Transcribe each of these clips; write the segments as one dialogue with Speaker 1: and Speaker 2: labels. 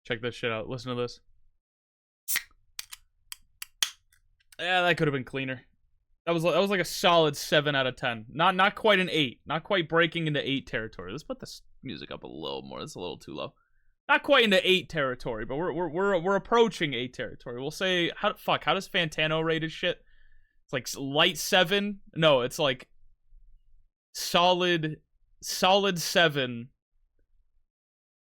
Speaker 1: Check this shit out. Listen to this. Yeah, that could have been cleaner. That was like a solid 7 out of 10. Not quite an 8. Not quite breaking into 8 territory. Let's put this music up a little more. It's a little too low. Not quite into 8 territory, but we're approaching 8 territory. We'll say how does Fantano rate his shit? It's like light 7. No, it's like solid 7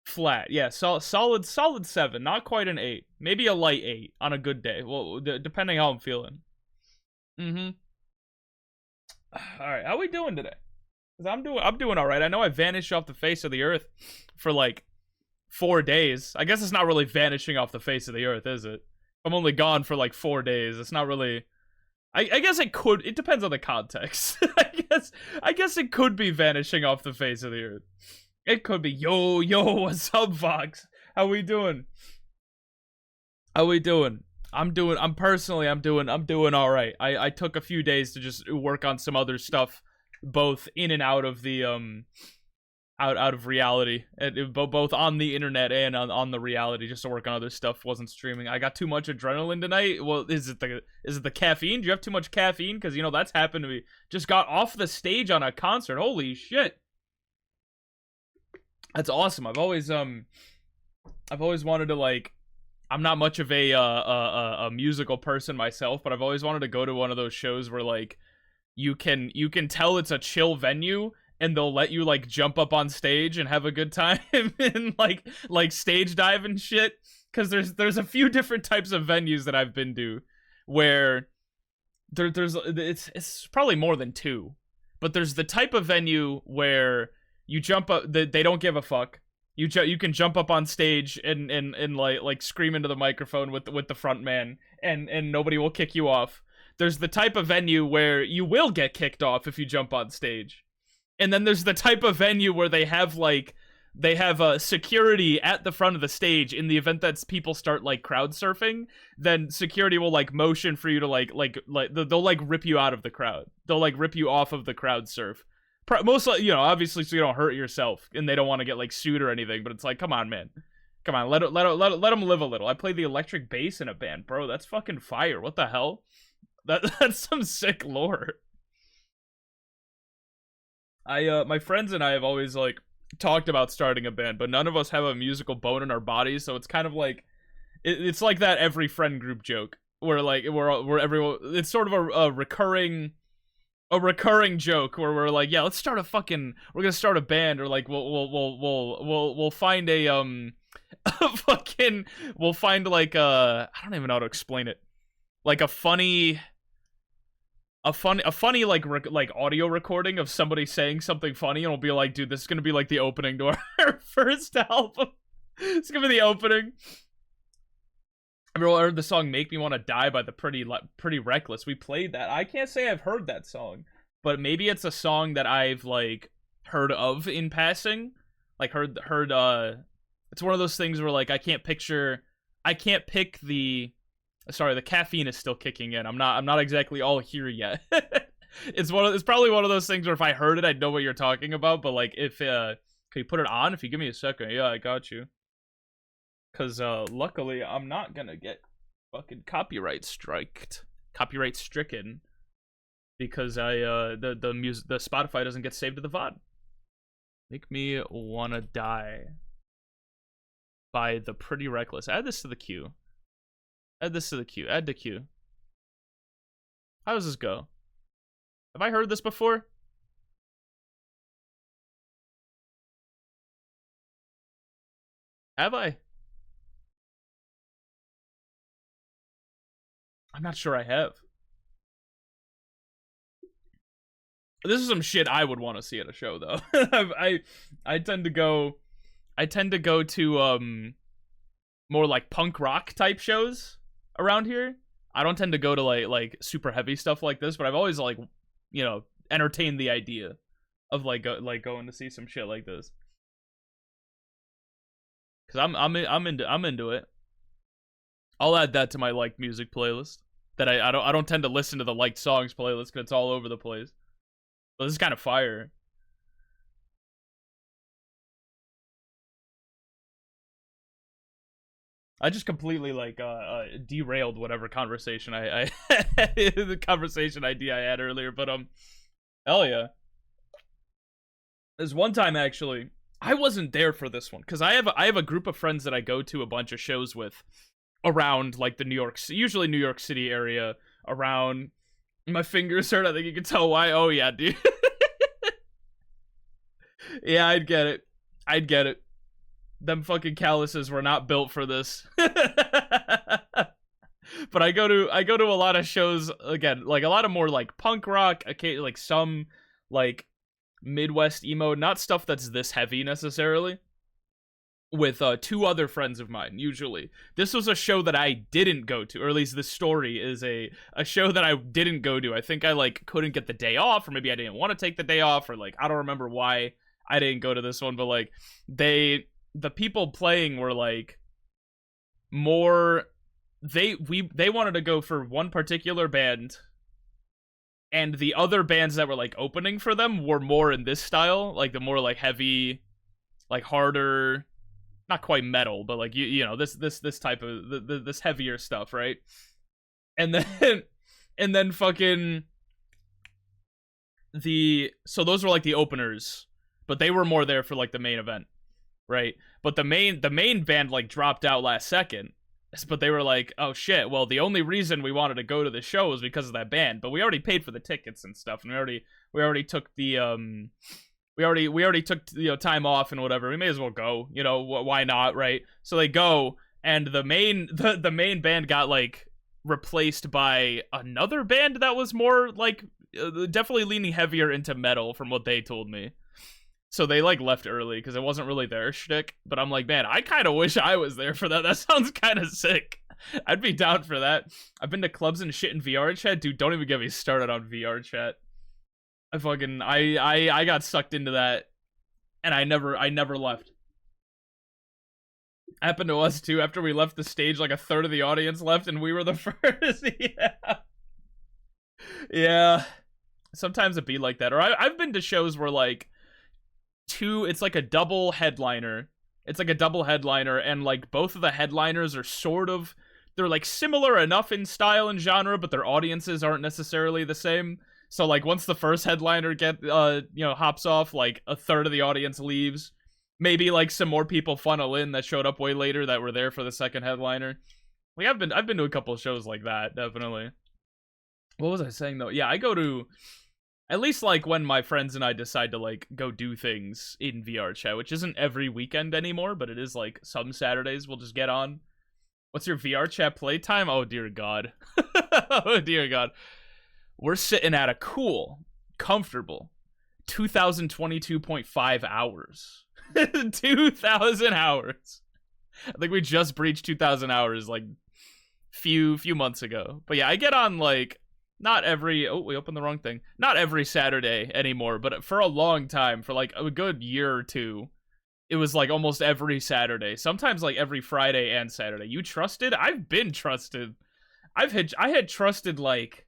Speaker 1: flat. Yeah, solid 7. Not quite an 8. Maybe a light 8 on a good day. Well, depending how I'm feeling. All right, how we doing today? Cause I'm doing all right. I know I vanished off the face of the earth for like 4 days. I guess it's not really vanishing off the face of the earth, is it? I'm only gone for like 4 days. It's not really. I guess it could. It depends on the context. I guess it could be vanishing off the face of the earth. It could be. Yo, what's up, Vox? How we doing? How we doing? I'm doing all right. I took a few days to just work on some other stuff, both in and out of the out of reality, both on the internet and on the reality, just to work on other stuff. Wasn't streaming. I got too much adrenaline tonight. Well, is it the caffeine? Do you have too much caffeine? Because that's happened to me. Just got off the stage on a concert. Holy shit, that's awesome. I've always wanted to, like, I'm not much of a musical person myself, but I've always wanted to go to one of those shows where, like, you can tell it's a chill venue and they'll let you, like, jump up on stage and have a good time and like stage dive and shit. Because there's a few different types of venues that I've been to where it's probably more than 2, but there's the type of venue where you jump up, they don't give a fuck. You can jump up on stage and like scream into the microphone with the front man, and nobody will kick you off. There's the type of venue where you will get kicked off if you jump on stage. And then there's the type of venue where they have security at the front of the stage in the event that people start, like, crowd surfing. Then security will, like, motion for you to like they'll, like, rip you out of the crowd. They'll, like, rip you off of the crowd surf. Mostly, obviously, so you don't hurt yourself, and they don't want to get, like, sued or anything. But it's like, come on, man, come on, let them live a little. I play the electric bass in a band, bro. That's fucking fire. What the hell? That's some sick lore. My friends and I have always, like, talked about starting a band, but none of us have a musical bone in our bodies, so it's kind of like, it's like that every friend group joke where, like, we're everyone. It's sort of a recurring joke where we're like, yeah, we're gonna start a band, or like we'll find a we'll find, like, I don't even know how to explain it, like a funny like audio recording of somebody saying something funny, and we'll be like, dude, this is gonna be like the opening to our first album. It's gonna be the opening. I heard the song "Make Me Want to Die" by the Pretty Reckless. We played that. I can't say I've heard that song, but maybe it's a song that I've, like, heard of in passing. Like, heard. It's one of those things where, like, I can't pick the. Sorry, the caffeine is still kicking in. I'm not exactly all here yet. It's probably one of those things where if I heard it, I'd know what you're talking about. But, like, if can you put it on? If you give me a second, yeah, I got you. Because luckily, I'm not gonna get fucking copyright stricken, because the Spotify doesn't get saved to the VOD. Make Me Wanna Die by the Pretty Reckless. Add this to the queue. Add to queue. How does this go? Have I heard this before? Have I? I'm not sure I have. This is some shit I would want to see at a show, though. I tend to go to more like punk rock type shows around here. I don't tend to go to like super heavy stuff like this, but I've always, like, entertained the idea of like going to see some shit like this. Cause I'm into it. I'll add that to my liked music playlist. That I don't tend to listen to the liked songs playlist because it's all over the place. But this is kind of fire. I just completely like derailed whatever conversation I the conversation idea I had earlier, but hell yeah. There's one time actually, I wasn't there for this one because I have a group of friends that I go to a bunch of shows with around like the usually New York City area. Around my fingers hurt. I think you can tell why. Oh yeah, dude. Yeah, I'd get it. I'd get it. Them fucking calluses were not built for this. But I go to a lot of shows again, like a lot of more like punk rock, okay, like some like Midwest emo, not stuff that's this heavy necessarily. With two other friends of mine, usually. This was a show that I didn't go to, or at least this story is a show that I didn't go to. I think I like couldn't get the day off, or maybe I didn't want to take the day off, or like I don't remember why I didn't go to this one, but like the people playing were like more they wanted to go for one particular band, and the other bands that were like opening for them were more in this style, like the more like heavy, like harder, not quite metal, but like you know this type of this heavier stuff, right? And then fucking so those were like the openers, but they were more there for like the main event, right? But the main band like dropped out last second, but they were like, oh shit, well the only reason we wanted to go to the show was because of that band, but we already paid for the tickets and stuff, and we already took the we already took, you know, time off and whatever. We may as well go, you know, why not, right? So they go, and the main band got like replaced by another band that was more like definitely leaning heavier into metal from what they told me. So they like left early because it wasn't really their shtick. But I'm like, man, I kind of wish I was there for that. That sounds kind of sick. I'd be down for that. I've been to clubs and shit in VR chat, dude. Don't even get me started on VR chat. I got sucked into that, and I never left. Happened to us too. After we left the stage, like a third of the audience left, and we were the first. Yeah. Sometimes it be like that. Or I've been to shows where like it's like a double headliner. It's like a double headliner, and like both of the headliners are sort of, they're like similar enough in style and genre, but their audiences aren't necessarily the same. So like once the first headliner hops off, like a third of the audience leaves. Maybe like some more people funnel in that showed up way later that were there for the second headliner. Like I've been to a couple of shows like that, definitely. What was I saying though? Yeah, I go to at least like when my friends and I decide to like go do things in VR chat, which isn't every weekend anymore, but it is like some Saturdays we'll just get on. What's your VR chat playtime? Oh dear God. Oh dear God. We're sitting at a cool, comfortable 2022.5 hours. 2,000 hours. I think we just breached 2,000 hours like few months ago. But yeah, I get on like not every, oh, we opened the wrong thing. Not every Saturday anymore, but for a long time, for like a good year or two, it was like almost every Saturday. Sometimes like every Friday and Saturday. You trusted? I've been trusted. I had trusted like,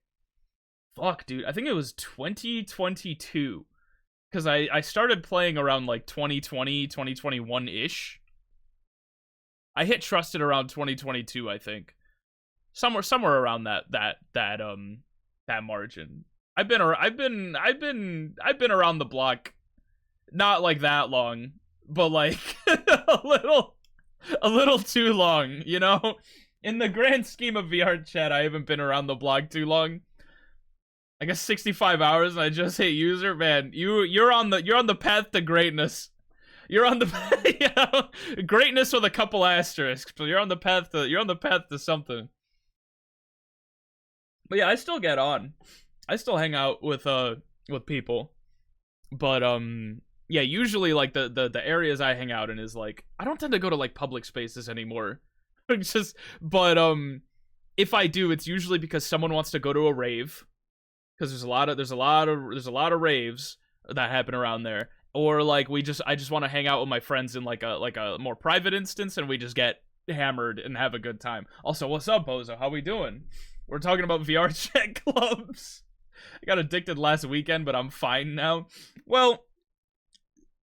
Speaker 1: fuck, dude. I think it was 2022. Because I started playing around like 2020, 2021-ish. I hit trusted around 2022, I think. Somewhere around that margin. I've been around the block, not like that long, but like a little too long, you know? In the grand scheme of VR chat, I haven't been around the block too long. I guess 65 hours and I just hit user. Man, you're on the path to greatness. You're on the greatness with a couple asterisks, but you're on the path to something. But yeah, I still get on. I still hang out with people. But yeah, usually like the areas I hang out in is like, I don't tend to go to like public spaces anymore. If I do, it's usually because someone wants to go to a rave. Because there's a lot of raves that happen around there, or like I just want to hang out with my friends in like a more private instance, and we just get hammered and have a good time. Also, what's up, Bozo? How we doing? We're talking about VR chat clubs. I got addicted last weekend, but I'm fine now. Well,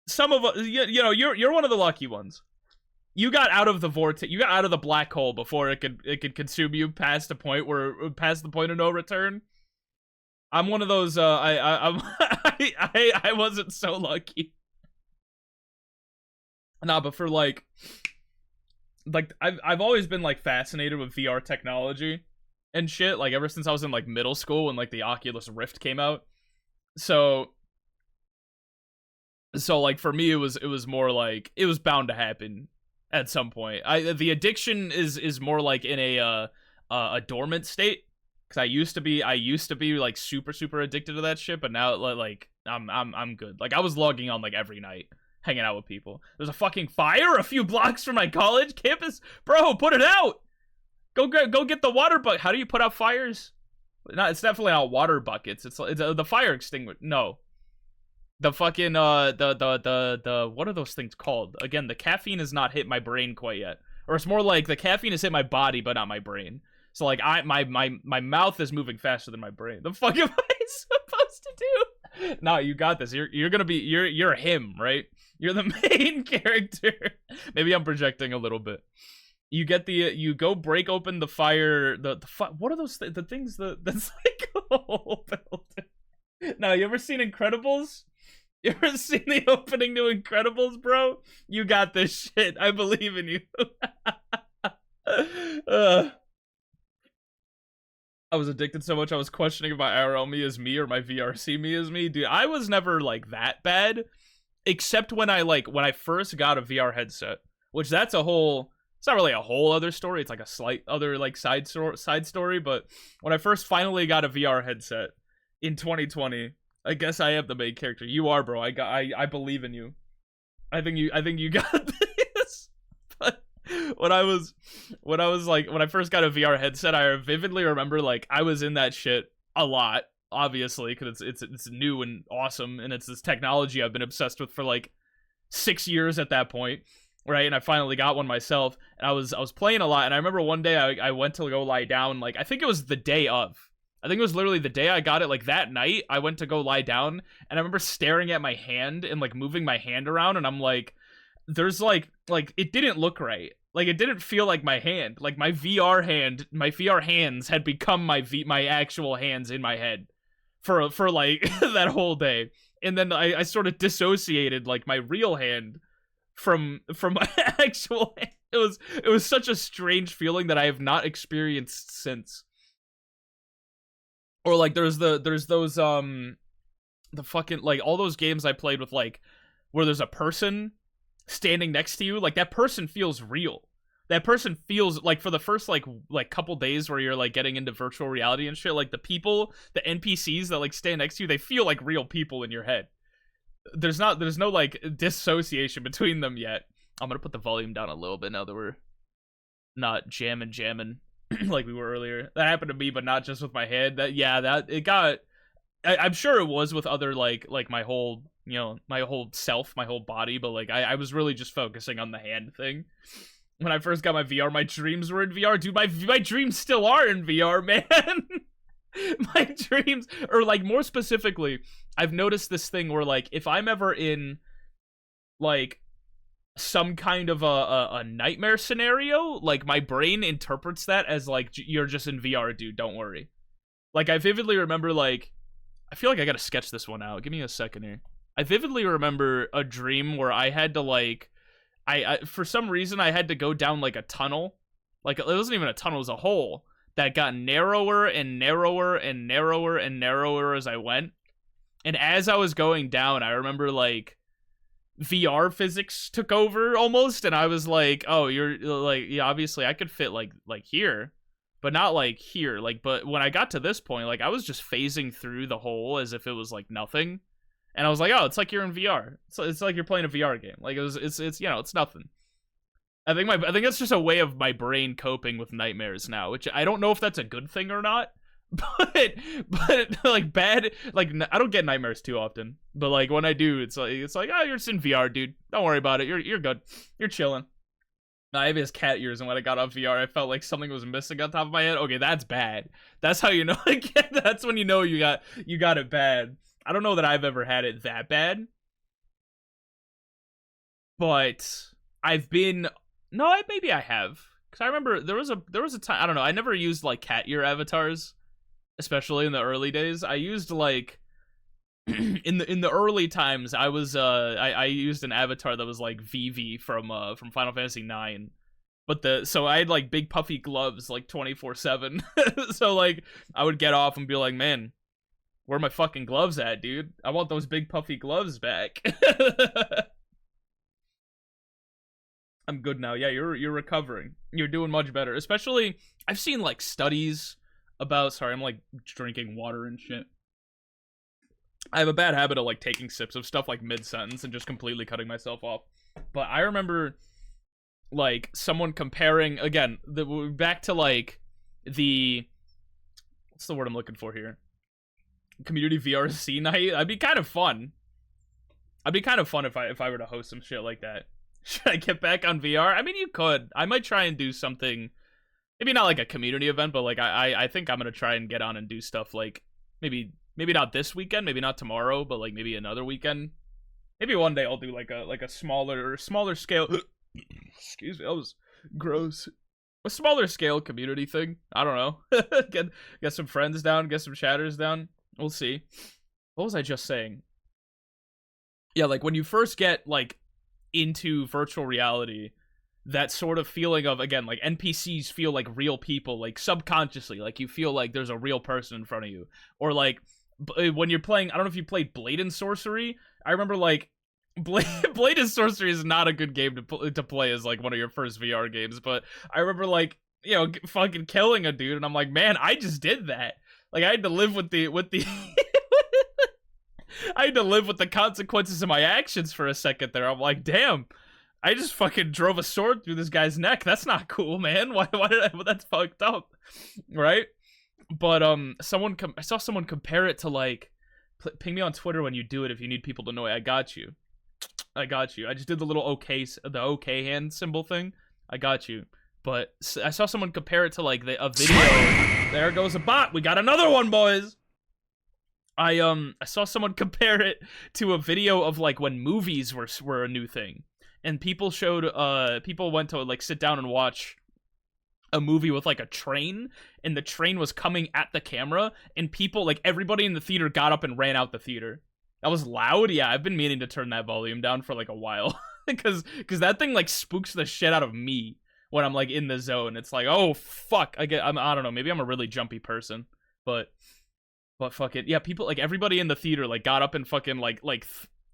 Speaker 1: some of us, you know, you're one of the lucky ones. you got out of the vortex, you got out of the black hole before it could consume you past the point of no return. I'm one of those. I wasn't so lucky. Nah, but for like I've always been like fascinated with VR technology and shit. Like ever since I was in like middle school when like the Oculus Rift came out. So like for me it was more like it was bound to happen at some point. The addiction is more like in a dormant state, because I used to be like super addicted to that shit, but now like I'm good. Like I was logging on like every night, hanging out with people. There's a fucking fire a few blocks from my college campus, bro. Put it out. Go get the water bucket. How do you put out fires? No, it's definitely not water buckets. It's the fire extinguisher. No. The fucking the what are those things called? Again, the caffeine has not hit my brain quite yet, or it's more like the caffeine has hit my body but not my brain. So like my mouth is moving faster than my brain. The fuck am I supposed to do? No, you got this. You're gonna be you're him, right? You're the main character. Maybe I'm projecting a little bit. You get you go break open the fire. What are those the things that's like a whole building? Now, you ever seen Incredibles? You ever seen the opening to Incredibles, bro? You got this shit. I believe in you. I was addicted so much I was questioning if my IRL me is me or my VRC me is me. Dude, I was never like that bad, except when I first got a VR headset, which it's not really a whole other story. It's like a slight other like side story, but when I first finally got a VR headset in 2020, I guess I am the main character. You are, bro. I believe in you. I think you got this. But when I first got a VR headset, I vividly remember like I was in that shit a lot, obviously, because it's new and awesome, and it's this technology I've been obsessed with for like 6 years at that point, right? And I finally got one myself, and I was playing a lot, and I remember one day I went to go lie down, like I think it was the day of. I think it was literally the day I got it, like that night, I went to go lie down, and I remember staring at my hand and like moving my hand around, and I'm like, there's like it didn't look right. Like it didn't feel like my hand. Like my VR hands had become my actual hands in my head for like that whole day. And then I sort of dissociated like my real hand from my actual hand. It was such a strange feeling that I have not experienced since. Or like there's those the fucking like all those games I played with like where there's a person standing next to you, like that person feels real. That person feels like for the first like couple days where you're like getting into virtual reality and shit, like the NPCs that like stand next to you, they feel like real people in your head. There's no like dissociation between them yet. I'm gonna put the volume down a little bit now that we're not jamming like we were earlier. That happened to me, but not just with my head. I'm sure it was with other like my whole, you know, my whole self, my whole body, but like I was really just focusing on the hand thing. When I first got my VR, my dreams were in VR. Dude, my dreams still are in VR, man. My dreams, or like more specifically, I've noticed this thing where like if I'm ever in like some kind of a nightmare scenario, like my brain interprets that as like you're just in VR, dude, don't worry. Like I vividly remember, like I feel like I gotta sketch this one out. Give me a second here. I vividly remember a dream where I had to like I for some reason I had to go down like a tunnel. Like it wasn't even a tunnel, it was a hole that got narrower and narrower and narrower and narrower as I went. And as I was going down, I remember like VR physics took over almost, and I was like, oh, you're like, yeah, obviously I could fit like here, but not like here. Like, but when I got to this point, like I was just phasing through the hole as if it was like nothing. And I was like, oh, it's like you're in VR. It's like you're playing a VR game. Like it's you know, it's nothing. I think that's just a way of my brain coping with nightmares now, which I don't know if that's a good thing or not. But like bad, like I don't get nightmares too often, but like when I do, it's like oh, you're just in VR, dude. Don't worry about it. You're good. You're chilling. I have his cat ears, and when I got off VR, I felt like something was missing on top of my head. Okay, that's bad. That's how you know. Like, that's when you know you got it bad. I don't know that I've ever had it that bad, but I've been No, maybe I have. Because I remember there was a time, I don't know, I never used, like, cat ear avatars, especially in the early days. I used, like, in the early times, I was, I used an avatar that was, like, Vivi from Final Fantasy 9. But so I had, like, big puffy gloves, like, 24/7. So, like, I would get off and be like, man, where are my fucking gloves at, dude? I want those big puffy gloves back. I'm good now. Yeah, you're recovering. You're doing much better. Especially, I've seen, like, studies about... Sorry, I'm, like, drinking water and shit. I have a bad habit of, like, taking sips of stuff, like, mid-sentence and just completely cutting myself off. But I remember, like, someone comparing... Again, back to, like, the... What's the word I'm looking for here? Community VRC night? That'd be kind of fun. I'd be kind of fun if I were to host some shit like that. Should I get back on VR? I mean, you could. I might try and do something, maybe not like a community event, but like I think I'm gonna try and get on and do stuff like maybe not this weekend, maybe not tomorrow, but like maybe another weekend. Maybe one day I'll do like a smaller scale. Excuse me, that was gross. A smaller scale community thing. I don't know. get some friends down, get some chatters down. We'll see. What was I just saying? Yeah, like when you first get like into virtual reality, that sort of feeling of, again, like NPCs feel like real people, like subconsciously, like you feel like there's a real person in front of you. Or like when you're playing, I don't know if you played Blade and Sorcery. I remember like Blade and Sorcery is not a good game to play as like one of your first VR games, but I remember like, you know, fucking killing a dude, and I'm like, man, I just did that. Like I had to live with the I had to live with the consequences of my actions for a second there. I'm like, damn, I just fucking drove a sword through this guy's neck. That's not cool, man. Why did I? That's fucked up, right? But I saw someone compare it to like, ping me on Twitter when you do it if you need people to know it. I got you. I just did the little okay hand symbol thing. I got you. But I saw someone compare it to like a video. There goes a bot. We got another one, boys. I saw someone compare it to a video of like when movies were a new thing, and people went to like sit down and watch a movie with like a train, and the train was coming at the camera, and people, like everybody in the theater, got up and ran out the theater. That was loud. Yeah, I've been meaning to turn that volume down for like a while because that thing like spooks the shit out of me when I'm like in the zone. It's like, oh fuck, I don't know, maybe I'm a really jumpy person, but fuck it. Yeah, people, like everybody in the theater like got up and fucking like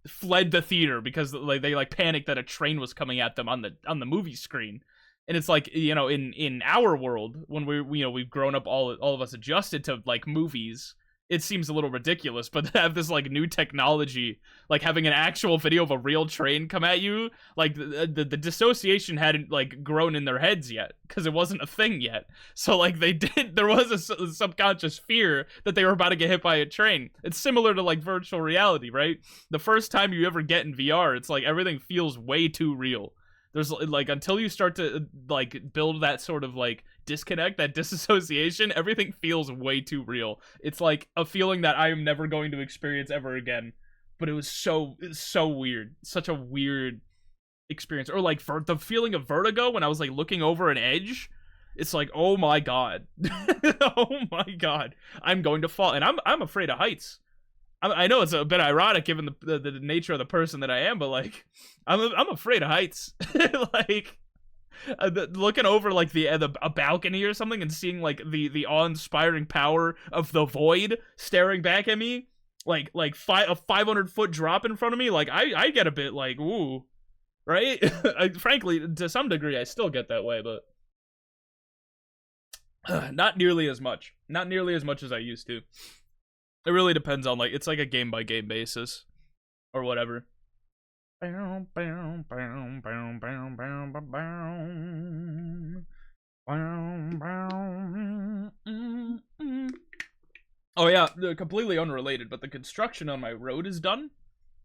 Speaker 1: fled the theater because like they like panicked that a train was coming at them on the movie screen. And it's like, you know, in our world, when we've grown up, all of us adjusted to like movies, it seems a little ridiculous, but to have this like new technology, like having an actual video of a real train come at you, like the dissociation hadn't like grown in their heads yet because it wasn't a thing yet. So like there was a subconscious fear that they were about to get hit by a train. It's similar to like virtual reality, right? The first time you ever get in VR, it's like everything feels way too real. There's like, until you start to like build that sort of like disconnect, that disassociation, everything feels way too real. It's like a feeling that I am never going to experience ever again. But it was so weird, such a weird experience. Or like the feeling of vertigo when I was like looking over an edge. It's like, oh my god, oh my god, I'm going to fall, and I'm afraid of heights. I know it's a bit ironic given the nature of the person that I am, but like, I'm afraid of heights. Like, looking over like a balcony or something and seeing like the awe-inspiring power of the void staring back at me, like a 500-foot drop in front of me, like I get a bit like, ooh, right? Frankly, to some degree, I still get that way, but not nearly as much as I used to. It really depends on, like, it's like a game-by-game basis. Or whatever. Oh yeah, completely unrelated, but the construction on my road is done.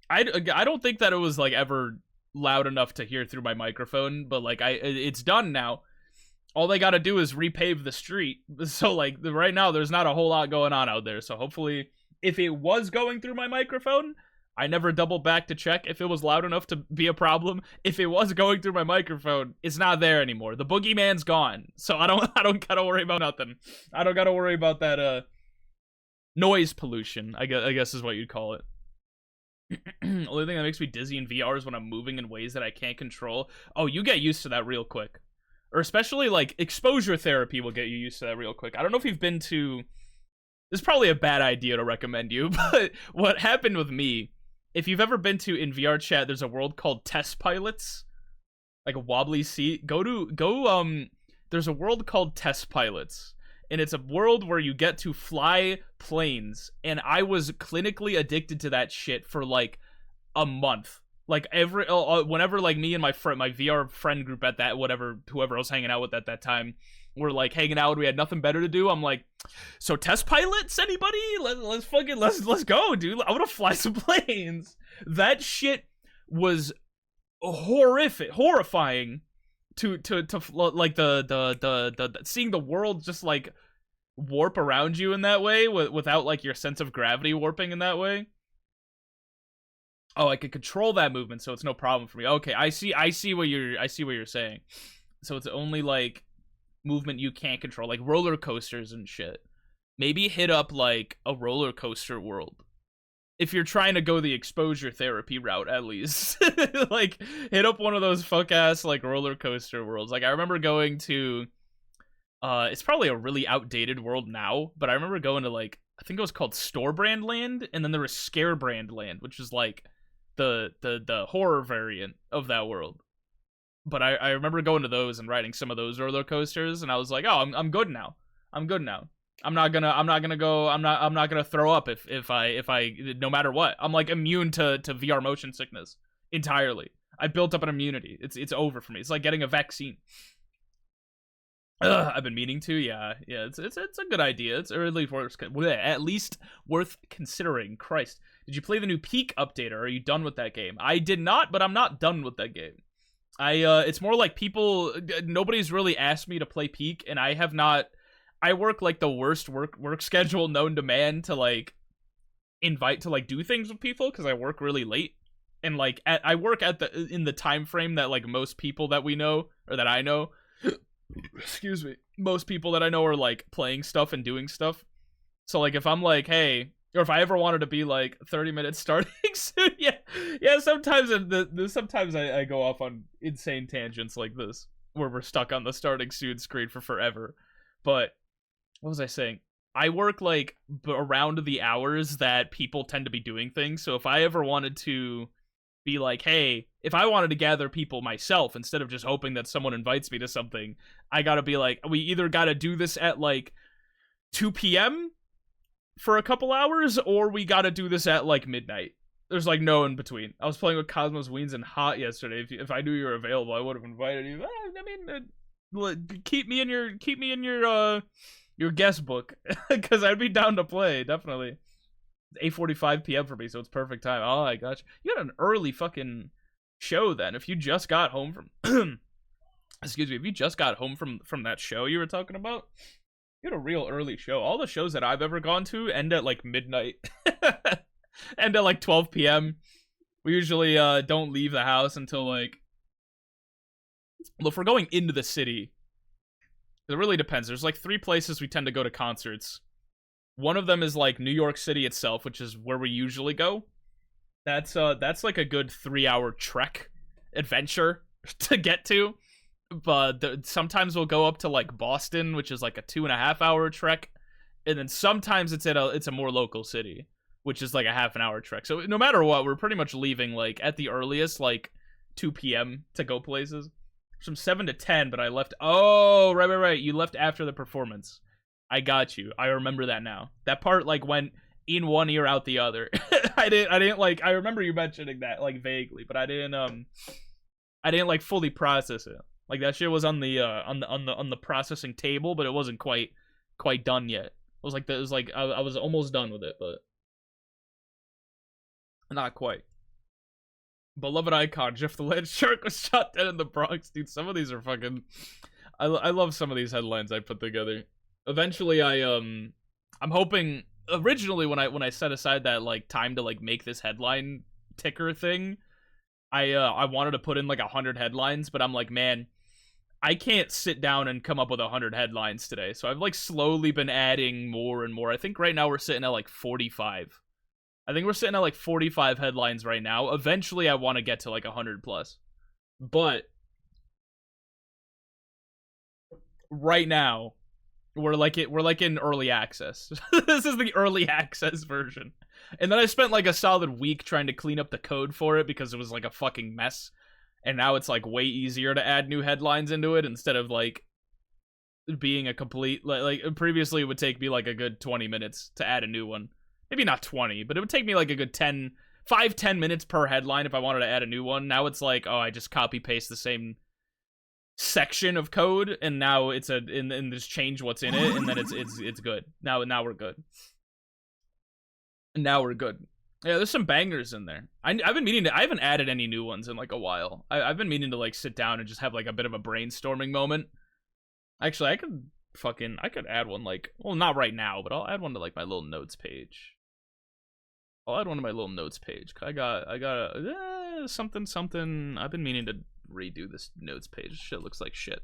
Speaker 1: I don't think that it was, like, ever loud enough to hear through my microphone, but, like, it's done now. All they gotta do is repave the street. So, like, right now, there's not a whole lot going on out there. So, hopefully, if it was going through my microphone, I never double back to check if it was loud enough to be a problem. If it was going through my microphone, it's not there anymore. The boogeyman's gone, so I don't gotta worry about nothing. I don't gotta worry about that noise pollution. I guess is what you'd call it. Only thing that makes me dizzy in VR is when I'm moving in ways that I can't control. Oh, you get used to that real quick. Or especially, like, exposure therapy will get you used to that real quick. I don't know if you've been to... This is probably a bad idea to recommend you, but what happened with me, if you've ever been to, in VR chat, there's a world called Test Pilots. Like a wobbly seat. There's a world called Test Pilots. And it's a world where you get to fly planes, and I was clinically addicted to that shit for like a month. Like whenever like me and my VR friend group at that whoever I was hanging out with at that time were like hanging out, we had nothing better to do. I'm like, so test pilots, anybody? Let's go, dude. I want to fly some planes. That shit was horrifying. To like the seeing the world just like warp around you in that way without like your sense of gravity warping in that way. Oh, I could control that movement, so it's no problem for me. Okay, I see what you're saying. So it's only like movement you can't control, like roller coasters and shit. Maybe hit up like a roller coaster world. If you're trying to go the exposure therapy route, at least. Like, hit up one of those fuck-ass, like, roller coaster worlds. Like, I remember going to... it's probably a really outdated world now, but I remember going to, like, I think it was called Store Brand Land, and then there was Scare Brand Land, which is, like, the horror variant of that world. But I remember going to those and riding some of those roller coasters, and I was like, oh, I'm good now. I'm good now. I'm not gonna throw up if I no matter what. I'm like immune to VR motion sickness entirely. I built up an immunity. It's over for me. It's like getting a vaccine. I've been meaning to. Yeah. It's a good idea. It's at least worth considering. Christ, did you play the new Peak update, or are you done with that game? I did not, but I'm not done with that game. It's more like nobody's really asked me to play Peak, and I have not. I work like the worst work schedule known to man to like invite to like do things with people, because I work really late, and like I work in the time frame that like most people that we know, or that I know excuse me, most people that I know are like playing stuff and doing stuff. So like if I'm like, hey, or if I ever wanted to be like 30 minutes starting soon, yeah sometimes sometimes I go off on insane tangents like this where we're stuck on the starting soon screen for forever. But what was I saying? I work like around the hours that people tend to be doing things. So if I ever wanted to be like, hey, if I wanted to gather people myself instead of just hoping that someone invites me to something, I gotta be like, we either gotta do this at like 2 p.m. for a couple hours, or we gotta do this at like midnight. There's like no in between. I was playing with Cosmos Weens and Hot yesterday. If I knew you were available, I would have invited you. I mean, keep me in your guest book, because I'd be down to play, definitely. It's 8:45 p.m. for me, so it's perfect time. Oh, I got you. You got an early fucking show then. If you just got home from excuse me, if you just got home from that show you were talking about, you had a real early show. All the shows that I've ever gone to end at like midnight. End at like 12 p.m. We usually don't leave the house until like, well, if we're going into the city, it really depends. There's like 3 places we tend to go to concerts. One of them is like New York City itself, which is where we usually go. That's like a good 3-hour trek adventure to get to. But sometimes we'll go up to like Boston, which is like a 2.5-hour trek, and then sometimes it's a more local city, which is like a half-an-hour trek. So no matter what, we're pretty much leaving like at the earliest like 2 p.m. to go places. From 7 to 10, but I left. Oh, right. You left after the performance. I got you. I remember that now. That part like went in one ear out the other. I didn't like. I remember you mentioning that like vaguely, but I didn't like fully process it. Like that shit was on the processing table, but it wasn't quite done yet. It was like I was almost done with it, but not quite. Beloved icon, Jeff the Land Shark was shot dead in the Bronx. Dude, some of these are fucking... I love some of these headlines I put together. Eventually, I'm hoping originally when I set aside that like time to like make this headline ticker thing, I wanted to put in like 100 headlines, but I'm like, man, I can't sit down and come up with 100 headlines today. So I've like slowly been adding more and more. I think right now we're sitting at like 45. I think we're sitting at like 45 headlines right now. Eventually I want to get to like 100 plus. But right now we're like in early access. This is the early access version. And then I spent like a solid week trying to clean up the code for it because it was like a fucking mess. And now it's like way easier to add new headlines into it instead of like being a complete like previously it would take me like a good 20 minutes to add a new one. Maybe not 20, but it would take me like a good 10 minutes per headline if I wanted to add a new one. Now it's like, oh, I just copy paste the same section of code and now it's and just change what's in it and then it's good. Now we're good. Now we're good. Yeah, there's some bangers in there. I've been meaning to. I haven't added any new ones in like a while. I've been meaning to like sit down and just have like a bit of a brainstorming moment. Actually, I could add one like, well, not right now, but I'll add one to like my little notes page. I got something. I've been meaning to redo this notes page. Shit looks like shit.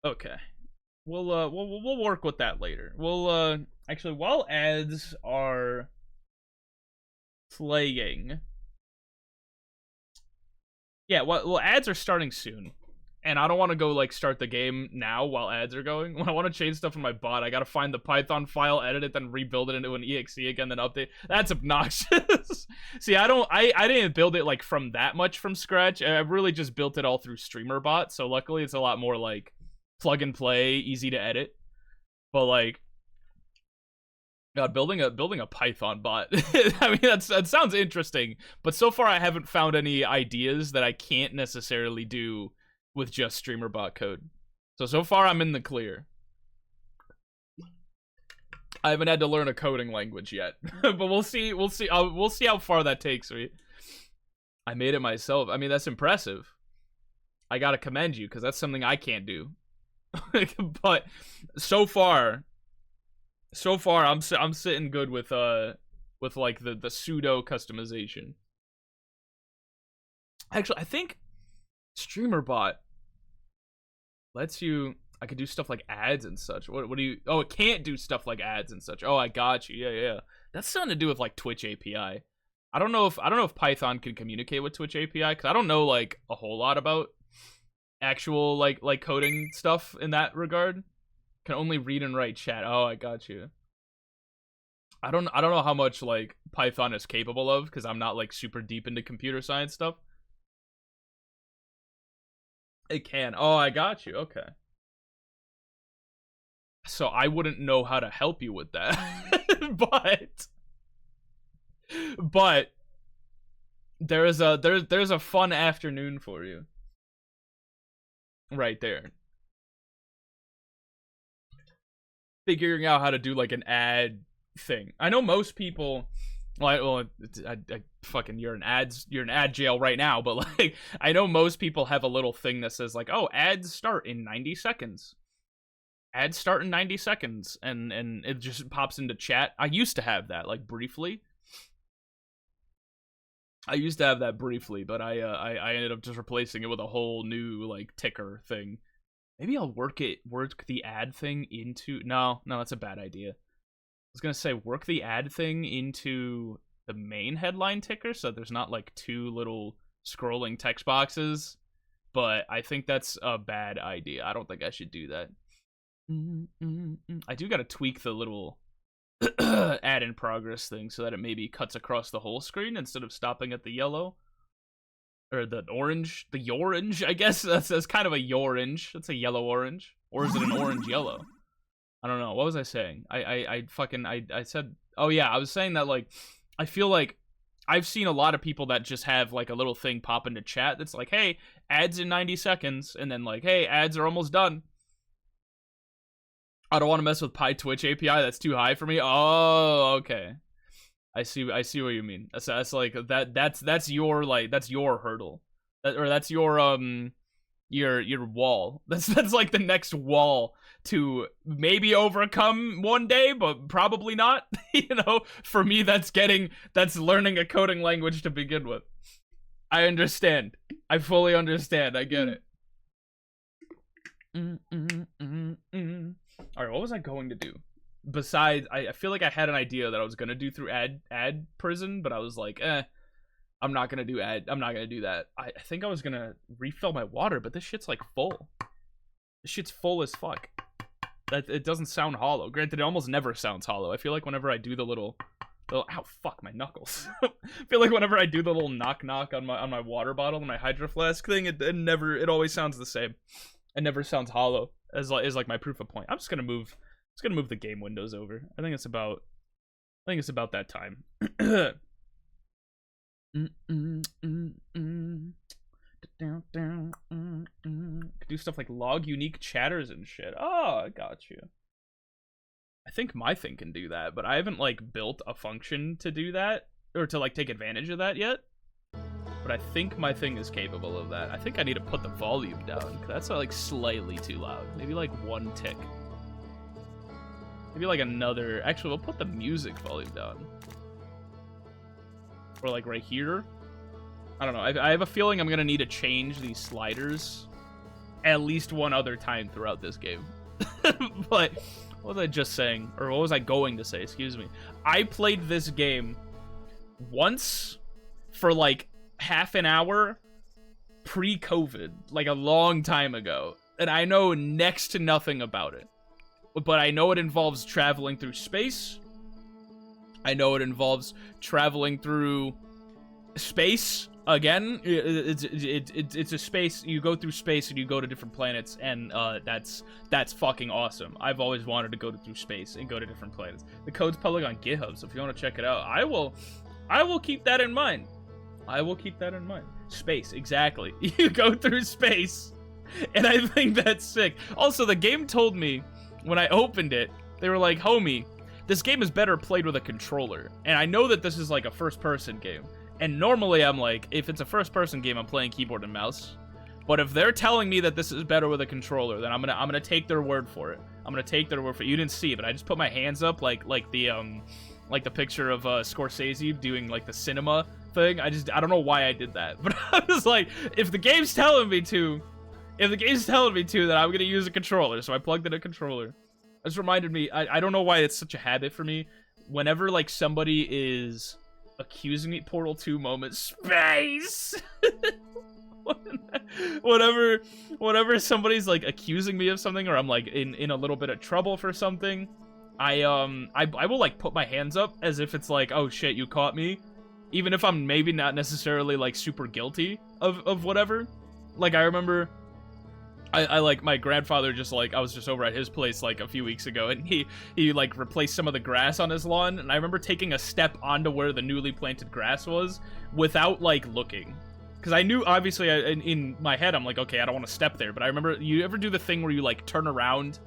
Speaker 1: Okay. We'll work with that later. We'll actually while ads are playing. Yeah, well ads are starting soon. And I don't want to go like start the game now while ads are going. When I want to change stuff in my bot, I gotta find the Python file, edit it, then rebuild it into an exe again, then update. That's obnoxious. See, I didn't build it like from that much from scratch. I really just built it all through StreamerBot. So luckily it's a lot more like plug and play, easy to edit. But like, God, building a Python bot. I mean, that sounds interesting. But so far I haven't found any ideas that I can't necessarily do with just StreamerBot code. So far I'm in the clear. I haven't had to learn a coding language yet, but we'll see how far that takes me. I made it myself. I mean, that's impressive. I gotta commend you because that's something I can't do. But so far I'm sitting good with like the pseudo customization. Actually, I think StreamerBot lets you. I could do stuff like ads and such. What do you? Oh, it can't do stuff like ads and such. Oh, I got you. Yeah. That's something to do with like Twitch API. I don't know if Python can communicate with Twitch API because I don't know like a whole lot about actual like coding stuff in that regard. Can only read and write chat. Oh, I got you. I don't know how much like Python is capable of because I'm not like super deep into computer science stuff. It can. Oh, I got you. Okay. So I wouldn't know how to help you with that. but there's a fun afternoon for you. Right there. Figuring out how to do like an ad thing. I know most people I fucking you're in ad jail right now, but like I know most people have a little thing that says like, oh, ads start in 90 seconds. Ads start in 90 seconds and it just pops into chat. I used to have that like briefly. But I ended up just replacing it with a whole new like ticker thing. Maybe I'll work the ad thing into no, that's a bad idea. I was gonna say work the ad thing into the main headline ticker so there's not like two little scrolling text boxes, but I think that's a bad idea. I don't think I should do that. I do gotta tweak the little ad in progress thing so that it maybe cuts across the whole screen instead of stopping at the yellow. Or the orange, I guess. That's kind of a orange. That's a yellow orange. Or is it an orange yellow? I don't know. What was I saying? I said, oh yeah, I was saying that like, I feel like I've seen a lot of people that just have like a little thing pop into chat that's like, hey, ads in 90 seconds. And then like, hey, ads are almost done. I don't want to mess with Twitch API. That's too high for me. Oh, okay. I see what you mean. That's like that's your hurdle. That's your your wall. That's like the next wall to maybe overcome one day, but probably not. You know, for me, that's learning a coding language to begin with. I understand. I fully understand. I get it. All right, what was I going to do? Besides, I feel like I had an idea that I was gonna do through ad prison, but I was like, I'm not gonna do that. I think I was gonna refill my water, but this shit's like full. This shit's full as fuck. It doesn't sound hollow. Granted, it almost never sounds hollow. I feel like whenever I do the little ow, fuck my knuckles. I feel like whenever I do the little knock on my water bottle and my hydro flask thing, it always sounds the same. It never sounds hollow. Is like my proof of point. I'm just gonna move the game windows over. I think it's about that time. Could do stuff like log unique chatters and shit. Oh, I got you. I think my thing can do that, but I haven't like built a function to do that or to like take advantage of that yet. But I think my thing is capable of that. I think I need to put the volume down because that's like slightly too loud. Maybe like one tick. Maybe like another. Actually, we'll put the music volume down. Or like right here. I don't know. I have a feeling I'm gonna need to change these sliders at least one other time throughout this game. But what was I just saying? Or what was I going to say? Excuse me. I played this game once for like half an hour pre-COVID, like a long time ago. And I know next to nothing about it. But I know it involves traveling through space. I know it involves traveling through space. Again, it's a space. You go through space and you go to different planets, and that's fucking awesome. I've always wanted to go through space and go to different planets. The code's public on GitHub, so if you want to check it out, I will keep that in mind. I will keep that in mind. Space, exactly. You go through space, and I think that's sick. Also, the game told me when I opened it, they were like, "Homie, this game is better played with a controller." And I know that this is like a first-person game. And normally I'm like, if it's a first-person game, I'm playing keyboard and mouse. But if they're telling me that this is better with a controller, then I'm gonna take their word for it. I'm gonna take their word for it. You didn't see it, but I just put my hands up like the picture of Scorsese doing like the cinema thing. I don't know why I did that, but I was like, if the game's telling me to, then I'm gonna use a controller. So I plugged in a controller. This reminded me. I don't know why it's such a habit for me. Whenever like somebody is accusing me, Portal 2 moment, space. whenever somebody's like accusing me of something, or I'm like in a little bit of trouble for something, I will like put my hands up as if it's like, oh shit, you caught me, even if I'm maybe not necessarily like super guilty of whatever. Like I remember I like my grandfather just like, I was just over at his place like a few weeks ago, and he like replaced some of the grass on his lawn, and I remember taking a step onto where the newly planted grass was without like looking, because I knew obviously in my head I'm like, okay, I don't want to step there. But I remember, you ever do the thing where you like turn around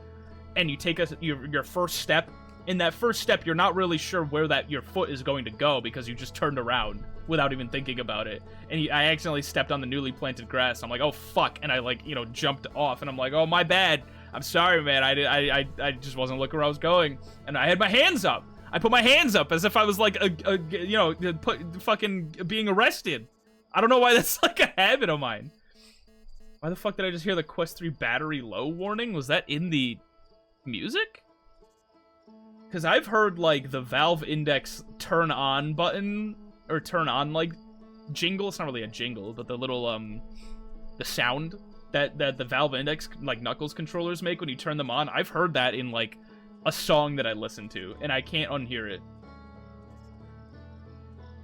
Speaker 1: and you take your first step? In that first step, you're not really sure where your foot is going to go because you just turned around without even thinking about it. And I accidentally stepped on the newly planted grass. I'm like, oh fuck, and I like, jumped off, and I'm like, oh my bad. I'm sorry, man. I just wasn't looking where I was going, and I had my hands up. I put my hands up as if I was like fucking being arrested. I don't know why that's like a habit of mine. Why the fuck did I just hear the Quest 3 battery low warning? Was that in the music? Because I've heard, like, the Valve Index turn on button, or turn on, like, jingle. It's not really a jingle, but the little, the sound that the Valve Index, like, Knuckles controllers make when you turn them on. I've heard that in, like, a song that I listen to, and I can't unhear it.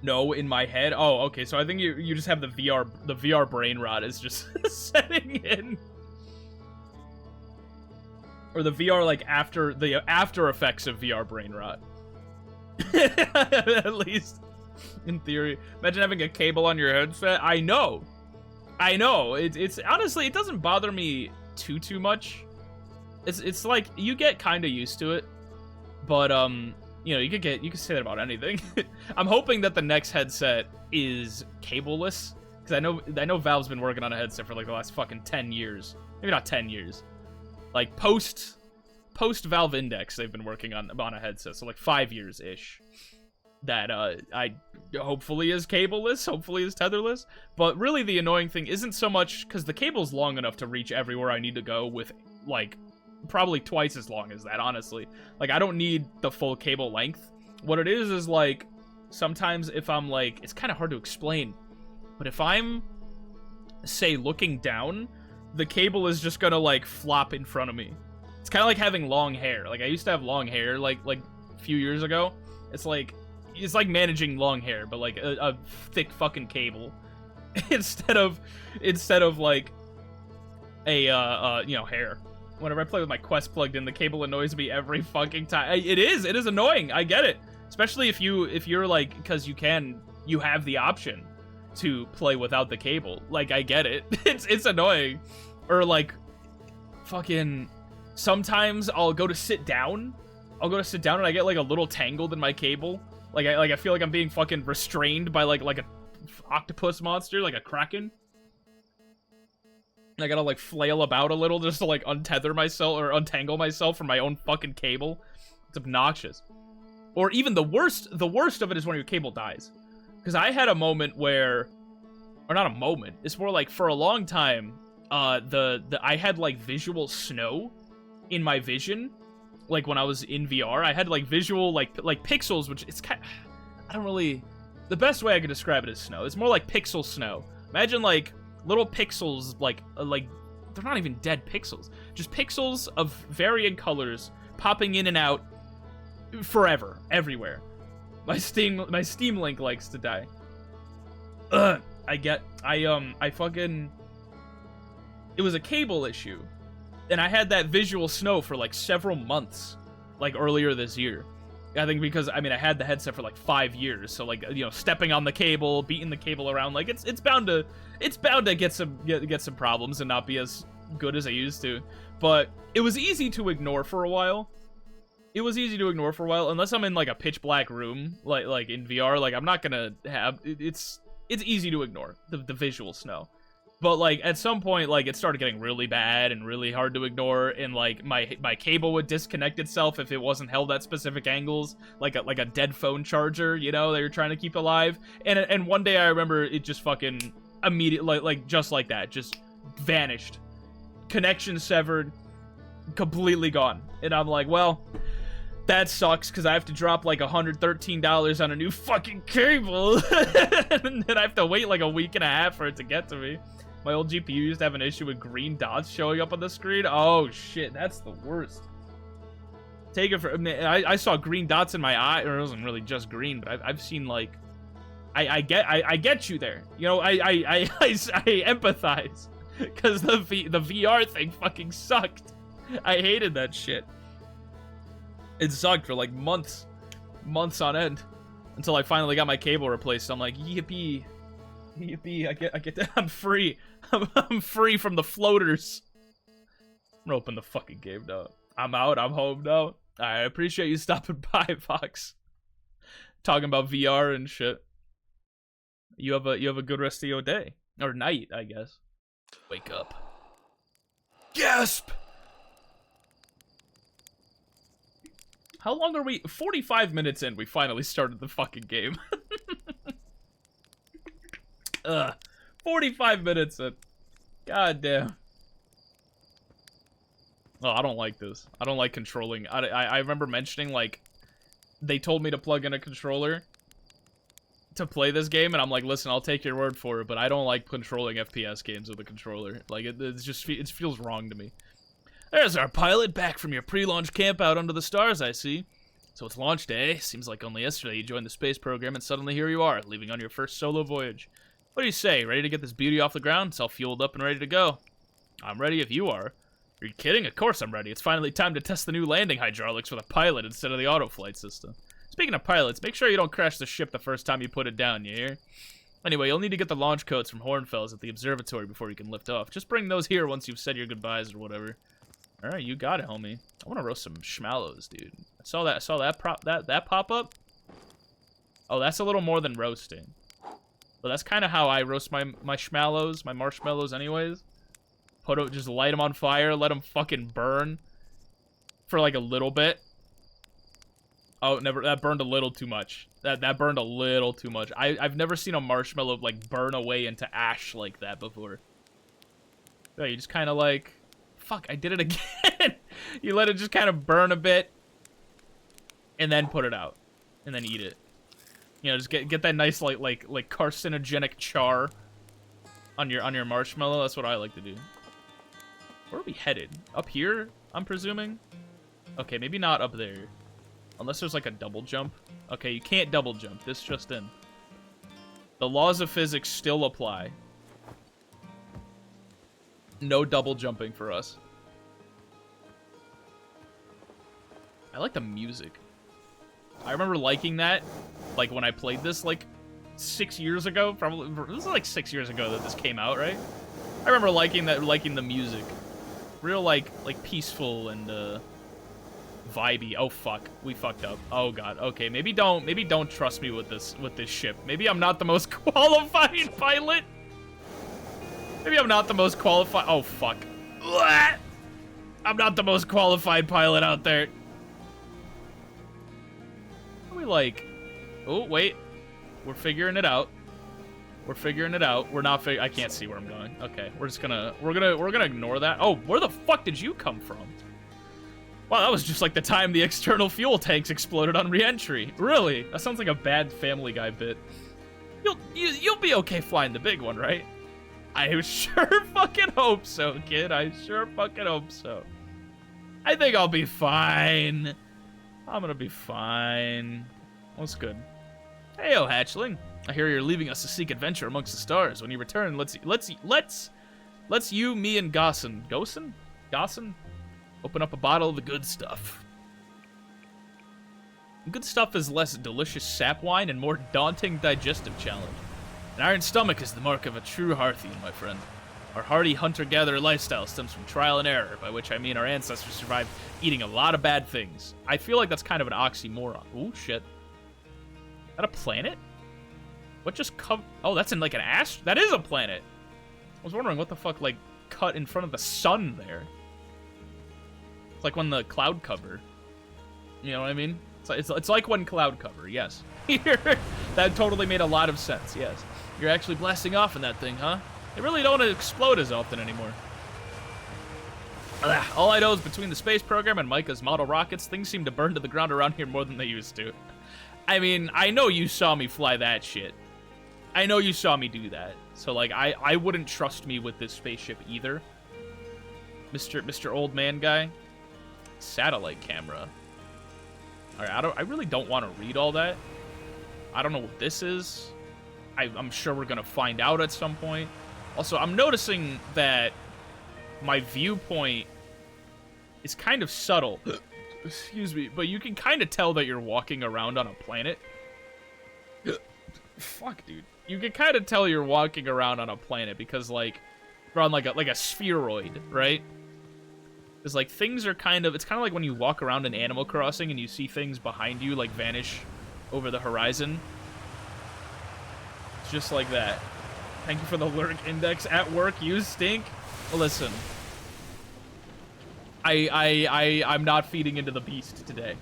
Speaker 1: No, in my head? Oh, okay, so I think you just have the VR brain rot is just setting in. Or the VR, like, the after effects of VR brain rot. At least, in theory. Imagine having a cable on your headset. I know. It's honestly, it doesn't bother me too much. It's like, you get kind of used to it. But, you can say that about anything. I'm hoping that the next headset is cableless, Because I know Valve's been working on a headset for like the last fucking 10 years. Maybe not 10 years. Like post Valve Index, they've been working on a headset, so like 5 years-ish. That I hopefully is cableless, hopefully is tetherless. But really the annoying thing isn't so much because the cable's long enough to reach everywhere I need to go with like probably twice as long as that, honestly. Like I don't need the full cable length. What it is like sometimes if I'm like, it's kind of hard to explain, but if I'm say looking down, the cable is just gonna like flop in front of me. It's kind of like having long hair. Like I used to have long hair like a few years ago. It's like managing long hair, but like a thick fucking cable instead of like a you know, hair. Whenever I play with my Quest plugged in, the cable annoys me every fucking time. It is annoying. I get it, especially if you're like, because you have the option to play without the cable. Like I get it. It's annoying. Or like fucking sometimes I'll go to sit down and I get like a little tangled in my cable. Like I feel like I'm being fucking restrained by like a octopus monster, like a kraken. I gotta like flail about a little just to like untether myself or untangle myself from my own fucking cable. It's obnoxious. Or even the worst of it is when your cable dies. Because I had a moment where, or not a moment, it's more like for a long time, I had like visual snow in my vision. Like when I was in VR, I had like visual like pixels, which it's kind of, I don't really, the best way I could describe it is snow. It's more like pixel snow. Imagine like little pixels, like they're not even dead pixels, just pixels of varying colors popping in and out forever, everywhere. My Steam Link likes to die. I fucking, it was a cable issue. And I had that visual snow for like several months, like earlier this year. I think because, I mean, I had the headset for like 5 years, so like, you know, stepping on the cable, beating the cable around, like it's bound to get some problems and not be as good as I used to. But it was easy to ignore for a while. Unless I'm in like a pitch black room, like in VR. Like I'm not gonna have it's easy to ignore the visual snow. But like at some point, like it started getting really bad and really hard to ignore, and like my cable would disconnect itself if it wasn't held at specific angles, like a dead phone charger, you know, they were trying to keep alive. And one day I remember it just fucking immediately, like just like that, just vanished, connection severed, completely gone. And I'm like, well, that sucks because I have to drop like $113 on a new fucking cable, and then I have to wait like a week and a half for it to get to me. My old GPU used to have an issue with green dots showing up on the screen. Oh shit, that's the worst. Take it for, I saw green dots in my eye, or it wasn't really just green, but I've seen like, I get you there. You know, I empathize because the VR thing fucking sucked. I hated that shit. It sucked for like months on end until I finally got my cable replaced. I'm like, yippee. I get that. I'm free. I'm free from the floaters. I'm gonna open the fucking game now. I'm out. I'm home now. I appreciate you stopping by, Fox. Talking about VR and shit. You have a good rest of your day or night, I guess. Wake up. Gasp. How long are we? 45 minutes in. We finally started the fucking game. 45 minutes in. God damn. Oh, I don't like this. I don't like controlling. I remember mentioning, like, they told me to plug in a controller to play this game, and I'm like, listen, I'll take your word for it, but I don't like controlling FPS games with a controller. Like, it feels wrong to me. There's our pilot, back from your pre-launch camp out under the stars, I see. So it's launch day. Seems like only yesterday you joined the space program, and suddenly here you are, leaving on your first solo voyage. What do you say? Ready to get this beauty off the ground? It's all fueled up and ready to go. I'm ready if you are. Are you kidding? Of course I'm ready. It's finally time to test the new landing hydraulics with a pilot instead of the auto-flight system. Speaking of pilots, make sure you don't crash the ship the first time you put it down, you hear? Anyway, you'll need to get the launch codes from Hornfels at the observatory before you can lift off. Just bring those here once you've said your goodbyes or whatever. Alright, you got it, homie. I want to roast some schmallows, dude. I saw that pop up. Oh, that's a little more than roasting. But that's kind of how I roast my marshmallows anyways. Just light them on fire, let them fucking burn for like a little bit. Oh, never. That burned a little too much. That burned a little too much. I've never seen a marshmallow like burn away into ash like that before. Yeah, you just kind of like, fuck, I did it again. You let it just kind of burn a bit, and then put it out, and then eat it. You know, just get that nice like carcinogenic char on your marshmallow. That's what I like to do. Where are we headed? Up here, I'm presuming. Okay, maybe not up there. Unless there's like a double jump. Okay, you can't double jump. This just in. The laws of physics still apply. No double jumping for us. I like the music. I remember liking that, like, when I played this, like, 6 years ago. Probably, this is like 6 years ago that this came out, right? I remember liking the music. Real, like peaceful and, vibey. Oh fuck, we fucked up. Oh god. Okay, maybe don't trust me with this ship. Maybe I'm not the most qualified pilot. Maybe I'm not the most qualified. Oh fuck. I'm not the most qualified pilot out there. Are we like? Oh wait, we're figuring it out. We're figuring it out. We're not. I can't see where I'm going. Okay, we're gonna ignore that. Oh, where the fuck did you come from? Wow, that was just like the time the external fuel tanks exploded on re-entry. Really? That sounds like a bad Family Guy bit. You'll be okay flying the big one, right? I sure fucking hope so, kid. I sure fucking hope so. I think I'll be fine. I'm gonna be fine. What's good? Heyo, hatchling. I hear you're leaving us to seek adventure amongst the stars. When you return, let's you, me, and Gossen open up a bottle of the good stuff. Good stuff is less delicious sap wine and more daunting digestive challenge. An iron stomach is the mark of a true Hearthian, my friend. Our hardy hunter-gatherer lifestyle stems from trial and error, by which I mean our ancestors survived eating a lot of bad things. I feel like that's kind of an oxymoron. Ooh, shit. Is that a planet? What just oh, that's in like an that is a planet. I was wondering what the fuck, like, cut in front of the sun there. It's like when the cloud cover. You know what I mean? It's like when cloud cover, yes. That totally made a lot of sense, yes. You're actually blasting off in that thing, huh? They really don't explode as often anymore. All I know is between the space program and Micah's model rockets, things seem to burn to the ground around here more than they used to. I mean, I know you saw me fly that shit. I know you saw me do that. So, like, I wouldn't trust me with this spaceship either. Mr. Old Man Guy. Satellite camera. Alright, I really don't want to read all that. I don't know what this is. I'm sure we're gonna find out at some point. Also, I'm noticing that my viewpoint is kind of subtle. Excuse me, but you can kind of tell that you're walking around on a planet. Fuck, dude. You can kind of tell you're walking around on a planet because, like, you're on like a spheroid, right? Because, like, things are kind of... It's kind of like when you walk around in Animal Crossing and you see things behind you, like, vanish over the horizon. It's just like that. Thank you for the lurk index at work. You stink. Listen. I'm not feeding into the beast today.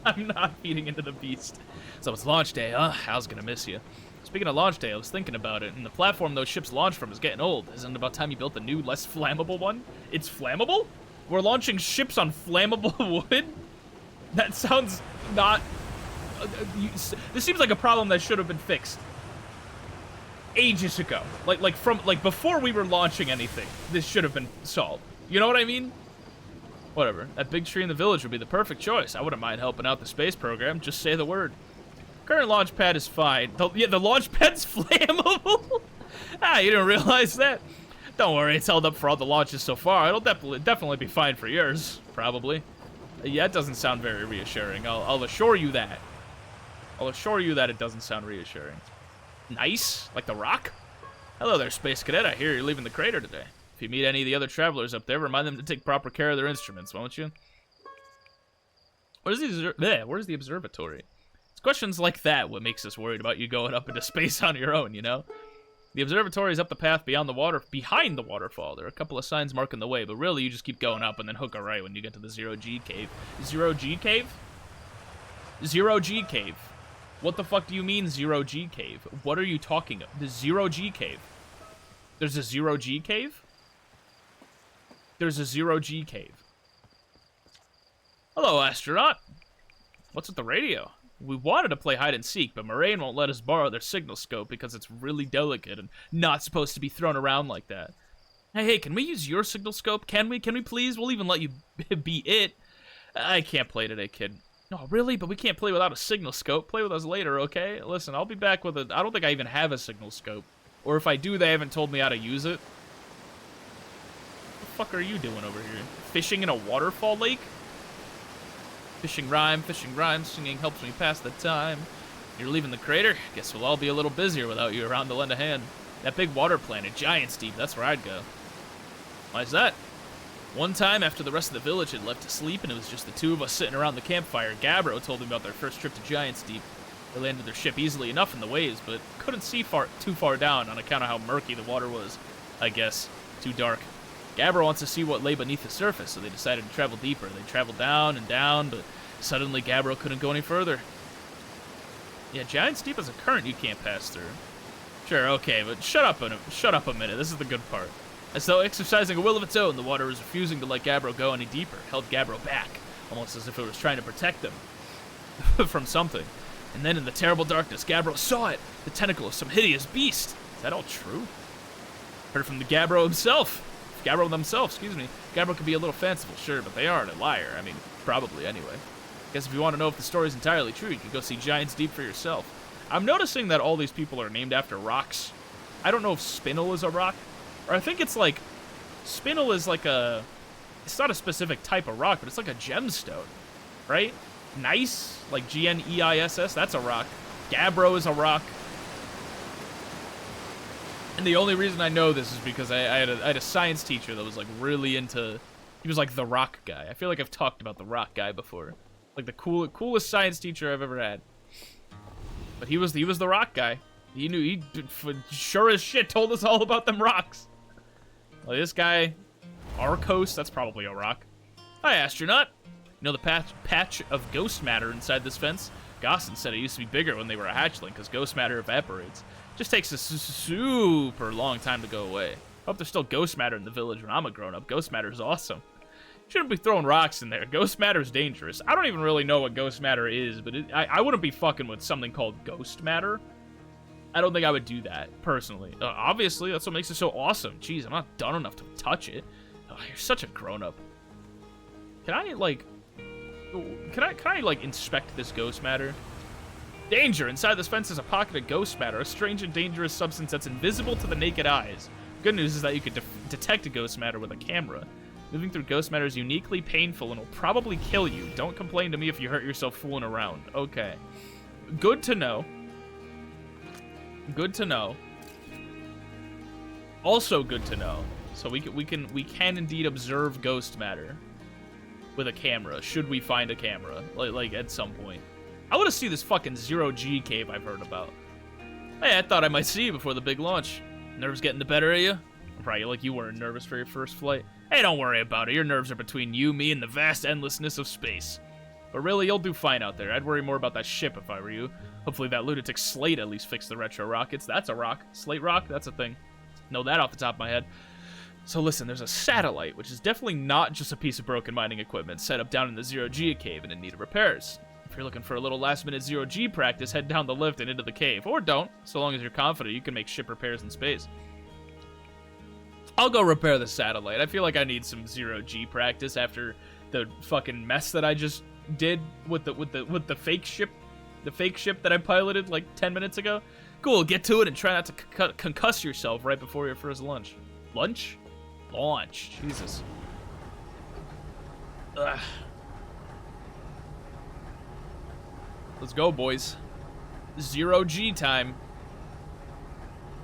Speaker 1: I'm not feeding into the beast. So it's launch day, huh? Hal's gonna miss you. Speaking of launch day, I was thinking about it, and the platform those ships launch from is getting old. Isn't it about time you built a new, less flammable one? It's flammable? We're launching ships on flammable wood? That sounds not... this seems like a problem that should have been fixed ages ago. Like before we were launching anything, this should have been solved. You know what I mean? Whatever. That big tree in the village would be the perfect choice. I wouldn't mind helping out the space program. Just say the word. Current launch pad is fine. The launch pad's flammable? You didn't realize that? Don't worry, it's held up for all the launches so far. It'll definitely be fine for yours, probably. Yeah, it doesn't sound very reassuring. I'll assure you that. I'll assure you that it doesn't sound reassuring. Nice, like the rock. Hello there, Space Cadet. I hear you're leaving the crater today. If you meet any of the other travelers up there, remind them to take proper care of their instruments, won't you? Where's the observatory? It's questions like that what makes us worried about you going up into space on your own, you know? The observatory is up the path behind the waterfall. There are a couple of signs marking the way, but really you just keep going up and then hook a right when you get to the Zero-G cave. Zero-G cave? Zero-G cave. What the fuck do you mean Zero-G cave? What are you talking about? The Zero-G cave. There's a Zero-G cave? There's a Zero-G cave. Hello, astronaut. What's with the radio? We wanted to play hide and seek, but Moraine won't let us borrow their signal scope because it's really delicate and not supposed to be thrown around like that. Hey, can we use your signal scope? Can we please? We'll even let you be it. I can't play today, kid. Oh, really? But we can't play without a signal scope. Play with us later, okay? Listen, I'll be back with I don't think I even have a signal scope. Or if I do, they haven't told me how to use it. What the fuck are you doing over here? Fishing in a waterfall lake? Fishing rhyme, singing helps me pass the time. You're leaving the crater? Guess we'll all be a little busier without you around to lend a hand. That big water planet, Giant's Deep, that's where I'd go. Why's that? One time, after the rest of the village had left to sleep and it was just the two of us sitting around the campfire, Gabbro told me about their first trip to Giant's Deep. They landed their ship easily enough in the waves, but couldn't see too far down on account of how murky the water was. I guess. Too dark. Gabbro wants to see what lay beneath the surface, so they decided to travel deeper. They traveled down and down, but suddenly Gabbro couldn't go any further. Yeah, Giant's Deep is a current you can't pass through. Sure, okay, but shut up a minute. This is the good part. As though exercising a will of its own, the water was refusing to let Gabbro go any deeper, held Gabbro back, almost as if it was trying to protect them from something. And then in the terrible darkness, Gabbro saw it, the tentacle of some hideous beast. Is that all true? Heard from the Gabbro themselves, excuse me. Gabbro could be a little fanciful, sure, but they aren't a liar. I mean, probably anyway. Guess if you want to know if the story's entirely true, you can go see Giant's Deep for yourself. I'm noticing that all these people are named after rocks. I don't know if Spinel is a rock, or I think it's like, Spinel is like a, it's not a specific type of rock, but it's like a gemstone, right? Nice, like G-N-E-I-S-S, that's a rock. Gabbro is a rock. And the only reason I know this is because I had a science teacher that was like really into, he was like the rock guy. I feel like I've talked about the rock guy before. Like the coolest science teacher I've ever had. But he was the rock guy. He knew, he sure as shit told us all about them rocks. Well, this guy, Arcos, that's probably a rock. Hi, astronaut. You know the patch of ghost matter inside this fence? Gosson said it used to be bigger when they were a hatchling because ghost matter evaporates. Just takes a super long time to go away. Hope there's still ghost matter in the village when I'm a grown-up. Ghost matter is awesome. Shouldn't be throwing rocks in there. Ghost matter is dangerous. I don't even really know what ghost matter is, but I wouldn't be fucking with something called ghost matter. I don't think I would do that, personally. Obviously, that's what makes it so awesome. Jeez, I'm not dumb enough to touch it. Oh, you're such a grown-up. Can I, like, inspect this ghost matter? Danger! Inside this fence is a pocket of ghost matter, a strange and dangerous substance that's invisible to the naked eyes. Good news is that you could detect a ghost matter with a camera. Moving through ghost matter is uniquely painful and will probably kill you. Don't complain to me if you hurt yourself fooling around. Okay. Good to know. Good to know. Also good to know. So we can indeed observe ghost matter with a camera, should we find a camera, like at some point. I want to see this fucking Zero-G cave I've heard about. Hey, I thought I might see you before the big launch. Nerves getting the better of you? Right, like you weren't nervous for your first flight. Hey, don't worry about it. Your nerves are between you, me, and the vast endlessness of space. But really, you'll do fine out there. I'd worry more about that ship if I were you. Hopefully that lunatic Slate at least fixed the retro rockets. That's a rock. Slate rock? That's a thing. Know that off the top of my head. So listen, there's a satellite, which is definitely not just a piece of broken mining equipment set up down in the Zero-G cave and in need of repairs. If you're looking for a little last-minute Zero-G practice, head down the lift and into the cave. Or don't, so long as you're confident you can make ship repairs in space. I'll go repair the satellite. I feel like I need some Zero-G practice after the fucking mess that I just did with the fake ship, that I piloted like 10 minutes ago. Cool, get to it and try not to concuss yourself right before your first lunch. Lunch? Launch. Jesus. Ugh. Let's go, boys. Zero-G time.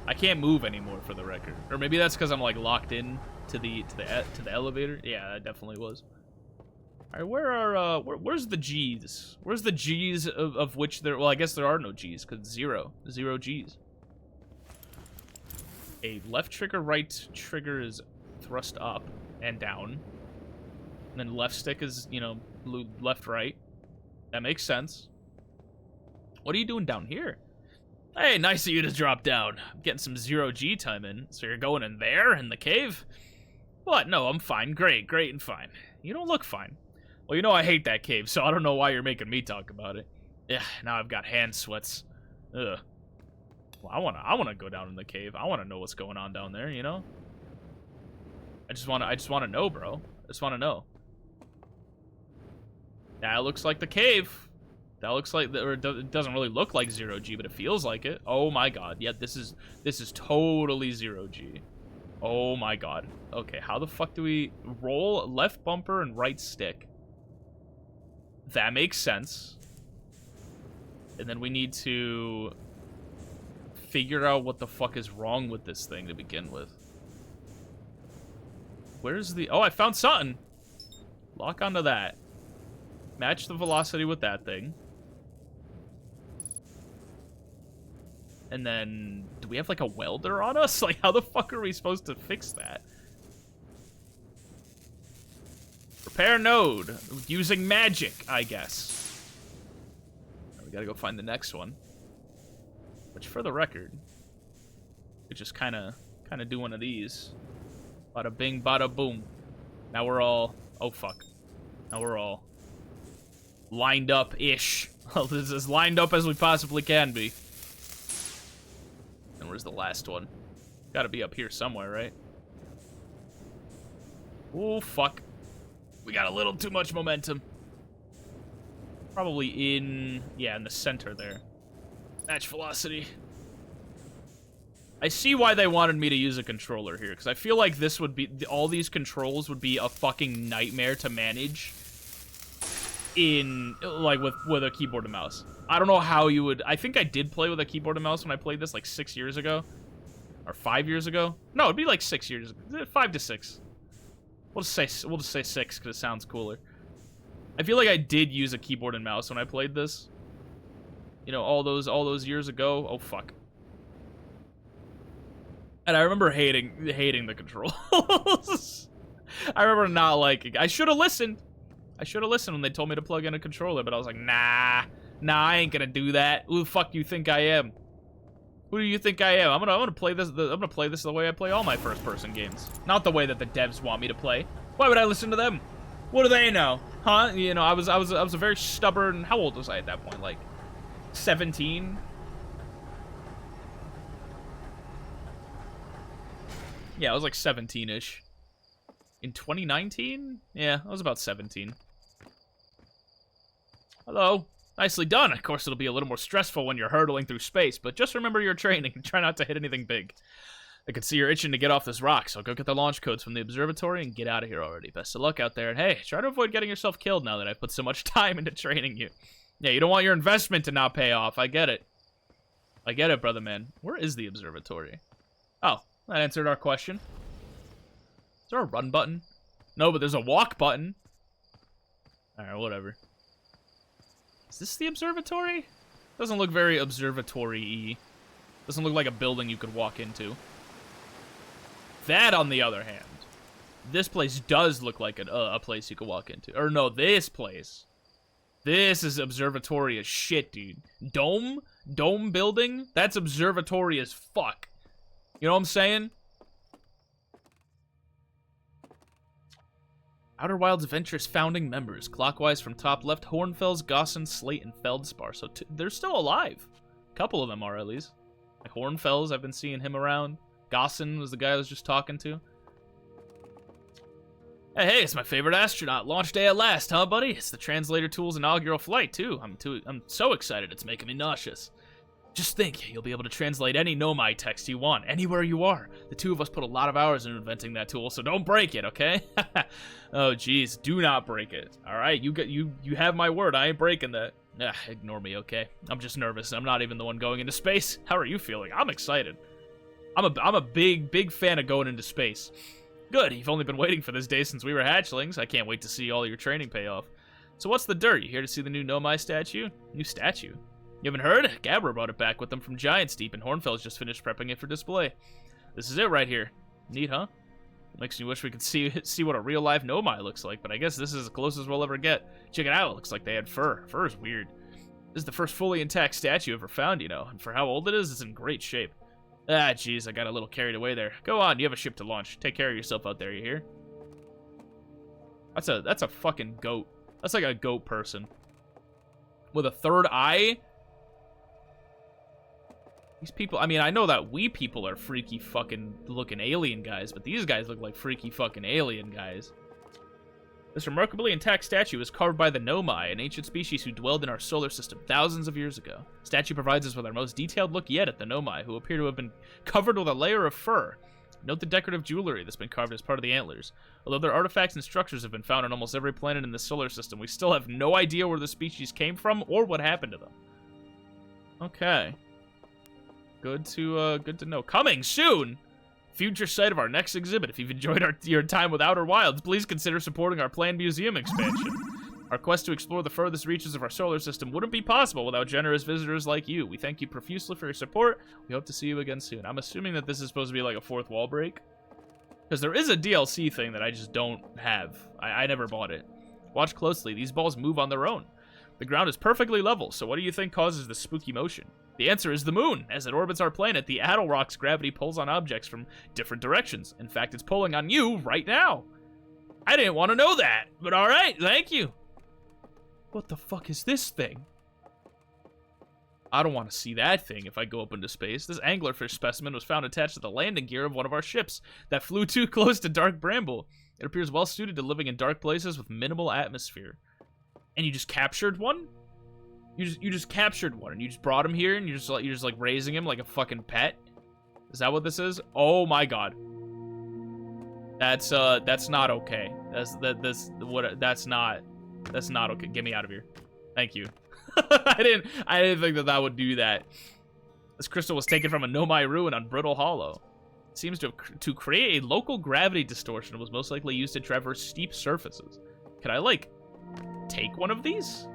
Speaker 1: I can't move anymore, for the record. Or maybe that's because I'm like locked in to the elevator. Yeah, that definitely was. Alright, where's the G's? Where's the G's of which there, well, I guess there are no G's, because zero G's. A left trigger, right trigger is thrust up and down. And then left stick is, you know, left, right. That makes sense. What are you doing down here? Hey, nice of you to drop down. I'm getting some 0G time in. So you're going in there, in the cave? What? No, I'm fine. Great and fine. You don't look fine. Well, you know I hate that cave, so I don't know why you're making me talk about it. Yeah, now I've got hand sweats. Ugh. Well, I wanna go down in the cave. I wanna know what's going on down there, you know? I just wanna know, bro. I just wanna know. That looks like the cave. That looks like, or it doesn't really look like 0G, but it feels like it. Oh my god. Yeah, this is totally 0G. Oh my god. Okay, how the fuck do we roll left bumper and right stick? That makes sense. And then we need to figure out what the fuck is wrong with this thing to begin with. Where's the... Oh, I found something! Lock onto that. Match the velocity with that thing. And then... Do we have, like, a welder on us? Like, how the fuck are we supposed to fix that? Repair node. Using magic, I guess. We gotta go find the next one. Which, for the record, we just kind of do one of these. Bada bing, bada boom. Now we're all... Oh, fuck. Now we're all lined up-ish. This is as lined up as we possibly can be. And where's the last one? Gotta be up here somewhere, right? Oh, fuck. We got a little too much momentum. Probably in... Yeah, in the center there. Match velocity. I see why they wanted me to use a controller here, because I feel like this would be... All these controls would be a fucking nightmare to manage in... Like, with a keyboard and mouse. I don't know how you would... I think I did play with a keyboard and mouse when I played this, like, 6 years ago. Or 5 years ago. No, it'd be like 6 years ago. 5 to 6. We'll just say 6, because it sounds cooler. I feel like I did use a keyboard and mouse when I played this. You know, all those years ago. Oh, fuck. And I remember hating the controls. I remember not liking... I should have listened. I should have listened when they told me to plug in a controller, but I was like, nah, I ain't gonna do that. Who the fuck do you think I am? Who do you think I am? I'm gonna play this. I'm gonna play this the way I play all my first-person games, not the way that the devs want me to play. Why would I listen to them? What do they know, huh? You know, I was a very stubborn. How old was I at that point? Like 17. Yeah, I was like 17-ish. In 2019? Yeah, I was about 17. Hello. Nicely done. Of course, it'll be a little more stressful when you're hurtling through space, but just remember your training and try not to hit anything big. I can see you're itching to get off this rock, so go get the launch codes from the observatory and get out of here already. Best of luck out there, and hey, try to avoid getting yourself killed now that I've put so much time into training you. Yeah, you don't want your investment to not pay off. I get it. I get it, brother man. Where is the observatory? Oh, that answered our question. Is there a run button? No, but there's a walk button. Alright, whatever. Is this the observatory? Doesn't look very observatory-y. Doesn't look like a building you could walk into. That, on the other hand, this place does look like a place you could walk into. Or no, this place. This is observatory as shit, dude. Dome building? That's observatory as fuck. You know what I'm saying? Outer Wilds Adventures founding members. Clockwise from top left, Hornfels, Gosson, Slate, and Feldspar. So they're still alive. A couple of them are, at least. Like Hornfels, I've been seeing him around. Gosson was the guy I was just talking to. Hey, it's my favorite astronaut. Launch day at last, huh, buddy? It's the Translator Tool's inaugural flight, too. I'm so excited it's making me nauseous. Just think, you'll be able to translate any Nomai text you want, anywhere you are. The two of us put a lot of hours into inventing that tool, so don't break it, okay? Oh, jeez, do not break it. All right, you have my word. I ain't breaking that. Ignore me, okay? I'm just nervous. I'm not even the one going into space. How are you feeling? I'm excited. I'm a big fan of going into space. Good, you've only been waiting for this day since we were hatchlings. I can't wait to see all your training pay off. So what's the dirt? You here to see the new Nomai statue? New statue? You haven't heard? Gabra brought it back with them from Giant's Deep, and Hornfels just finished prepping it for display. This is it right here. Neat, huh? Makes me wish we could see what a real-life Nomai looks like, but I guess this is as close as we'll ever get. Check it out, it looks like they had fur. Fur is weird. This is the first fully intact statue ever found, you know, and for how old it is, it's in great shape. Ah, jeez, I got a little carried away there. Go on, you have a ship to launch. Take care of yourself out there, you hear? That's a fucking goat. That's like a goat person. With a third eye? These people, I mean, I know that we people are freaky fucking looking alien guys, but these guys look like freaky fucking alien guys. This remarkably intact statue is carved by the Nomai, an ancient species who dwelled in our solar system thousands of years ago. The statue provides us with our most detailed look yet at the Nomai, who appear to have been covered with a layer of fur. Note the decorative jewelry that's been carved as part of the antlers. Although their artifacts and structures have been found on almost every planet in the solar system, we still have no idea where the species came from or what happened to them. Okay. Good to know. Coming soon! Future site of our next exhibit. If you've enjoyed your time with Outer Wilds, please consider supporting our planned museum expansion. Our quest to explore the furthest reaches of our solar system wouldn't be possible without generous visitors like you. We thank you profusely for your support. We hope to see you again soon. I'm assuming that this is supposed to be like a fourth wall break. Because there is a DLC thing that I just don't have. I never bought it. Watch closely. These balls move on their own. The ground is perfectly level, so what do you think causes this spooky motion? The answer is the moon. As it orbits our planet, the Adelrock's gravity pulls on objects from different directions. In fact, it's pulling on you right now. I didn't want to know that, but alright, thank you. What the fuck is this thing? I don't want to see that thing if I go up into space. This anglerfish specimen was found attached to the landing gear of one of our ships that flew too close to dark bramble. It appears well suited to living in dark places with minimal atmosphere. And you just captured one? You just captured one and you just brought him here and you're just like raising him like a fucking pet? Is that what this is? Oh my god. That's not okay. That's not okay. Get me out of here. Thank you. I didn't think that would do that. This crystal was taken from a Nomai ruin on Brittle Hollow. It seems to create a local gravity distortion and was most likely used to traverse steep surfaces. Could I like take one of these?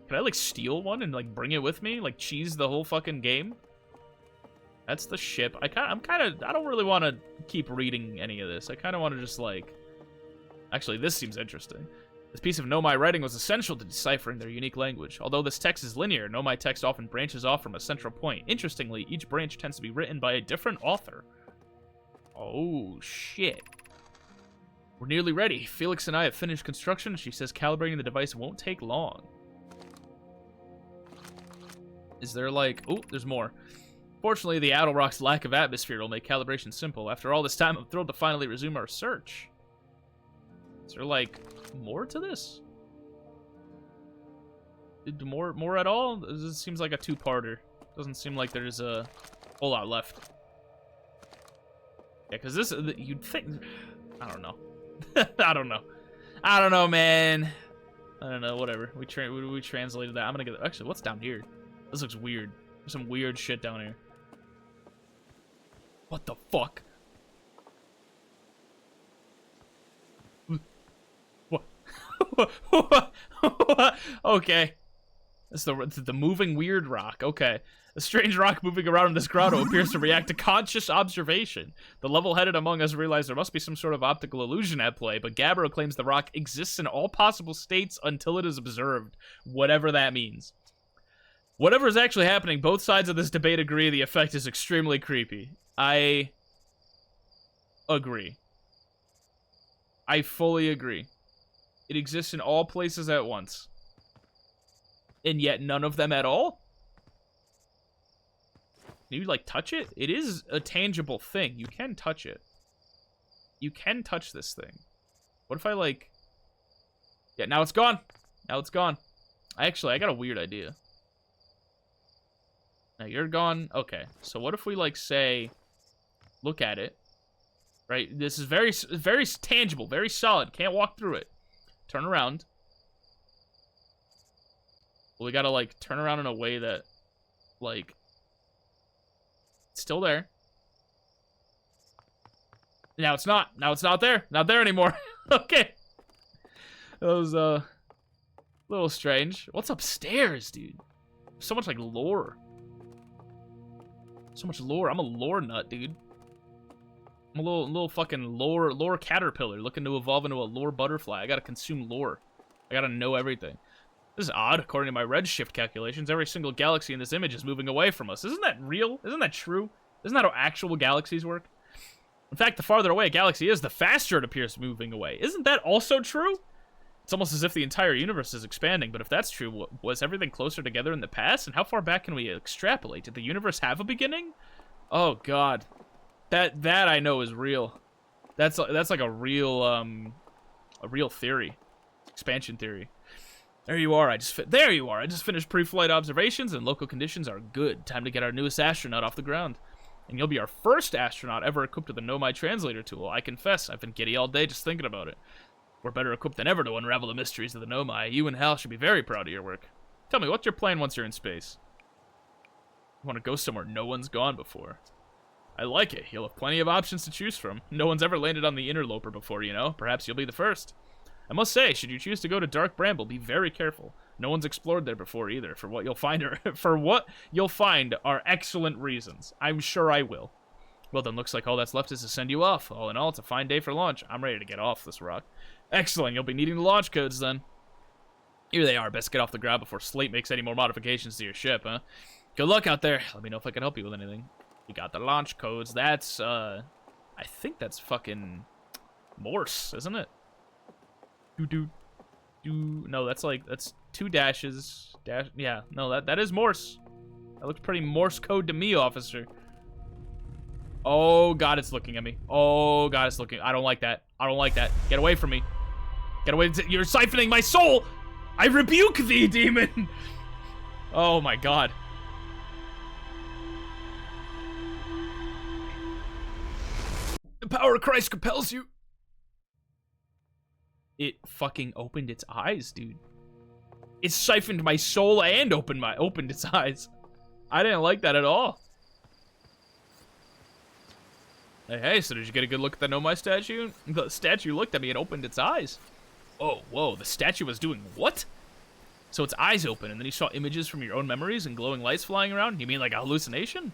Speaker 1: Can I, like, steal one and, like, bring it with me? Like, cheese the whole fucking game? That's the ship. I don't really want to keep reading any of this. I kind of want to just, like... Actually, this seems interesting. This piece of Nomai writing was essential to deciphering their unique language. Although this text is linear, Nomai text often branches off from a central point. Interestingly, each branch tends to be written by a different author. Oh, shit. We're nearly ready. Felix and I have finished construction. She says calibrating the device won't take long. Is there like... Oh, there's more. Fortunately, the Adelrock's lack of atmosphere will make calibration simple. After all this time, I'm thrilled to finally resume our search. Is there like more to this? More at all? This seems like a two-parter. Doesn't seem like there's a whole lot left. Yeah, because this... You'd think... I don't know. I don't know. I don't know, man. I don't know, whatever. We translated that. I'm gonna get... Actually, what's down here? This looks weird. There's some weird shit down here. What the fuck? What? Okay. It's the moving weird rock. Okay. A strange rock moving around in this grotto appears to react to conscious observation. The level-headed among us realize there must be some sort of optical illusion at play, but Gabbro claims the rock exists in all possible states until it is observed, whatever that means. Whatever is actually happening, both sides of this debate agree the effect is extremely creepy. I agree. I fully agree. It exists in all places at once. And yet none of them at all? Can you, like, touch it? It is a tangible thing. You can touch it. You can touch this thing. What if I, like... Yeah, now it's gone. Now it's gone. I got a weird idea. Now you're gone. Okay, so what if we, like, say... Look at it. Right? This is very tangible, very solid. Can't walk through it. Turn around. Well, we gotta, like, turn around in a way that, like... It's still there. Now it's not. Now it's not there. Not there anymore. Okay. That was, a little strange. What's upstairs, dude? So much, like, lore. So much lore. I'm a lore nut, dude. I'm a little fucking lore caterpillar looking to evolve into a lore butterfly. I gotta consume lore. I gotta know everything. This is odd. According to my redshift calculations, every single galaxy in this image is moving away from us. Isn't that real? Isn't that true? Isn't that how actual galaxies work? In fact, the farther away a galaxy is, the faster it appears moving away. Isn't that also true? It's almost as if the entire universe is expanding, but if that's true, was everything closer together in the past? And how far back can we extrapolate? Did the universe have a beginning? Oh, God. That I know is real. That's like a real theory. Expansion theory. There you are. I just finished pre-flight observations, and local conditions are good. Time to get our newest astronaut off the ground. And you'll be our first astronaut ever equipped with a Nomai translator tool. I confess, I've been giddy all day just thinking about it. We're better equipped than ever to unravel the mysteries of the Nomai. You and Hal should be very proud of your work. Tell me, what's your plan once you're in space? You want to go somewhere no one's gone before. I like it. You'll have plenty of options to choose from. No one's ever landed on the Interloper before, you know? Perhaps you'll be the first. I must say, should you choose to go to Dark Bramble, be very careful. No one's explored there before either. For what you'll find are excellent reasons. I'm sure I will. Well, then looks like all that's left is to send you off. All in all, it's a fine day for launch. I'm ready to get off this rock. Excellent. You'll be needing the launch codes then. Here they are. Best get off the ground before Slate makes any more modifications to your ship, huh? Good luck out there. Let me know if I can help you with anything. You got the launch codes. That's, I think that's fucking Morse, isn't it? No, that's two dashes. Yeah, no, that is Morse. That looks pretty Morse code to me, officer. Oh, God, it's looking at me. Oh, God, it's looking. I don't like that. I don't like that. Get away from me. Get away. You're siphoning my soul. I rebuke thee, demon. Oh, my God. The power of Christ compels you. It fucking opened its eyes, dude. It siphoned my soul and opened its eyes. I didn't like that at all. Hey, so did you get a good look at the Nomai statue? The statue looked at me and opened its eyes. Oh, whoa, the statue was doing what? So its eyes open, and then you saw images from your own memories and glowing lights flying around? You mean like a hallucination?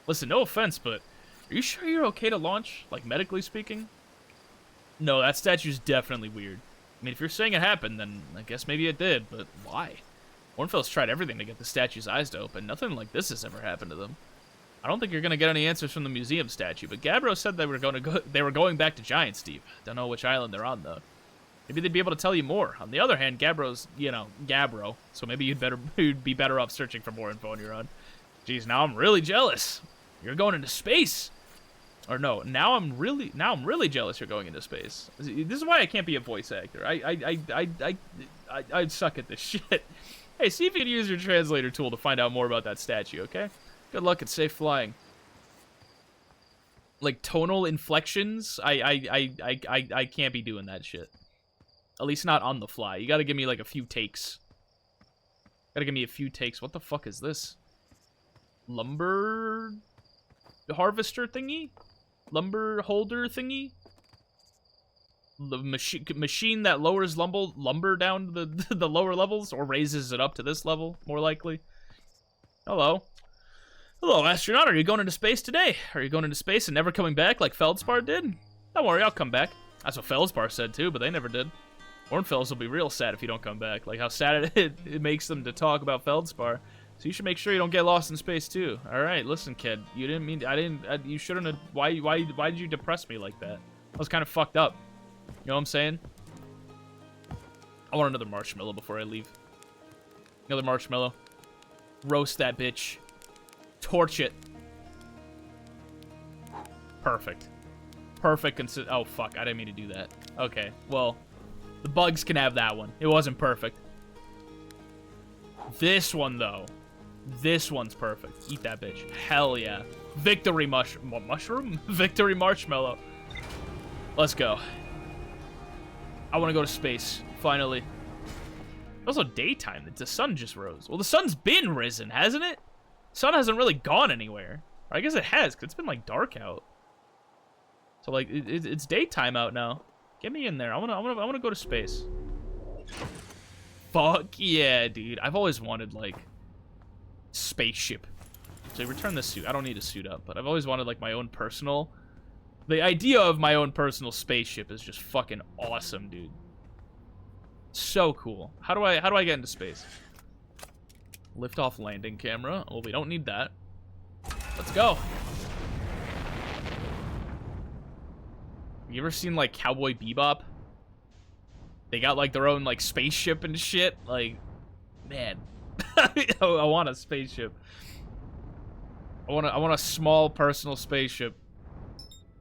Speaker 1: Listen, no offense, but are you sure you're okay to launch, like medically speaking? No, that statue's definitely weird. I mean, if you're saying it happened, then I guess maybe it did, but why? Hornfels tried everything to get the statue's eyes to open. Nothing like this has ever happened to them. I don't think you're gonna get any answers from the museum statue, but Gabbro said they were going back to Giant Steve. Don't know which island they're on though. Maybe they'd be able to tell you more. On the other hand, Gabbro's, you know, Gabbro, so maybe you'd be better off searching for more info on your own. Jeez, now I'm really jealous. You're going into space. Or no, now I'm really jealous you're going into space. This is why I can't be a voice actor. I suck at this shit. Hey, see if you can use your translator tool to find out more about that statue, okay? Good luck and safe flying. Like tonal inflections, I can't be doing that shit. At least not on the fly. You gotta give me like a few takes. Gotta give me a few takes. What the fuck is this? Lumber harvester thingy? Lumber holder thingy? The machine that lowers lumber down to the lower levels, or raises it up to this level, more likely. Hello. Hello, astronaut. Are you going into space today? Are you going into space and never coming back like Feldspar did? Don't worry, I'll come back. That's what Feldspar said too, but they never did. Hornfels will be real sad if you don't come back. Like how sad it makes them to talk about Feldspar. So you should make sure you don't get lost in space too. All right, listen, kid. You didn't mean. You shouldn't have. Why did you depress me like that? That was kind of fucked up. You know what I'm saying? I want another marshmallow before I leave. Another marshmallow. Roast that bitch. Torch it. Perfect. Perfect. Oh fuck! I didn't mean to do that. Okay. Well, the bugs can have that one. It wasn't perfect. This one though. This one's perfect. Eat that bitch. Hell yeah. Victory mushroom? Victory marshmallow. Let's go. I want to go to space. Finally. Also daytime. The sun just rose. Well, the sun's been risen, hasn't it? The sun hasn't really gone anywhere. Or I guess it has, because it's been like dark out. So like, it's daytime out now. Get me in there. I wanna go to space. Fuck yeah, dude. I've always wanted like spaceship. So return the suit. I don't need to suit up, but I've always wanted like my own personal. The idea of my own personal spaceship is just fucking awesome, dude. So cool. How do I get into space? Lift off landing camera. Well, we don't need that. Let's go. You ever seen like Cowboy Bebop? They got like their own like spaceship and shit. Like, man, I want a spaceship. I want a small personal spaceship.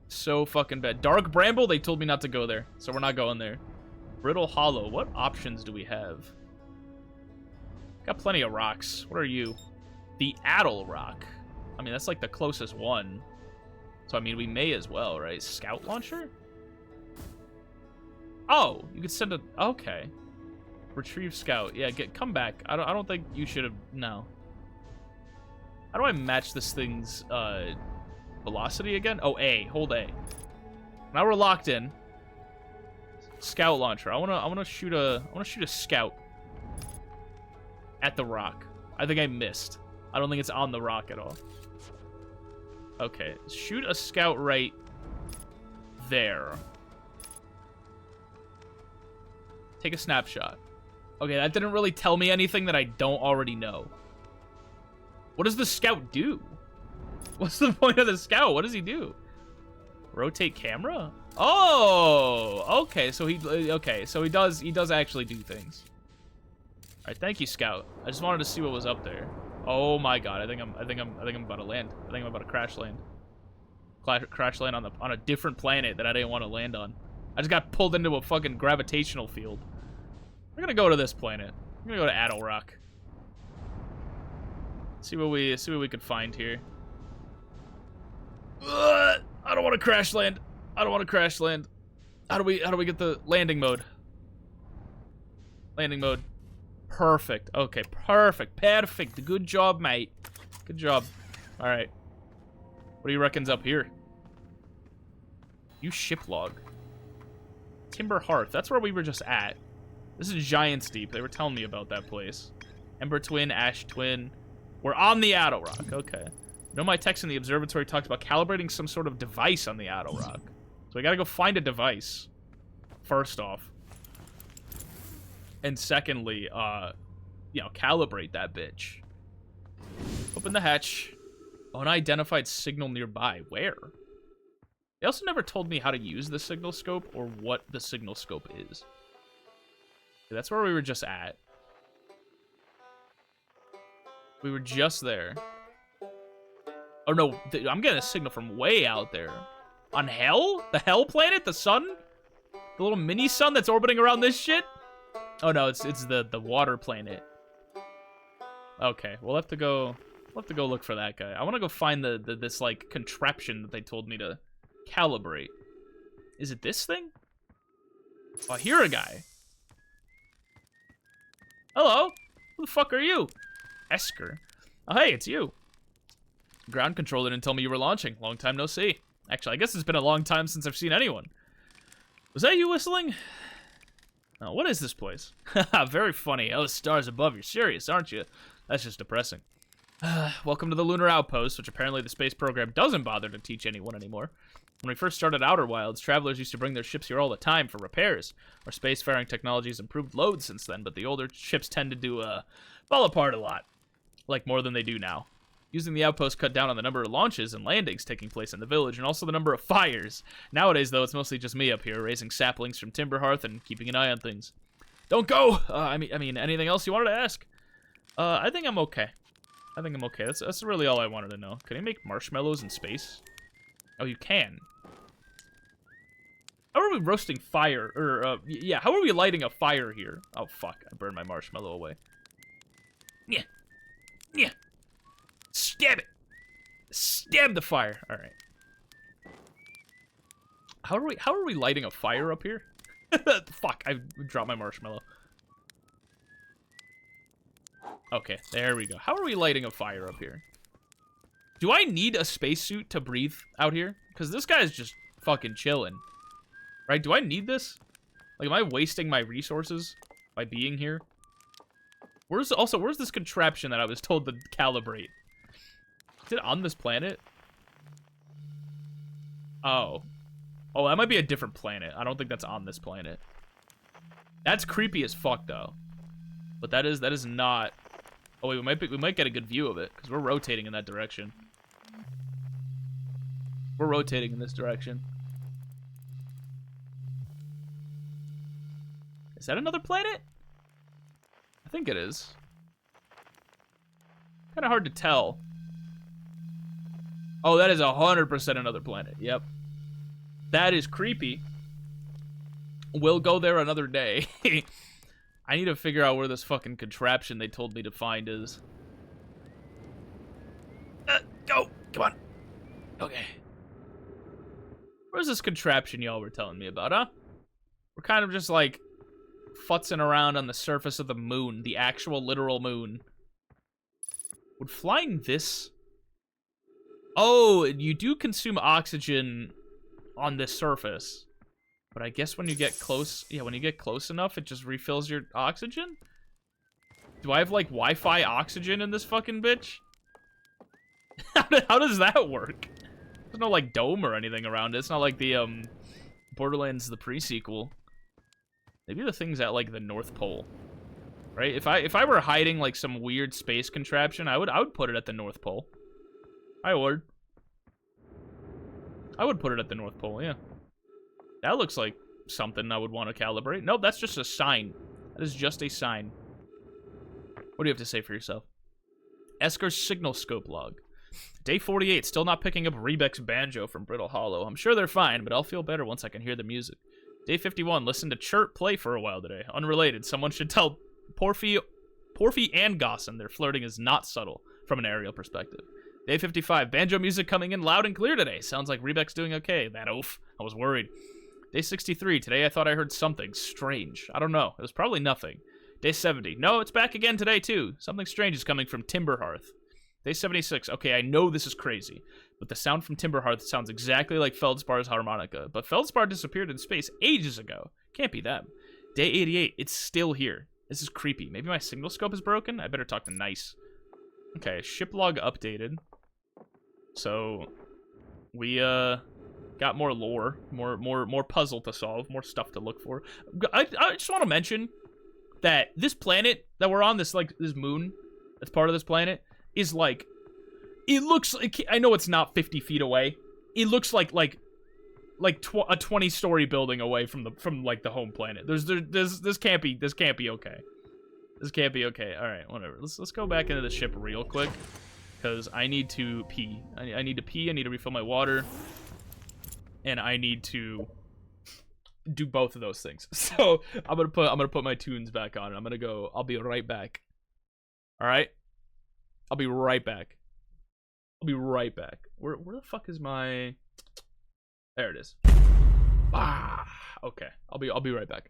Speaker 1: So fucking bad. Dark Bramble, they told me not to go there, so we're not going there. Brittle Hollow, what options do we have? Got plenty of rocks. What are you? The Addle Rock. I mean, that's like the closest one. So, I mean, we may as well, right? Scout Launcher? Oh, you could send a... Okay. Retrieve Scout. Yeah, come back. I don't think you should have... No. How do I match this thing's velocity again? Oh, A. Hold A. Now we're locked in. Scout Launcher. I wanna shoot a scout at the rock. I think I missed. I don't think it's on the rock at all. Okay, shoot a scout right there. Take a snapshot. Okay, that didn't really tell me anything that I don't already know. What does the scout do? What's the point of the scout? What does he do? Rotate camera? Oh, okay. So he does actually do things. All right, thank you, Scout. I just wanted to see what was up there. Oh my God, I think I'm about to land. I think I'm about to crash land. Crash land on a different planet that I didn't want to land on. I just got pulled into a fucking gravitational field. We're gonna go to this planet. I'm gonna go to Addle Rock. See what we could find here. I don't want to crash land. I don't want to crash land. How do we get the landing mode? Landing mode. Perfect. Okay, perfect. Good job, mate. Good job. All right. What do you reckon's up here? Use ship log. Timber Hearth. That's where we were just at. This is Giant's Deep. They were telling me about that place. Ember Twin, Ash Twin. We're on the Addle Rock. Okay. You know, my text in the observatory talked about calibrating some sort of device on the Addle Rock. So we gotta go find a device. First off. And secondly, you know, calibrate that bitch. Open the hatch. Unidentified signal nearby. Where? They also never told me how to use the signal scope or what the signal scope is. That's where we were just at. We were just there. Oh no, I'm getting a signal from way out there. On Hell? The Hell planet? The sun? The little mini sun that's orbiting around this shit? Oh no, it's the water planet. Okay, we'll have to go look for that guy. I want to go find this like contraption that they told me to calibrate. Is it this thing? Oh, I hear a guy. Hello? Who the fuck are you? Esker. Oh, hey, it's you. Ground controller didn't tell me you were launching. Long time no see. Actually, I guess it's been a long time since I've seen anyone. Was that you whistling? Oh, what is this place? Very funny. Oh, the stars above. You're serious, aren't you? That's just depressing. Welcome to the Lunar Outpost, which apparently the space program doesn't bother to teach anyone anymore. When we first started Outer Wilds, travelers used to bring their ships here all the time for repairs. Our spacefaring technology has improved loads since then, but the older ships tended to fall apart a lot. Like more than they do now. Using the outpost cut down on the number of launches and landings taking place in the village, and also the number of fires. Nowadays, though, it's mostly just me up here, raising saplings from Timber Hearth and keeping an eye on things. Don't go! I mean, anything else you wanted to ask? I think I'm okay. That's really all I wanted to know. Can you make marshmallows in space? Oh, you can. How are we roasting fire? Or, yeah, how are we lighting a fire here? Oh, fuck. I burned my marshmallow away. Yeah. Yeah. Stab it. Stab the fire. All right. How are we lighting a fire up here? Fuck, I dropped my marshmallow. Okay, there we go. How are we lighting a fire up here? Do I need a spacesuit to breathe out here? Because this guy is just fucking chilling. Right? Do I need this? Like, am I wasting my resources by being here? Where's this contraption that I was told to calibrate? Is it on this planet? Oh. Oh, that might be a different planet. I don't think that's on this planet. That's creepy as fuck, though. But that is not... Oh, wait, we might get a good view of it, because we're rotating in that direction. We're rotating in this direction. Is that another planet? I think it is. Kind of hard to tell. Oh, that is 100% another planet. Yep. That is creepy. We'll go there another day. I need to figure out where this fucking contraption they told me to find is. Go! Come on. Okay. Where's this contraption y'all were telling me about, huh? We're kind of just, like, futzing around on the surface of the moon. The actual, literal moon. Would flying this... Oh, you do consume oxygen on this surface. But I guess when you get close... Yeah, when you get close enough, it just refills your oxygen? Do I have, like, Wi-Fi oxygen in this fucking bitch? How does that work? There's no, like, dome or anything around it. It's not like the, Borderlands, the pre-sequel. Maybe the thing's at, like, the North Pole. Right? If I were hiding, like, some weird space contraption, I would put it at the North Pole. I would. I would put it at the North Pole, yeah. That looks like something I would want to calibrate. Nope, that's just a sign. That is just a sign. What do you have to say for yourself? Esker's signal scope log. Day 48, still not picking up Rebek's banjo from Brittle Hollow. I'm sure they're fine, but I'll feel better once I can hear the music. Day 51, listen to Chirp play for a while today. Unrelated, someone should tell Porphy and Gosson their flirting is not subtle from an aerial perspective. Day 55, banjo music coming in loud and clear today. Sounds like Rebek's doing okay. That oof, I was worried. Day 63, today I thought I heard something strange. I don't know, it was probably nothing. Day 70, no, it's back again today too. Something strange is coming from Timberhearth. Day 76, okay, I know this is crazy, but the sound from Timberhearth sounds exactly like Feldspar's harmonica. But Feldspar disappeared in space ages ago. Can't be them. Day 88, it's still here. This is creepy. Maybe my signal scope is broken? I better talk to Nice. Okay, ship log updated. So, we, got more lore, more puzzle to solve, more stuff to look for. I just want to mention that this planet that we're on, this moon that's part of this planet, is like, it looks like, I know it's not 50 feet away. It looks like a 20-story building away from the home planet. This can't be okay. This can't be okay. All right, whatever. Let's go back into the ship real quick, because I need to pee. I need to pee. I need to refill my water, and I need to do both of those things. So I'm gonna put my tunes back on, and I'm gonna go. I'll be right back. All right. I'll be right back. I'll be right back. Where the fuck is my... There it is. Ah, okay. I'll be right back.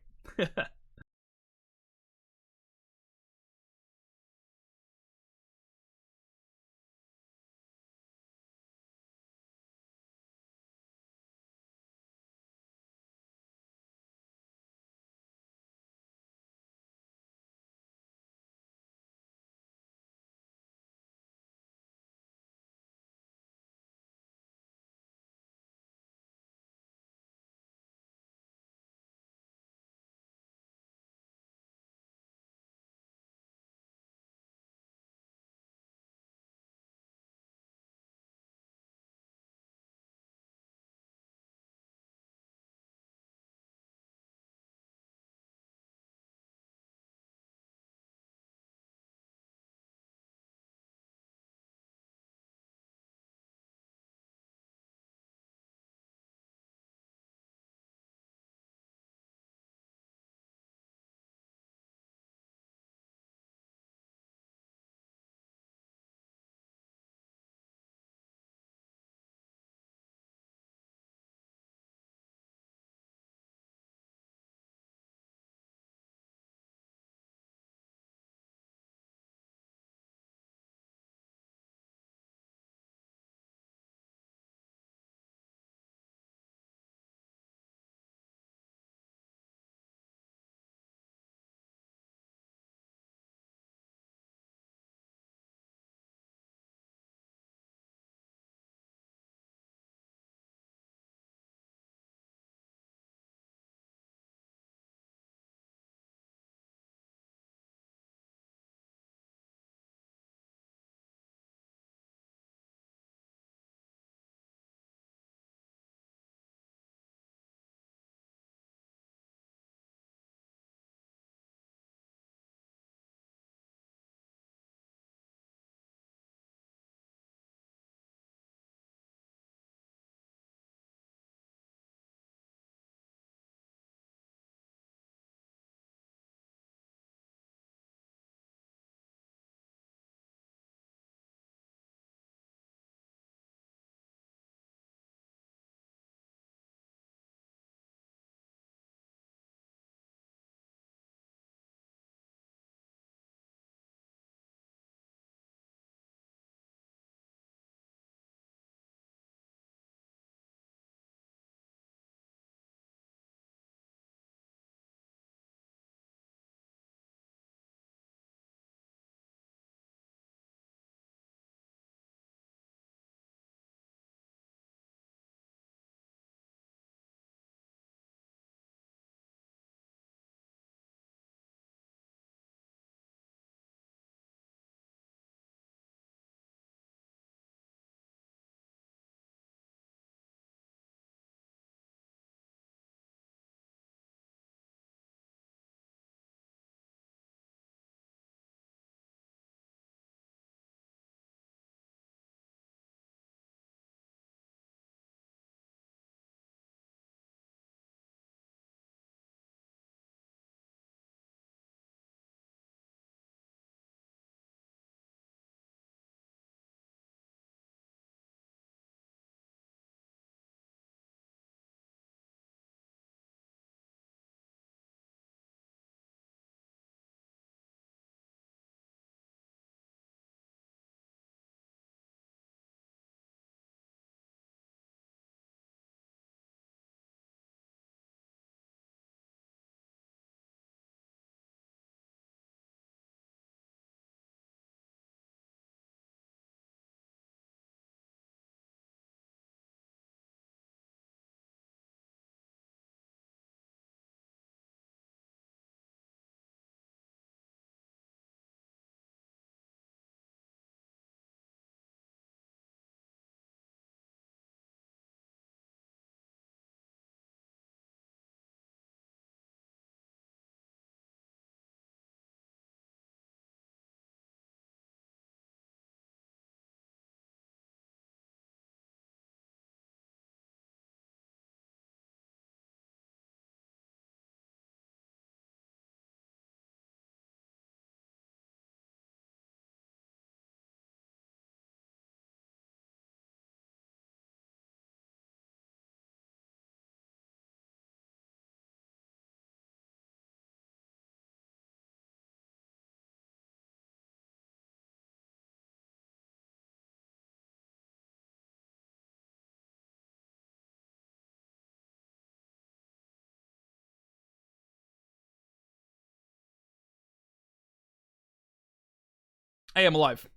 Speaker 1: I am alive.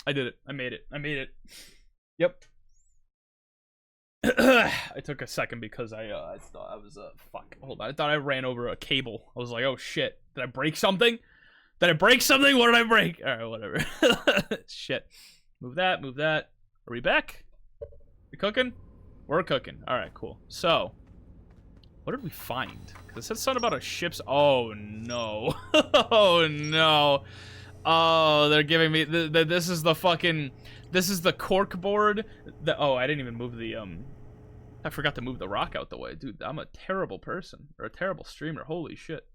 Speaker 1: I did it. I made it. I made it. Yep. I took a second because I thought I was fuck. Hold on. I thought I ran over a cable. I was like, oh shit. Did I break something? Did I break something? What did I break? All right, whatever. Shit. Move that. Move that. Are we back? We cooking? We're cooking. All right, cool. So, what did we find? Because it said something about a ship's. Oh no. Oh no. Oh, they're giving me. This is the fucking. This is the cork board. Oh, I didn't even move the I forgot to move the rock out the way, dude. I'm a terrible person or a terrible streamer. Holy shit!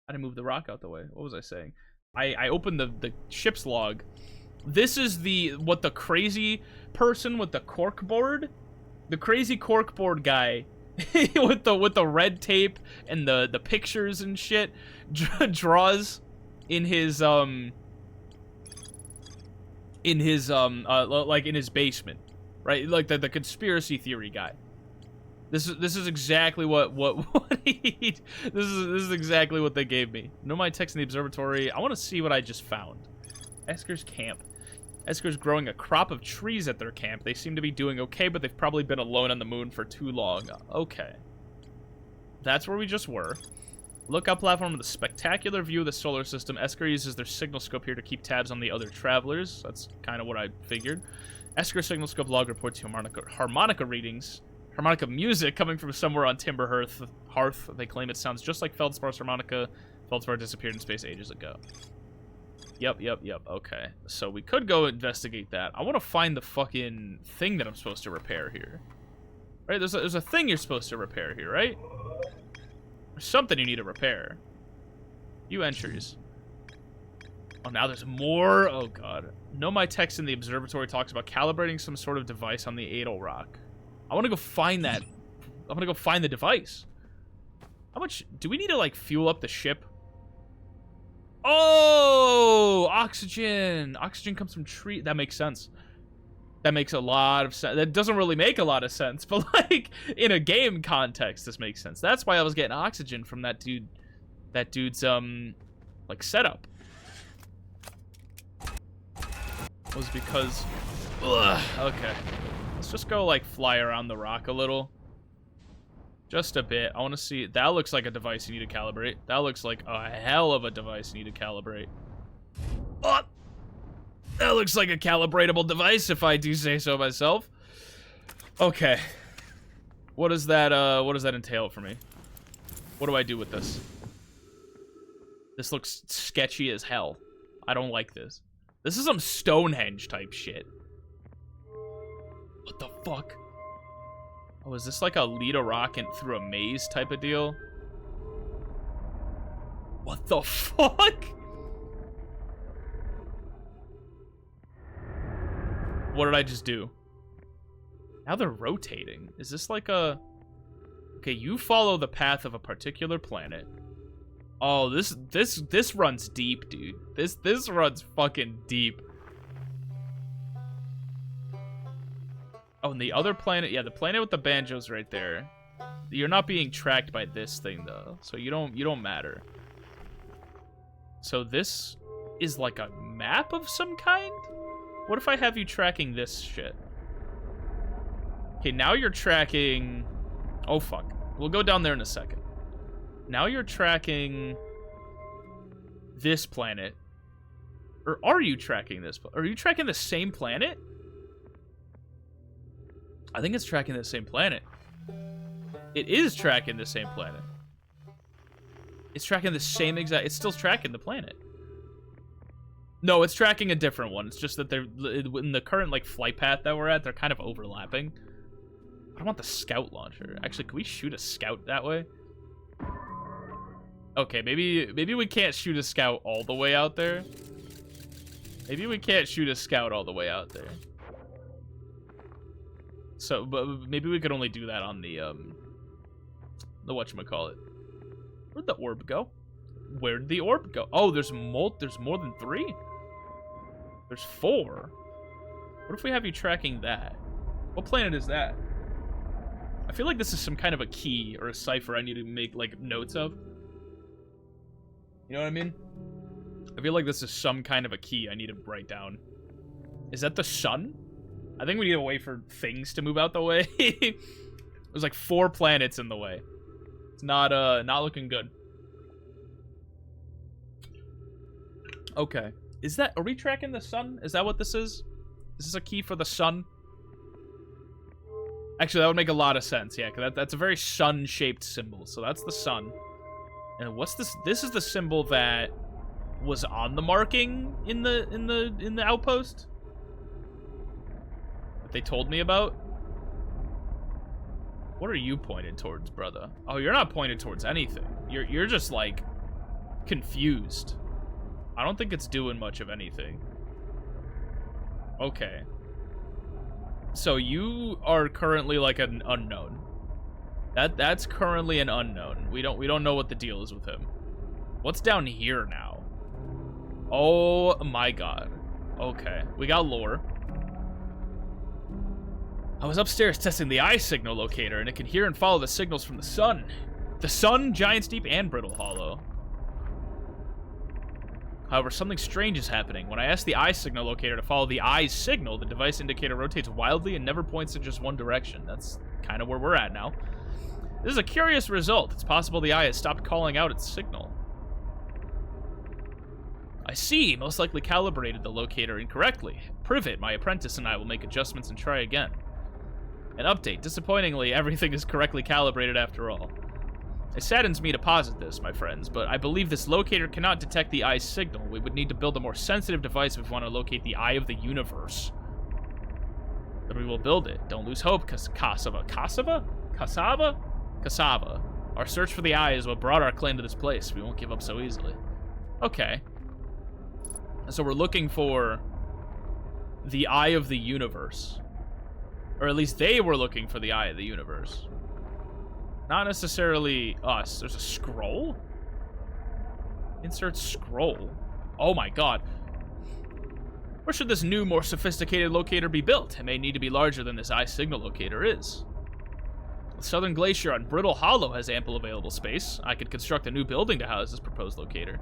Speaker 1: I didn't move the rock out the way. What was I saying? I opened the ship's log. This is what the crazy person with the cork board, the crazy cork board guy with the red tape and the pictures and shit draws in his like in his basement, right? Like the conspiracy theory guy. This is exactly what he, this is exactly what they gave me. No, my text in the observatory. I want to see what I just found. Esker's camp. Esker's growing a crop of trees at their camp. They seem to be doing okay, but they've probably been alone on the moon for too long. Okay. That's where we just were. Lookout platform with a spectacular view of the solar system. Esker uses their signal scope here to keep tabs on the other travelers. That's kind of what I figured. Esker signal scope log reports harmonica readings. Harmonica music coming from somewhere on Timber Hearth. They claim it sounds just like Feldspar's harmonica. Feldspar disappeared in space ages ago. Yep. Okay. So we could go investigate that. I want to find the fucking thing that I'm supposed to repair here. Right? There's a thing you're supposed to repair here, right? There's something you need to repair. View entries. Oh, now there's more? Oh, God. No, my text in the observatory talks about calibrating some sort of device on the Adel rock. I want to go find that. I'm going to go find the device. How much... Do we need to, like, fuel up the ship? Oh! Oxygen! Oxygen comes from tree... That makes sense. That makes a lot of sense. That doesn't really make a lot of sense, but, like, in a game context, this makes sense. That's why I was getting oxygen from that dude... That dude's, like, setup. Was because... Ugh, okay. Let's just go, like, fly around the rock a little. Just a bit. I want to see... That looks like a device you need to calibrate. That looks like a hell of a device you need to calibrate. Oh! That looks like a calibratable device, if I do say so myself. Okay. What does that entail for me? What do I do with this? This looks sketchy as hell. I don't like this. This is some Stonehenge type shit. What the fuck? Oh, is this like a lead a rocket through a maze type of deal? What the fuck? What did I just do? Now they're rotating. Is this like a... Okay, you follow the path of a particular planet. Oh, this runs deep, dude. This runs fucking deep. Oh, and the other planet, yeah, the planet with the banjos right there. You're not being tracked by this thing though, so you don't matter. So this is like a map of some kind? What if I have you tracking this shit? Okay, now you're tracking... Oh, fuck. We'll go down there in a second. Now you're tracking this planet. Or are you tracking this? Are you tracking the same planet? I think it's tracking the same planet. It is tracking the same planet. It's tracking the same exact... It's still tracking the planet. No, it's tracking a different one. It's just that they're... In the current, like, flight path that we're at, they're kind of overlapping. I don't want the scout launcher. Actually, can we shoot a scout that way? Okay, maybe we can't shoot a scout all the way out there. Maybe we can't shoot a scout all the way out there. So, but maybe we could only do that on the whatchamacallit. Where'd the orb go? Where'd the orb go? Oh, there's more than 3? There's 4. What if we have you tracking that? What planet is that? I feel like this is some kind of a key or a cipher I need to make, like, notes of. You know what I mean? I feel like this is some kind of a key I need to write down. Is that the sun? I think we need a way for things to move out the way. There's like 4 planets in the way. It's not looking good. Okay. Is that... Are we tracking the sun? Is that what this is? Is this a key for the sun? Actually, that would make a lot of sense. Yeah, because that's a very sun-shaped symbol. So that's the sun. And what's this? This is the symbol that was on the marking in the outpost that they told me about. What are you pointed towards, brother? Oh, you're not pointed towards anything. You're just like confused. I don't think it's doing much of anything. Okay. So you are currently like an unknown. That's currently an unknown. We don't know what the deal is with him. What's down here now? Oh my god. Okay. We got lore. I was upstairs testing the eye signal locator, and it can hear and follow the signals from the sun. The sun, Giant's Deep, and Brittle Hollow. However, something strange is happening. When I ask the eye signal locator to follow the eye's signal, the device indicator rotates wildly and never points in just one direction. That's kind of where we're at now. This is a curious result. It's possible the eye has stopped calling out its signal. I see. Most likely calibrated the locator incorrectly. Privet, my apprentice, and I will make adjustments and try again. An update. Disappointingly, everything is correctly calibrated after all. It saddens me to posit this, my friends, but I believe this locator cannot detect the eye's signal. We would need to build a more sensitive device if we want to locate the eye of the universe. But we will build it. Don't lose hope, Cassava. Our search for the eye is what brought our claim to this place. We won't give up so easily. Okay. So we're looking for the eye of the universe. Or at least they were looking for the eye of the universe. Not necessarily us. There's a scroll? Insert scroll. Oh my god. Where should this new, more sophisticated locator be built? It may need to be larger than this eye signal locator is. The Southern Glacier on Brittle Hollow has ample available space. I could construct a new building to house this proposed locator.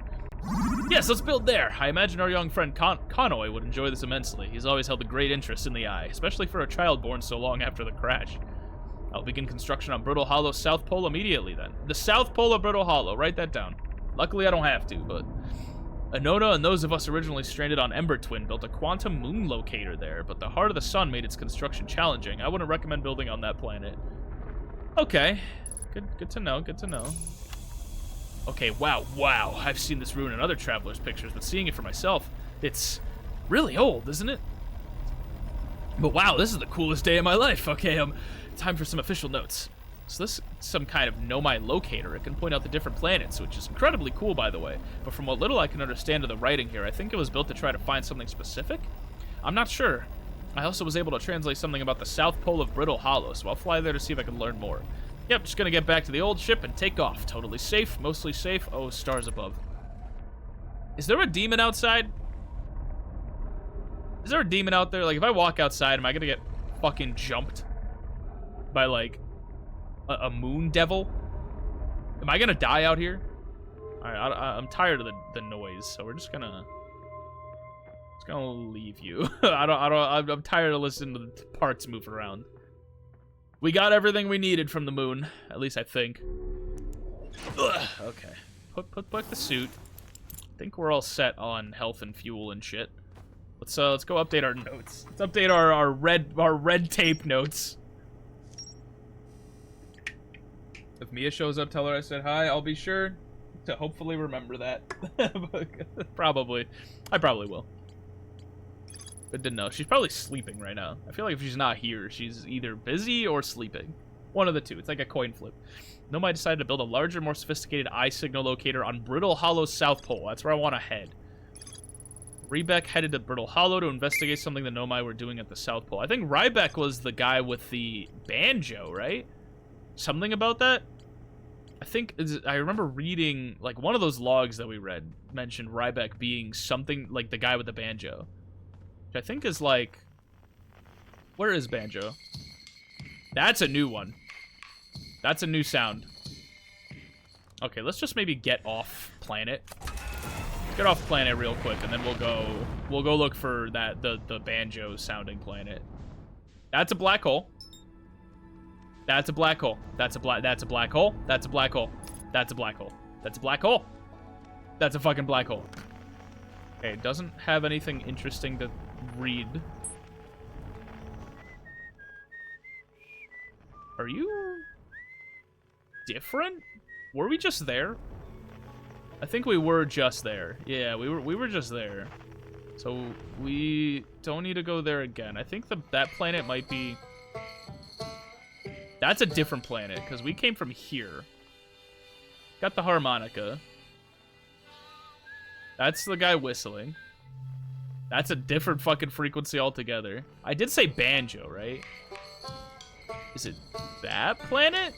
Speaker 1: Yes, let's build there. I imagine our young friend Connoy would enjoy this immensely. He's always held a great interest in the eye, especially for a child born so long after the crash. I'll begin construction on Brittle Hollow's South Pole immediately then. The South Pole of Brittle Hollow, write that down. Luckily I don't have to, but... Anona and those of us originally stranded on Ember Twin built a quantum moon locator there, but the heart of the sun made its construction challenging. I wouldn't recommend building on that planet. Okay. Good to know, good to know. Okay, wow. I've seen this ruin in other travelers' pictures, but seeing it for myself, it's really old, isn't it? But wow, this is the coolest day of my life. Okay, time for some official notes. So this is some kind of Nomai locator. It can point out the different planets, which is incredibly cool, by the way. But from what little I can understand of the writing here, I think it was built to try to find something specific? I'm not sure. I also was able to translate something about the South Pole of Brittle Hollow, so I'll fly there to see if I can learn more. Yep, just gonna get back to the old ship and take off. Totally safe, mostly safe. Oh, stars above. Is there a demon outside? Is there a demon out there? Like, if I walk outside, am I gonna get fucking jumped by, like, a moon devil? Am I gonna die out here? Alright, I'm tired of the noise, so we're just gonna leave you. I'm tired of listening to the parts move around. We got everything we needed from the moon, at least I think. Ugh, okay, put back the suit. I think we're all set on health and fuel and shit. Let's go update our notes. Let's update our red tape notes. If Mia shows up, tell her I said hi. I'll be sure to hopefully remember that. Probably. I probably will. Good to know. She's probably sleeping right now. I feel like if she's not here, she's either busy or sleeping. One of the two. It's like a coin flip. Nomai decided to build a larger, more sophisticated eye signal locator on Brittle Hollow's South Pole. That's where I want to head. Rybeck headed to Brittle Hollow to investigate something the Nomai were doing at the South Pole. I think Rybeck was the guy with the banjo, right? Something about that? I remember reading, like, one of those logs that we read mentioned Rybeck being something like the guy with the banjo. Which I think is like... Where is banjo? That's a new one. That's a new sound. Okay, let's just maybe get off planet. Get off planet real quick, and then we'll go look for the banjo sounding planet. That's a black hole. That's a black hole. That's a black hole. That's a black hole. That's a black hole. That's a black hole. That's a fucking black hole. Okay, it doesn't have anything interesting to read. Are you different? Were we just there? I think we were just there. Yeah, we were just there. So we don't need to go there again. I think that planet might be... That's a different planet, because we came from here. Got the harmonica. That's the guy whistling. That's a different fucking frequency altogether. I did say banjo, right? Is it that planet?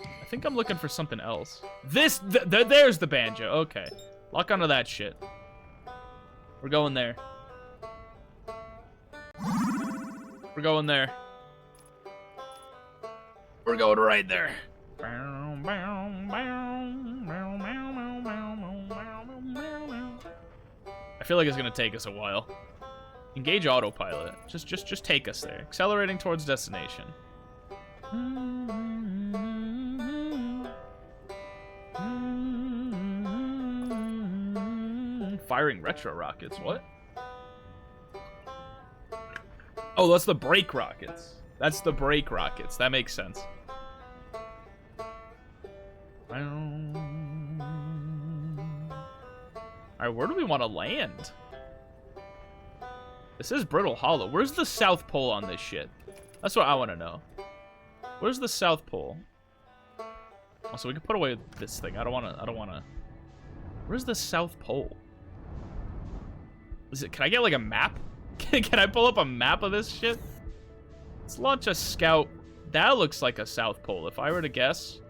Speaker 1: I think I'm looking for something else. There's the banjo. Okay. Lock onto that shit. We're going there. We're going there. We're going right there. I feel like it's gonna take us a while. Engage autopilot. Just take us there. Accelerating towards destination. Firing retro rockets. What? Oh, that's the brake rockets. That's the brake rockets. That makes sense. Alright, where do we want to land? This is Brittle Hollow. Where's the South Pole on this shit? That's what I want to know. Where's the South Pole? Oh, so we can put away this thing. I don't want to. Where's the South Pole? Is it? Can I get like a map? Can I pull up a map of this shit? Let's launch a scout. That looks like a South Pole. If I were to guess,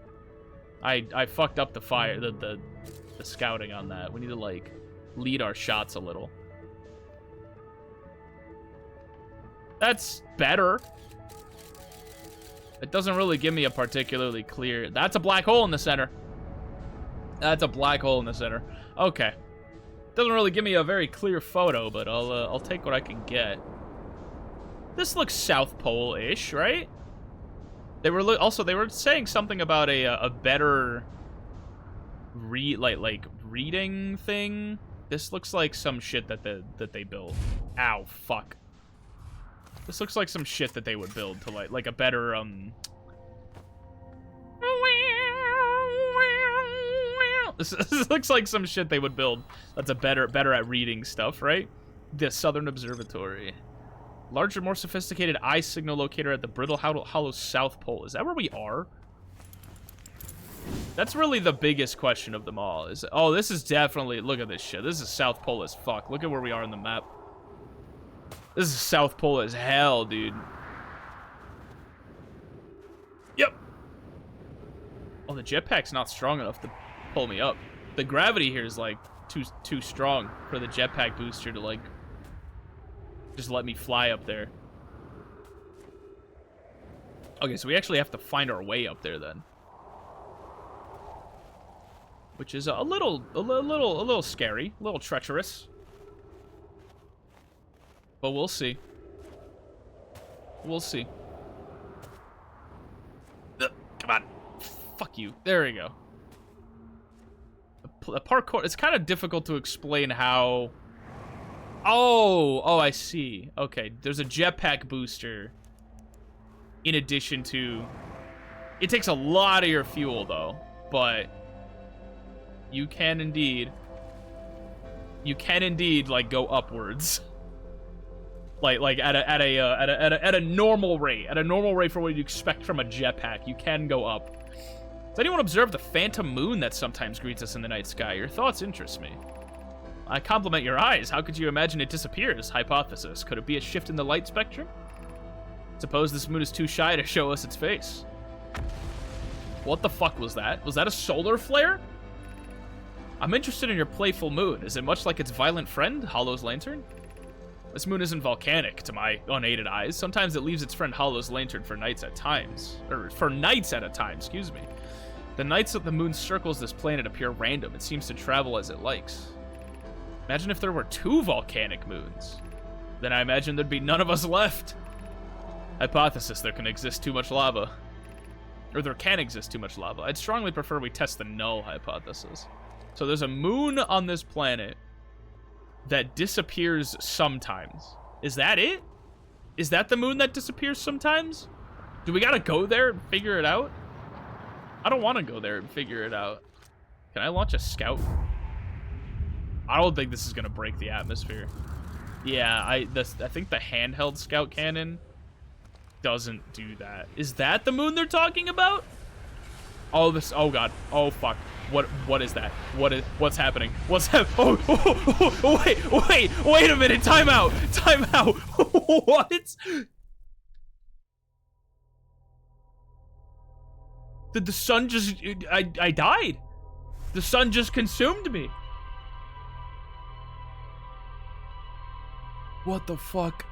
Speaker 1: I fucked up the fire, the scouting on that. We need to like lead our shots a little. That's better. It doesn't really give me a particularly clear... That's a black hole in the center. That's a black hole in the center. Okay. Doesn't really give me a very clear photo, but I'll take what I can get. This looks South Pole-ish, right? They were also they were saying something about a better reading thing. This looks like some shit that they built. Ow, fuck. This looks like some shit that they would build to like a better This looks like some shit they would build that's a better at reading stuff, right? The Southern Observatory. Larger, more sophisticated eye signal locator at the Brittle Hollow South Pole. Is that where we are? That's really the biggest question of them all. Oh, this is definitely... Look at this shit. This is South Pole as fuck. Look at where we are on the map. This is South Pole as hell, dude. Yep. Oh, the jetpack's not strong enough to pull me up. The gravity here is, like, too strong for the jetpack booster to, like... just let me fly up there. Okay, so we actually have to find our way up there then. Which is a little scary, a little treacherous. But we'll see. We'll see. Come on. Fuck you. There we go. The parkour, it's kind of difficult to explain how... Oh, I see. Okay, there's a jetpack booster. In addition to... It takes a lot of your fuel, though. But... You can indeed, like, go upwards. Like at a normal rate. At a normal rate for what you'd expect from a jetpack. You can go up. Does anyone observe the phantom moon that sometimes greets us in the night sky? Your thoughts interest me. I compliment your eyes. How could you imagine it disappears? Hypothesis. Could it be a shift in the light spectrum? Suppose this moon is too shy to show us its face. What the fuck was that? Was that a solar flare? I'm interested in your playful moon. Is it much like its violent friend, Hollow's Lantern? This moon isn't volcanic, to my unaided eyes. Sometimes it leaves its friend Hollow's Lantern for nights at times. Or, for nights at a time, excuse me. The nights that the moon circles this planet appear random. It seems to travel as it likes. Imagine if there were 2 volcanic moons. Then I imagine there'd be none of us left. Hypothesis: there can exist too much lava. Or there can exist too much lava. I'd strongly prefer we test the null hypothesis. So there's a moon on this planet that disappears sometimes. Is that it? Is that the moon that disappears sometimes? Do we gotta go there and figure it out? I don't want to go there and figure it out. Can I launch a scout? I don't think this is gonna break the atmosphere. Yeah, I think the handheld scout cannon doesn't do that. Is that the moon they're talking about? Oh, oh god. Oh fuck. What is that? What's happening? What's happening? Wait a minute. Time out. What? Did the sun just I died. The sun just consumed me. What the fuck?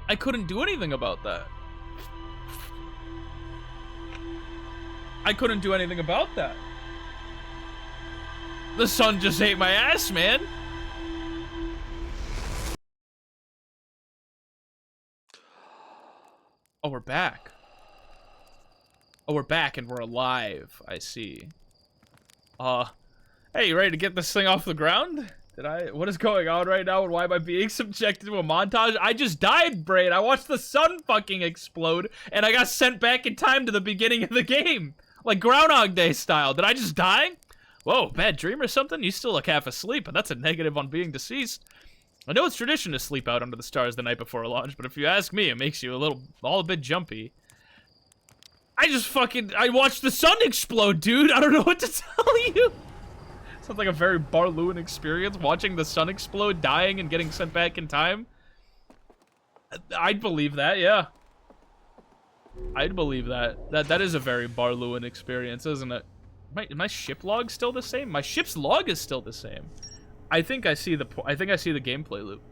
Speaker 1: I couldn't do anything about that. I couldn't do anything about that. The sun just ate my ass, man. Oh, we're back. Oh, we're back and we're alive. I see. Hey, you ready to get this thing off the ground? What is going on right now and why am I being subjected to a montage? I just died, Brain. I watched the sun fucking explode and I got sent back in time to the beginning of the game. Like Groundhog Day style. Did I just die? Whoa, bad dream or something? You still look half asleep, but that's a negative on being deceased. I know it's tradition to sleep out under the stars the night before a launch, but if you ask me, it makes you all a bit jumpy. I watched the sun explode, dude. I don't know what to tell you. Sounds like a very Barluin experience, watching the sun explode, dying, and getting sent back in time. I'd believe that, yeah. I'd believe that. That is a very Barluin experience, isn't it? My ship log still the same? My ship's log is still the same. I think I see the gameplay loop.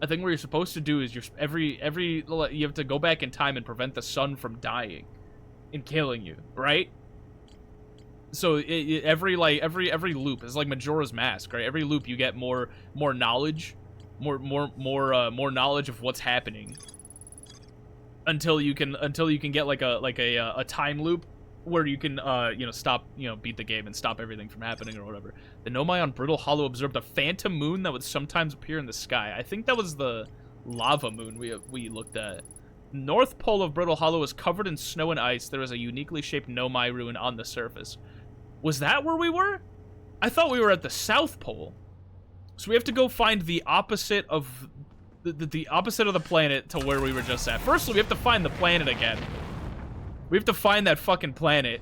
Speaker 1: I think what you're supposed to do is you have to go back in time and prevent the sun from dying and killing you, right? So every loop is like Majora's Mask, right? Every loop you get more knowledge, more knowledge of what's happening until you can get like a time loop where you can stop, beat the game and stop everything from happening or whatever. The Nomai on Brittle Hollow observed a phantom moon that would sometimes appear in the sky. I think that was the lava moon we looked at. North pole of Brittle Hollow is covered in snow and ice. There is a uniquely shaped Nomai ruin on the surface. Was that where we were? I thought we were at the South Pole. So we have to go find the opposite of the opposite of the planet to where we were just at. Firstly, we have to find the planet again. We have to find that fucking planet.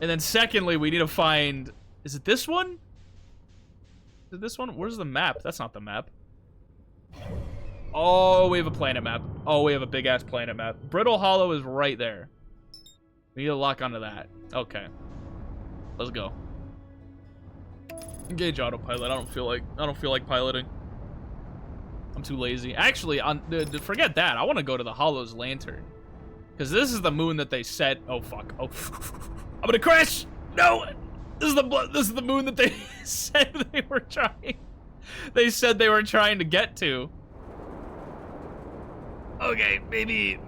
Speaker 1: And then secondly, we need to find... Is it this one? Is it this one? Where's the map? That's not the map. Oh, we have a planet map. Oh, we have a big-ass planet map. Brittle Hollow is right there. We need to lock onto that. Okay. Let's go. Engage autopilot. I don't feel like piloting. I'm too lazy. Actually, forget that. I want to go to the Hollow's lantern. Because this is the moon that they said... Oh, fuck. Oh, I'm gonna crash! No! This is the moon that they said they were trying... They said they were trying to get to. Okay, maybe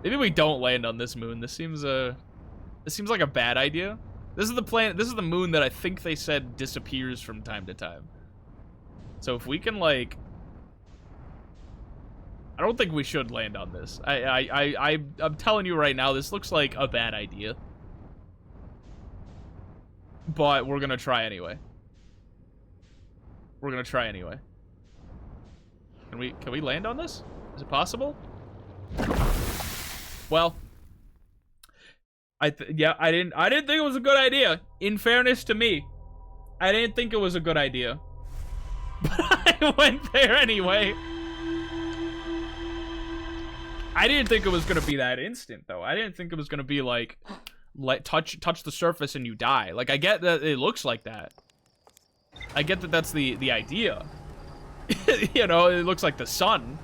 Speaker 1: we don't land on this moon. This seems like a bad idea. This is the planet, this is the moon that I think they said disappears from time to time. So if we can, like... I don't think we should land on this. I'm telling you right now, this looks like a bad idea. But we're gonna try anyway. We're gonna try anyway. Can we land on this? Is it possible? Well, yeah, I didn't think it was a good idea. In fairness to me, I didn't think it was a good idea. But I went there anyway. I didn't think it was gonna be that instant though. I didn't think it was gonna be like touch the surface and you die. Like I get that it looks like that. I get that that's the idea. You know, it looks like the sun.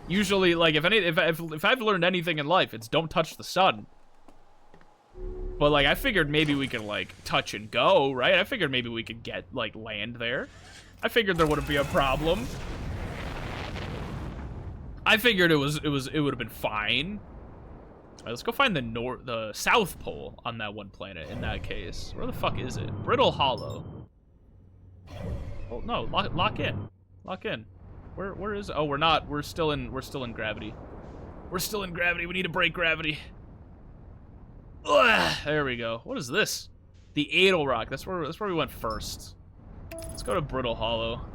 Speaker 1: Usually, like if I've learned anything in life, it's don't touch the sun. But, like, I figured maybe we could, like, touch and go, right? I figured maybe we could get, like, land there. I figured there wouldn't be a problem. I figured it would have been fine. All right, let's go find the South Pole on that one planet. In that case, where the fuck is it? Brittle Hollow. Oh no, lock in, lock in. Where is? Oh, we're not. We're still in gravity. We're still in gravity. We need to break gravity. Ugh, there we go. What is this? The Adel Rock. That's where we went first. Let's go to Brittle Hollow.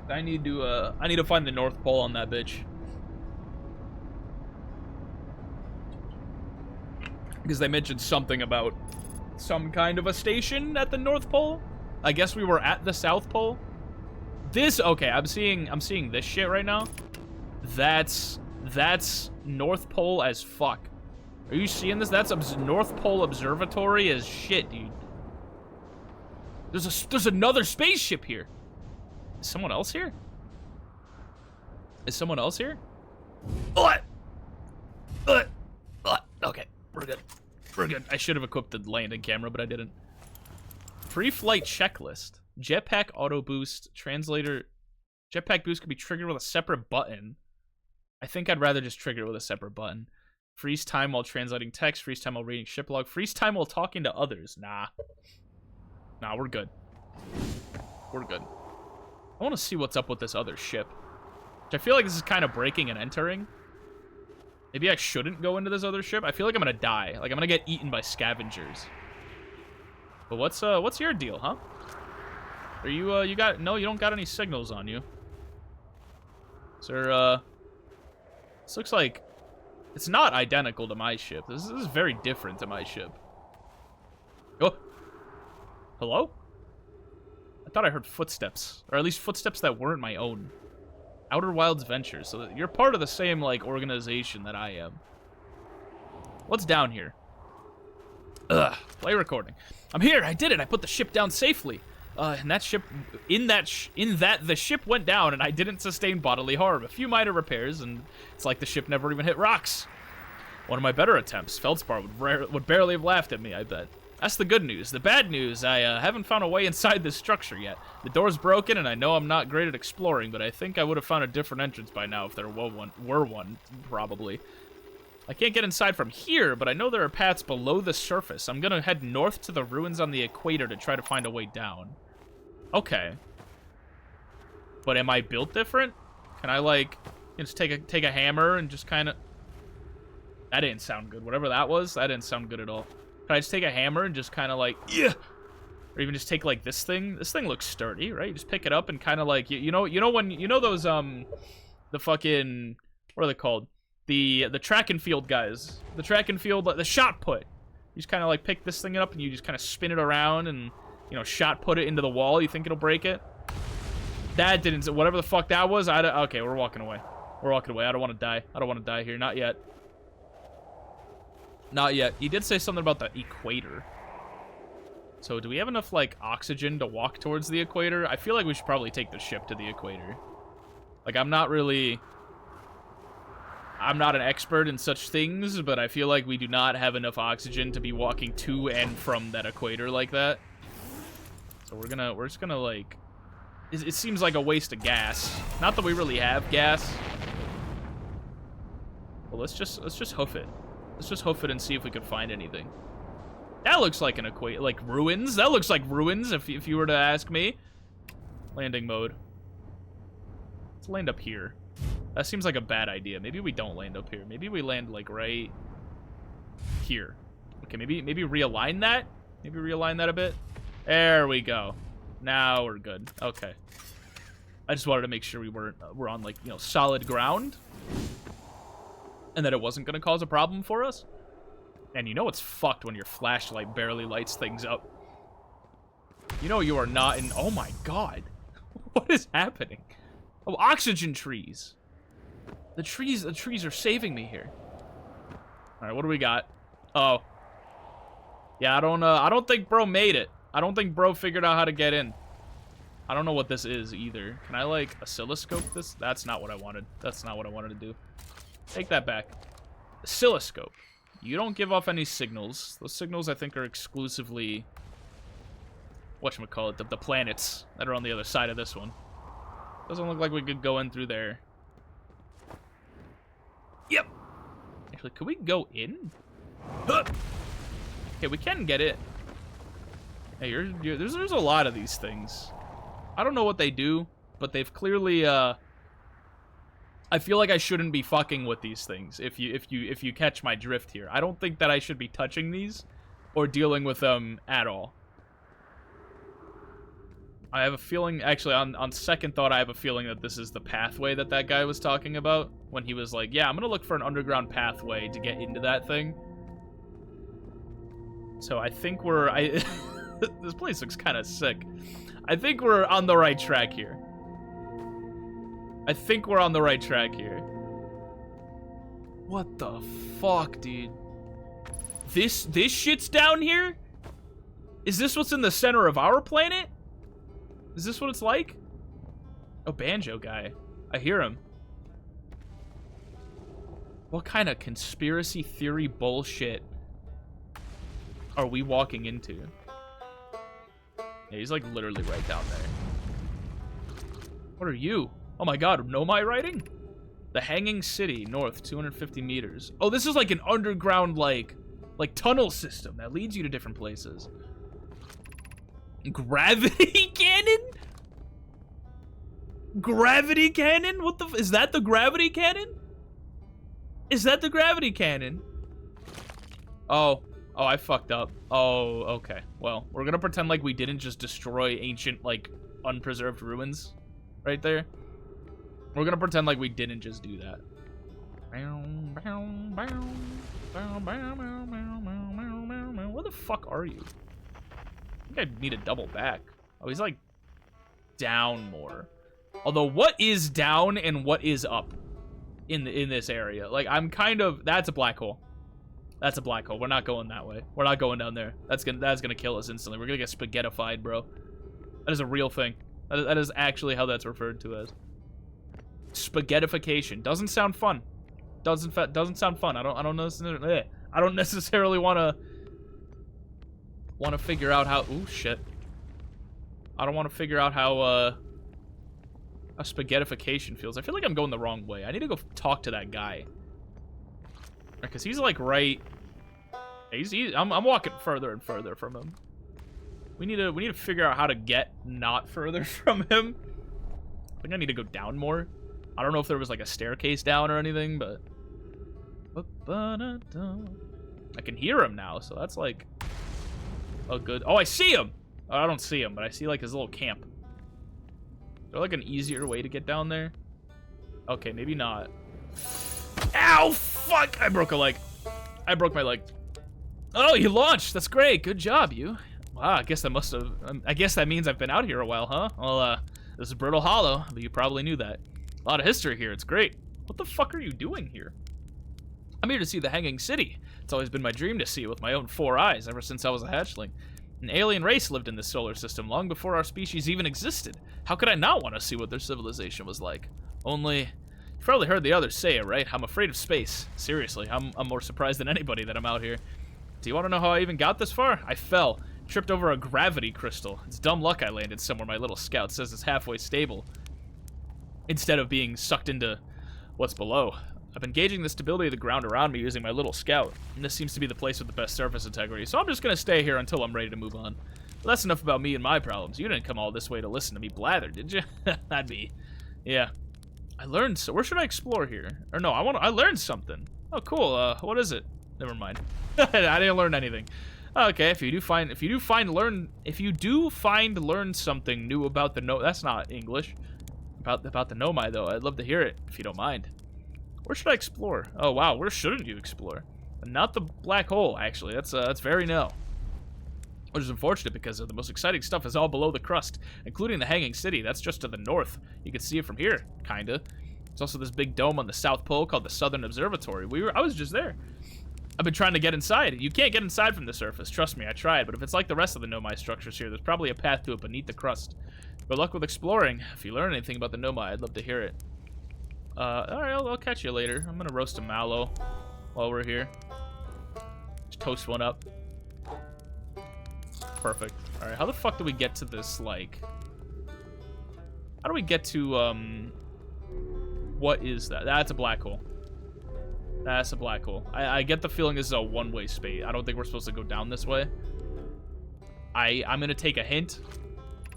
Speaker 1: I need to find the North Pole on that bitch. Because they mentioned something about some kind of a station at the North Pole. I guess we were at the South Pole. Okay, I'm seeing this shit right now. That's North Pole as fuck. Are you seeing this? That's North Pole Observatory as shit, dude. There's another spaceship here. Is someone else here? Is someone else here? Okay, we're good. We're good. I should have equipped the landing camera, but I didn't. Pre-flight checklist. Jetpack auto boost. Translator. Jetpack boost can be triggered with a separate button. I think I'd rather just trigger it with a separate button. Freeze time while translating text. Freeze time while reading ship log. Freeze time while talking to others. Nah, we're good. We're good. I want to see what's up with this other ship. Which I feel like this is kind of breaking and entering. Maybe I shouldn't go into this other ship. I feel like I'm gonna die. Like I'm gonna get eaten by scavengers. But what's your deal, huh? Are you you don't got any signals on you. Is there this looks like it's not identical to my ship. This is very different to my ship. Oh. Hello? I thought I heard footsteps, or at least footsteps that weren't my own. Outer Wilds Ventures. So you're part of the same, like, organization that I am. What's down here? Ugh. Play recording. I'm here. I did it. I put the ship down safely. And that ship, the ship went down, and I didn't sustain bodily harm. A few minor repairs, and it's like the ship never even hit rocks. One of my better attempts. Feldspar would barely have laughed at me, I bet. That's the good news. The bad news, I haven't found a way inside this structure yet. The door's broken, and I know I'm not great at exploring, but I think I would have found a different entrance by now if there were one, probably. I can't get inside from here, but I know there are paths below the surface. I'm gonna head north to the ruins on the equator to try to find a way down. Okay. But am I built different? Can I, like, just take a hammer and just kind of... That didn't sound good. Whatever that was, that didn't sound good at all. Can I just take a hammer and just kind of like, yeah, or even just take like this thing? This thing looks sturdy, right? You just pick it up and kind of like, you know those the fucking, what are they called? The track and field guys. The track and field, the shot put. You just kind of like pick this thing up and you just kind of spin it around and, you know, shot put it into the wall. You think it'll break it? That didn't. Whatever the fuck that was. Okay, we're walking away. We're walking away. I don't want to die. I don't want to die here. Not yet. Not yet. He did say something about the equator. So do we have enough, like, oxygen to walk towards the equator? I feel like we should probably take the ship to the equator. Like, I'm not an expert in such things, but I feel like we do not have enough oxygen to be walking to and from that equator like that. So we're just gonna, like... It seems like a waste of gas. Not that we really have gas. Well, let's just hoof it. Let's just hoof it and see if we can find anything. That looks like an equator, like ruins. That looks like ruins, if you were to ask me. Landing mode. Let's land up here. That seems like a bad idea. Maybe we don't land up here. Maybe we land, like, right here. Okay, maybe realign that. Maybe realign that a bit. There we go. Now we're good. Okay. I just wanted to make sure we're on, like, you know, solid ground. And that it wasn't going to cause a problem for us. And you know it's fucked when your flashlight barely lights things up. You know you are not in... Oh my god. What is happening? Oh, oxygen trees. The trees are saving me here. Alright, what do we got? Oh. Yeah, I don't think bro made it. I don't think bro figured out how to get in. I don't know what this is either. Can I, like, oscilloscope this? That's not what I wanted. That's not what I wanted to do. Take that back. Oscilloscope. You don't give off any signals. Those signals, I think, are exclusively... whatchamacallit, the planets that are on the other side of this one. Doesn't look like we could go in through there. Yep. Actually, could we go in? Huh. Okay, we can get it. Hey, there's a lot of these things. I don't know what they do, but they've clearly, I feel like I shouldn't be fucking with these things, if you catch my drift here. I don't think that I should be touching these or dealing with them at all. I have a feeling, actually, on second thought, I have a feeling that this is the pathway that guy was talking about when he was like, yeah, I'm gonna look for an underground pathway to get into that thing. So I think this place looks kind of sick. I think we're on the right track here. What the fuck, dude? This shit's down here? Is this what's in the center of our planet? Is this what it's like? Oh, banjo guy. I hear him. What kind of conspiracy theory bullshit are we walking into? Yeah, he's like literally right down there. What are you? Oh my god, Nomai writing? The Hanging City, north, 250 meters. Oh, this is like an underground, like tunnel system that leads you to different places. Gravity cannon? Gravity cannon? What the is that the gravity cannon? Is that the gravity cannon? Oh, I fucked up. Oh, okay. Well, we're gonna pretend like we didn't just destroy ancient, like, unpreserved ruins right there. We're gonna pretend like we didn't just do that. Where the fuck are you? I think I need to double back. Oh, he's like down more. Although, what is down and what is up in this area? Like, I'm kind of... That's a black hole. That's a black hole. We're not going that way. We're not going down there. That's gonna kill us instantly. We're gonna get spaghettified, bro. That is a real thing. That is actually how that's referred to as. Spaghettification. Doesn't sound fun. Doesn't sound fun. I don't necessarily want to figure out how... Ooh, shit. I don't want to figure out how spaghettification feels. I feel like I'm going the wrong way. I need to go talk to that guy. Because he's like right... I'm walking further and further from him. We need to figure out how to get not further from him. I think I need to go down more. I don't know if there was like a staircase down or anything, but... I can hear him now, so that's like... Oh, good. Oh, I see him! Oh, I don't see him, but I see like his little camp. Is there like an easier way to get down there? Okay, maybe not. Ow! Fuck! I broke a leg. I broke my leg. Oh, you launched! That's great. Good job, you. Wow, I guess that must have... I guess that means I've been out here a while, huh? Well, this is Brittle Hollow, but you probably knew that. A lot of history here. It's great. What the fuck are you doing here? I'm here to see the Hanging City. It's always been my dream to see it with my own 4 eyes ever since I was a hatchling. An alien race lived in this solar system long before our species even existed. How could I not want to see what their civilization was like? Only... You've probably heard the others say it, right? I'm afraid of space. Seriously, I'm more surprised than anybody that I'm out here. Do you want to know how I even got this far? I fell. Tripped over a gravity crystal. It's dumb luck I landed somewhere my little scout says it's halfway stable. Instead of being sucked into what's below. I've been gauging the stability of the ground around me using my little scout, and this seems to be the place with the best surface integrity, so I'm just gonna stay here until I'm ready to move on. But that's enough about me and my problems. You didn't come all this way to listen to me blather, did you? That'd be... Yeah. I learned so... Where should I explore here? Or no, I learned something. Oh, cool. What is it? Never mind. I didn't learn anything. Okay, if you do find learn something new about the that's not English. About the Nomai though, I'd love to hear it if you don't mind. Where should I explore? Oh wow, where shouldn't you explore? Not the black hole, actually. That's very no. Which is unfortunate because the most exciting stuff is all below the crust, including the Hanging City. That's just to the north. You can see it from here, kinda. There's also this big dome on the South Pole called the Southern Observatory. I was just there. I've been trying to get inside. You can't get inside from the surface. Trust me, I tried. But if it's like the rest of the Nomai structures here, there's probably a path to it beneath the crust. Good luck with exploring. If you learn anything about the Nomai, I'd love to hear it. Alright, I'll catch you later. I'm gonna roast a mallow while we're here. Toast one up. Perfect. All right, how the fuck do we get to this, like... How do we get to, What is that? That's a black hole. That's a black hole. I get the feeling this is a one-way space. I don't think we're supposed to go down this way. I'm gonna take a hint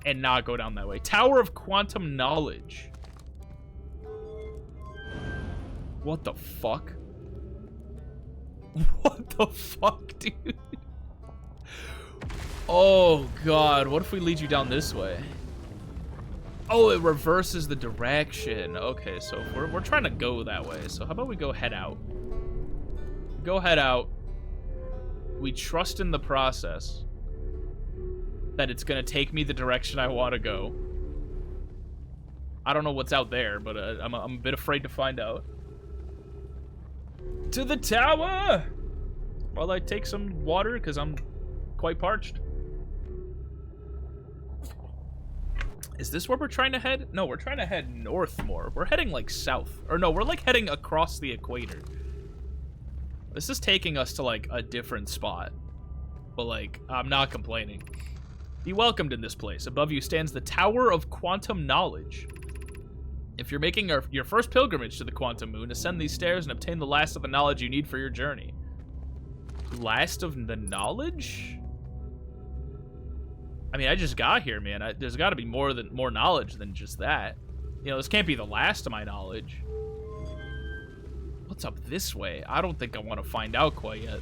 Speaker 1: and not go down that way. Tower of Quantum Knowledge. What the fuck? What the fuck, dude? Oh, God. What if we lead you down this way? Oh, it reverses the direction. Okay, so we're trying to go that way. So how about we go head out? Go head out. We trust in the process that it's going to take me the direction I want to go. I don't know what's out there, but I'm a bit afraid to find out. To the tower! While I take some water, because I'm quite parched. Is this where we're trying to head? No, we're trying to head north more. We're heading, like, south. Or no, we're, like, heading across the equator. This is taking us to, like, a different spot. But, like, I'm not complaining. Be welcomed in this place. Above you stands the Tower of Quantum Knowledge. If you're making your first pilgrimage to the Quantum Moon, ascend these stairs and obtain the last of the knowledge you need for your journey. Last of the knowledge? I mean, I just got here, man. There's got to be more knowledge than just that. You know, this can't be the last of my knowledge. What's up this way? I don't think I want to find out quite yet.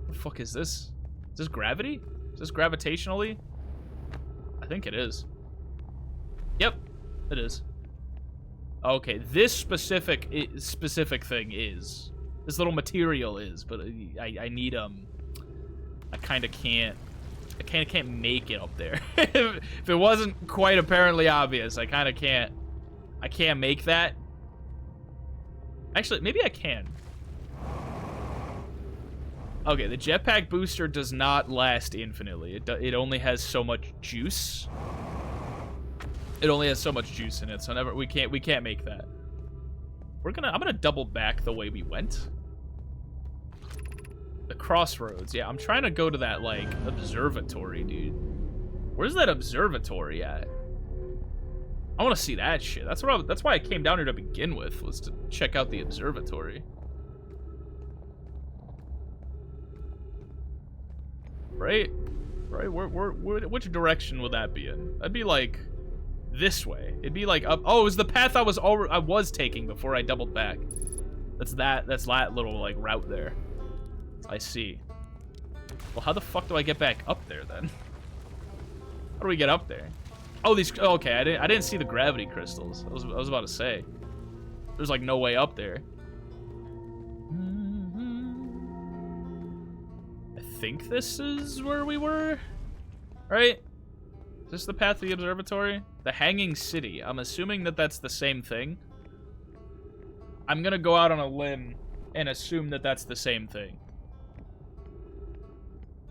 Speaker 1: What the fuck is this? Is this gravity? Is this gravitationally? I think it is. Yep, it is. Okay, this specific thing is. This little material is, but I need I kind of can't. I can't make it up there. If it wasn't quite apparently obvious, I kind of can't. I can't make that. Actually, maybe I can. Okay, the jetpack booster does not last infinitely. It only has so much juice. It only has so much juice in it, so we can't make that. I'm gonna double back the way we went. The crossroads. Yeah, I'm trying to go to that, like, observatory, dude. Where's that observatory at? I want to see that shit. That's why I came down here to begin with, was to check out the observatory. Right? Right? Which direction would that be in? That'd be like this way. It'd be like up. Oh, it was the path I was taking before I doubled back. That's that little, like, route there. I see. Well, how the fuck do I get back up there then? How do we get up there? Oh, these. Oh, okay, I didn't see the gravity crystals. I was about to say. There's like no way up there. I think this is where we were. Right? Is this the path to the observatory? The Hanging City. I'm assuming that that's the same thing. I'm gonna go out on a limb and assume that that's the same thing.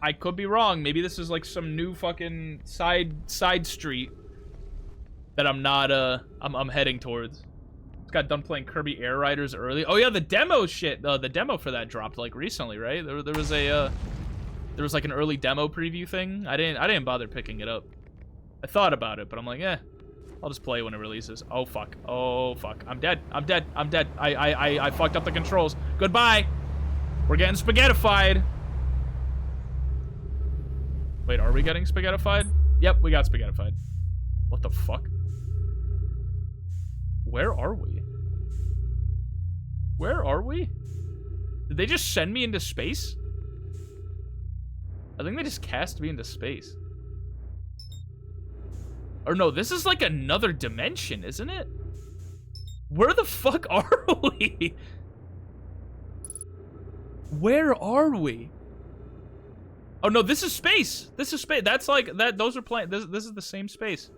Speaker 1: I could be wrong. Maybe this is like some new fucking side street that I'm not I'm heading towards. Just got done playing Kirby Air Riders early. Oh yeah, the demo shit. The demo for that dropped like recently, right? There was like an early demo preview thing. I didn't bother picking it up. I thought about it, but I'm like, I'll just play when it releases. Oh fuck. Oh fuck. I'm dead. I'm dead. I'm dead. I fucked up the controls. Goodbye. We're getting spaghettified. Wait, are we getting spaghettified? Yep, we got spaghettified. What the fuck? Where are we? Where are we? Did they just send me into space? I think they just cast me into space. Or no, this is like another dimension, isn't it? Where the fuck are we? Where are we? Oh no, this is space. This is space. That's like that. Those are this is the same space.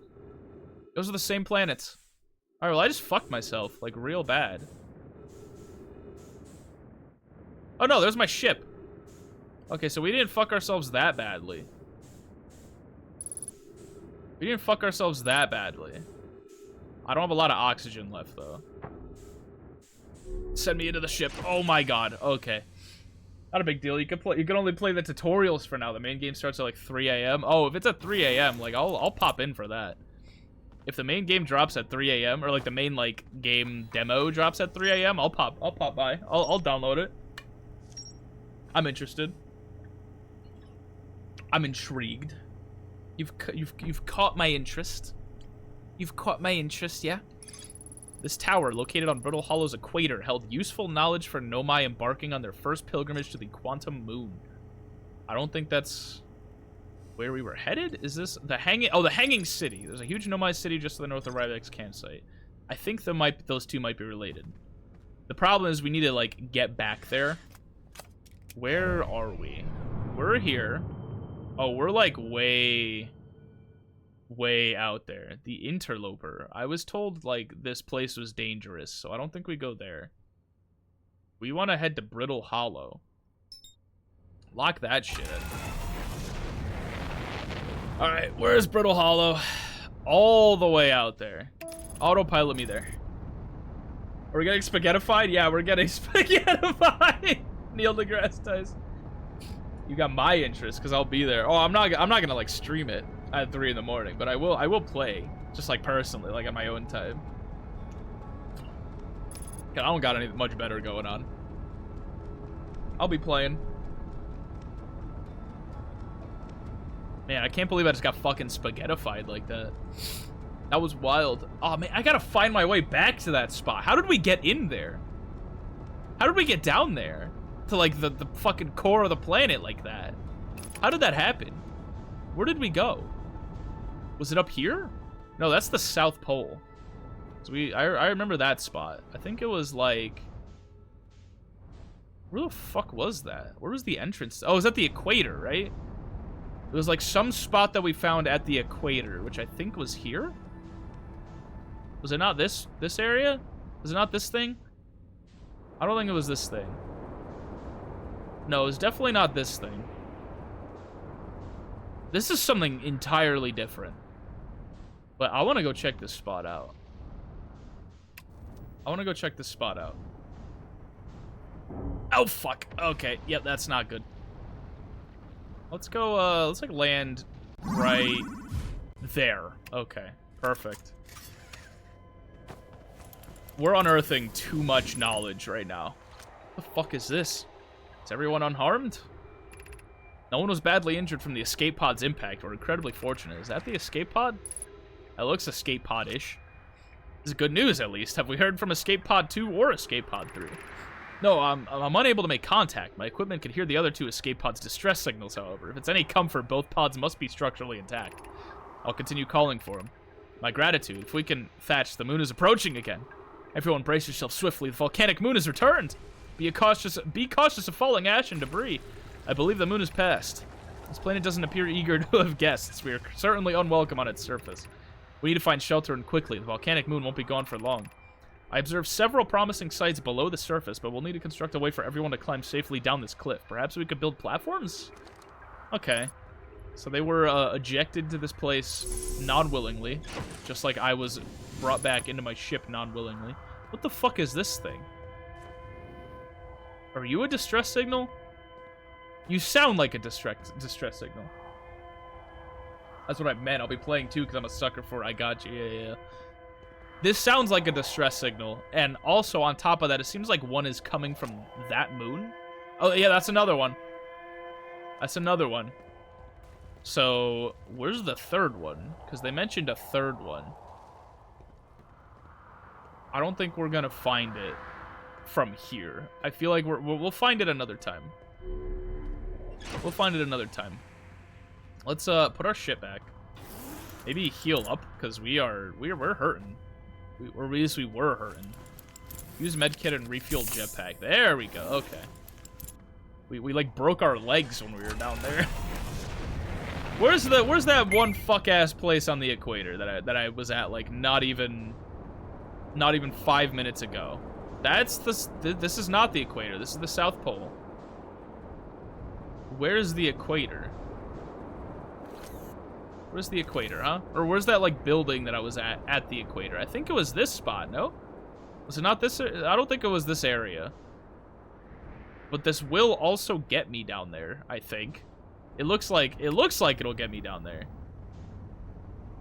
Speaker 1: Those are the same planets. All right, well I just fucked myself like real bad. Oh no, there's my ship. Okay, so we didn't fuck ourselves that badly. We didn't fuck ourselves that badly. I don't have a lot of oxygen left though. Send me into the ship. Oh my god. Okay. Not a big deal. You can only play the tutorials for now. The main game starts at like 3 a.m. Oh, if it's at 3 a.m., like I'll pop in for that. If the main game drops at 3 a.m. or like the main like game demo drops at 3 a.m., I'll pop by. I'll download it. I'm interested. I'm intrigued. You've caught my interest. You've caught my interest, yeah? This tower, located on Brittle Hollow's equator, held useful knowledge for Nomai embarking on their first pilgrimage to the Quantum Moon. I don't think that's where we were headed. Is this the Hanging... Oh, the Hanging City. There's a huge Nomai city just to the north of Ryvek's campsite. I think those two might be related. The problem is we need to, like, get back there. Where are we? We're here. Oh, we're, like, way out there. The Interloper. I was told, like, this place was dangerous, so I don't think we go there. We want to head to Brittle Hollow. Lock that shit. Alright, where's Brittle Hollow? All the way out there. Autopilot me there. Are we getting spaghettified? Yeah, we're getting spaghettified. Neil deGrasse Tyson. You got my interest, because I'll be there. Oh, I'm not gonna, like, stream it at 3 in the morning, but I will play. Just, like, personally, like, at my own time. I don't got anything much better going on. I'll be playing. Man, I can't believe I just got fucking spaghettified like that. That was wild. Oh, man, I gotta find my way back to that spot. How did we get in there? How did we get down there? To, like, the fucking core of the planet like that? How did that happen? Where did we go? Was it up here? No, that's the South Pole. So I remember that spot. I think it was, like... Where the fuck was that? Where was the entrance? Oh, it was at the equator, right? It was, like, some spot that we found at the equator, which I think was here? Was it not this area? Was it not this thing? I don't think it was this thing. No, it was definitely not this thing. This is something entirely different. But I want to go check this spot out. Oh, fuck. Okay, yep, that's not good. Let's go, let's, like, land right there. Okay, perfect. We're unearthing too much knowledge right now. What the fuck is this? Is everyone unharmed? No one was badly injured from the escape pod's impact. We're incredibly fortunate. Is that the escape pod? That looks escape pod-ish. This is good news, at least. Have we heard from escape pod 2 or escape pod 3? No, I'm unable to make contact. My equipment can hear the other 2 escape pods' distress signals, however. If it's any comfort, both pods must be structurally intact. I'll continue calling for them. My gratitude. If we can, Thatch, the moon is approaching again. Everyone brace yourself swiftly. The volcanic moon has returned. Be cautious of falling ash and debris. I believe the moon has passed. This planet doesn't appear eager to have guests. We are certainly unwelcome on its surface. We need to find shelter and quickly. The volcanic moon won't be gone for long. I observed several promising sites below the surface, but we'll need to construct a way for everyone to climb safely down this cliff. Perhaps we could build platforms? Okay. So they were ejected to this place non-willingly, just like I was brought back into my ship non-willingly. What the fuck is this thing? Are you a distress signal? You sound like a distress signal. That's what I meant. I'll be playing too because I'm a sucker for I got you. Yeah. This sounds like a distress signal. And also on top of that, it seems like one is coming from that moon. Oh, yeah, that's another one. That's another one. So, where's the third one? Because they mentioned a third one. I don't think we're going to find it from here. I feel like we'll find it another time. We'll find it another time. Let's put our shit back. Maybe heal up because we're hurting. Or at least we were hurting. Use medkit and refuel jetpack. There we go. Okay. We like broke our legs when we were down there. Where's that one fuck ass place on the equator that I was at like not even 5 minutes ago? That's this is not the equator. This is the South Pole. Where's the equator? Where's the equator, huh? Or where's that, like, building that I was at the equator? I think it was this spot, no? Was it not this? I don't think it was this area. But this will also get me down there, I think. It looks like it'll get me down there.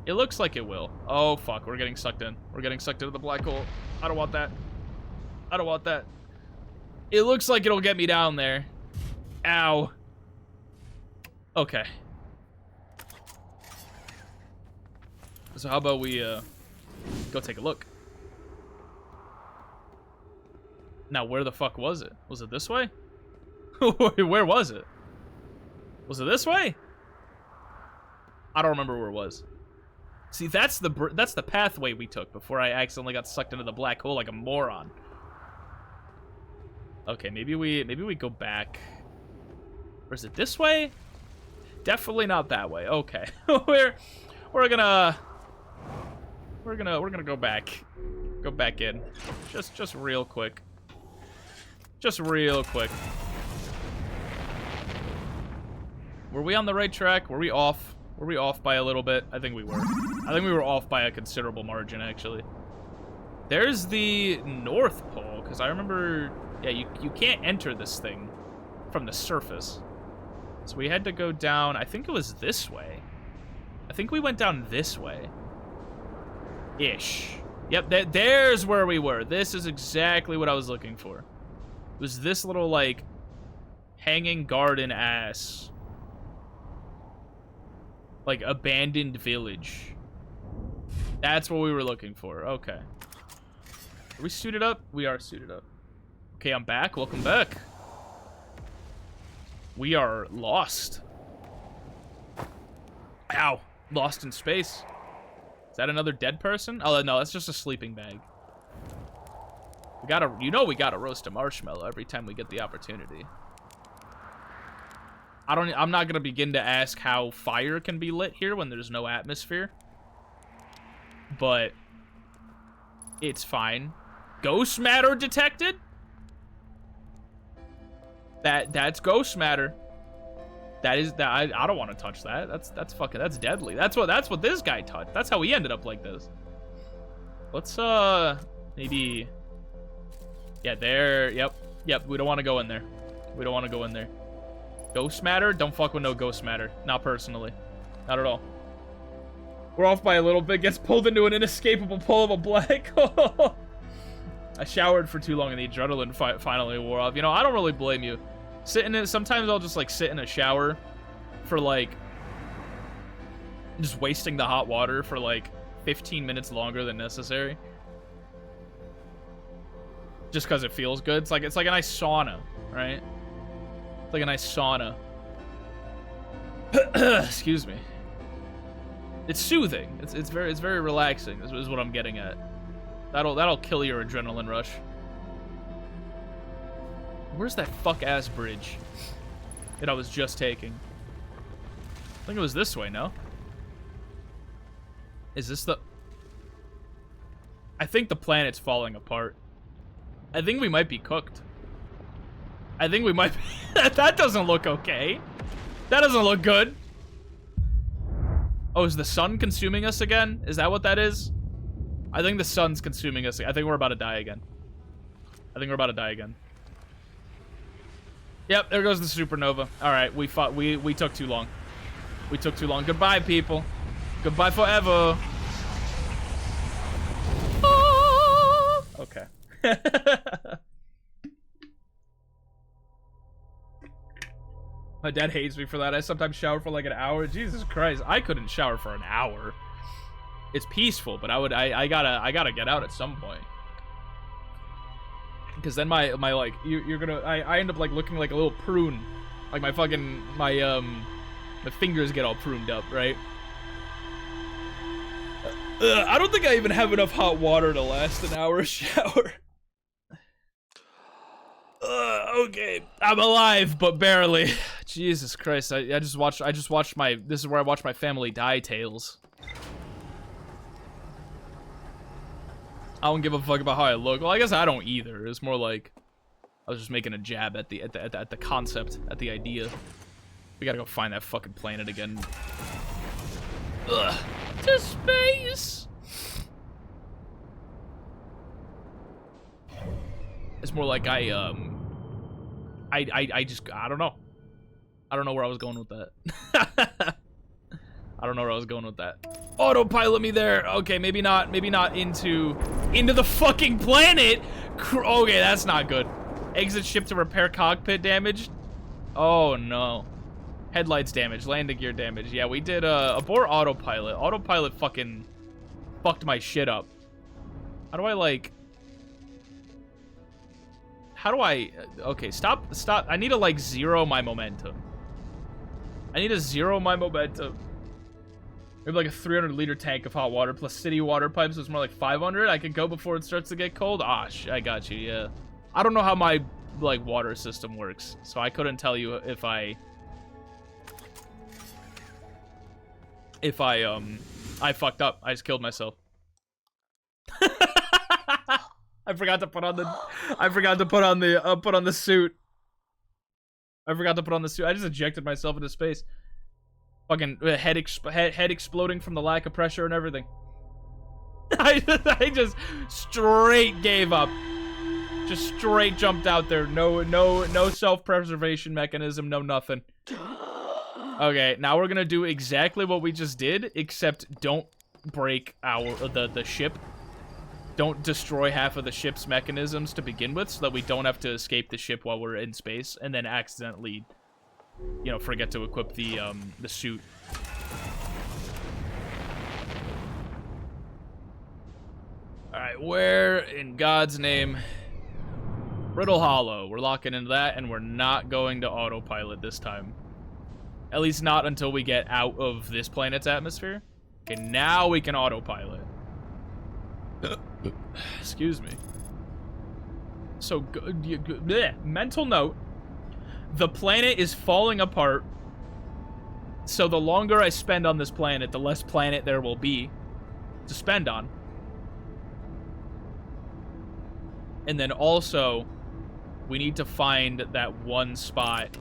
Speaker 1: It looks like it will. Oh, fuck. We're getting sucked in. We're getting sucked into the black hole. I don't want that. I don't want that. It looks like it'll get me down there. Ow. Okay. So how about we go take a look? Now, where the fuck was it? Was it this way? Where was it? Was it this way? I don't remember where it was. See, that's the pathway we took before I accidentally got sucked into the black hole like a moron. Okay, maybe we go back. Or is it this way? Definitely not that way. Okay. we're gonna go back. Go back in. Just real quick. Just real quick. Were we on the right track? Were we off? Were we off by a little bit? I think we were. I think we were off by a considerable margin, actually. There's the North Pole, because I remember... Yeah, you can't enter this thing from the surface. So we had to go down... I think it was this way. I think we went down this way. Ish. Yep, there's where we were. This is exactly what I was looking for. It was this little, like, hanging garden ass... like, abandoned village. That's what we were looking for. Okay. Are we suited up? We are suited up. Okay, I'm back. Welcome back. We are lost. Ow. Lost in space. Is that another dead person? Oh, no, that's just a sleeping bag. We gotta, we gotta roast a marshmallow every time we get the opportunity. I'm not gonna begin to ask how fire can be lit here when there's no atmosphere. But it's fine. Ghost matter detected? That's ghost matter. I don't want to touch that. That's deadly. That's what this guy touched. That's how he ended up like this. Let's maybe, yeah, there. Yep, we don't want to go in there. We don't want to go in there. Ghost matter? Don't fuck with no ghost matter. Not personally. Not at all. We're off by a little bit. Gets pulled into an inescapable pull of a black hole. I showered for too long and the adrenaline finally wore off. You know, I don't really blame you. Sometimes I'll just, like, sit in a shower for, like, just wasting the hot water for, like, 15 minutes longer than necessary. Just because it feels good. It's like a nice sauna, right? Like a nice sauna. Excuse me. It's soothing. It's very relaxing. Is what I'm getting at. That'll kill your adrenaline rush. Where's that fuck ass bridge that I was just taking? I think it was this way. No. Is this the? I think the planet's falling apart. I think we might be cooked. I think we might be... That doesn't look okay. That doesn't look good. Oh, is the sun consuming us again? Is that what that is? I think the sun's consuming us. I think we're about to die again. Yep, there goes the supernova. All right, we fought. We took too long. We took too long. Goodbye, people. Goodbye forever. Okay. My dad hates me for that. I sometimes shower for like an hour. Jesus Christ, I couldn't shower for an hour. It's peaceful, but I gotta get out at some point. Because then my like I end up like looking like a little prune, like my fingers get all pruned up, right? I don't think I even have enough hot water to last an hour shower. Okay, I'm alive, but barely. Jesus Christ, I just watched my, this is where I watch my family die tales. I don't give a fuck about how I look. Well, I guess I don't either. It's more like I was just making a jab at the concept, at the idea. We gotta go find that fucking planet again. Ugh. To space. It's more like I I don't know. I don't know where I was going with that. I don't know where I was going with that. Autopilot me there. Okay, maybe not into the fucking planet. Okay, that's not good. Exit ship to repair cockpit damage. Oh no. Headlights damage, landing gear damage. Yeah, we did abort autopilot. Autopilot fucking fucked my shit up. How do I like... How do I... Okay, stop. I need to like zero my momentum. I need to zero my momentum. Maybe like a 300-liter tank of hot water plus city water pipes. So it's more like 500. I could go before it starts to get cold. Ah, I got you. Yeah. I don't know how my like water system works, so I couldn't tell you if I fucked up. I just killed myself. I forgot to put on the suit. I forgot to put on the suit. I just ejected myself into space. Fucking head exploding from the lack of pressure and everything. I just straight gave up. Just straight jumped out there. No self-preservation mechanism, no nothing. Okay, now we're gonna do exactly what we just did, except don't break the ship. Don't destroy half of the ship's mechanisms to begin with, so that we don't have to escape the ship while we're in space, and then accidentally, you know, forget to equip the suit. Alright, where in God's name? Riddle Hollow. We're locking into that, and we're not going to autopilot this time. At least not until we get out of this planet's atmosphere. Okay, now we can autopilot. Excuse me. So, mental note. The planet is falling apart. So the longer I spend on this planet, the less planet there will be to spend on. And then also, we need to find that one spot.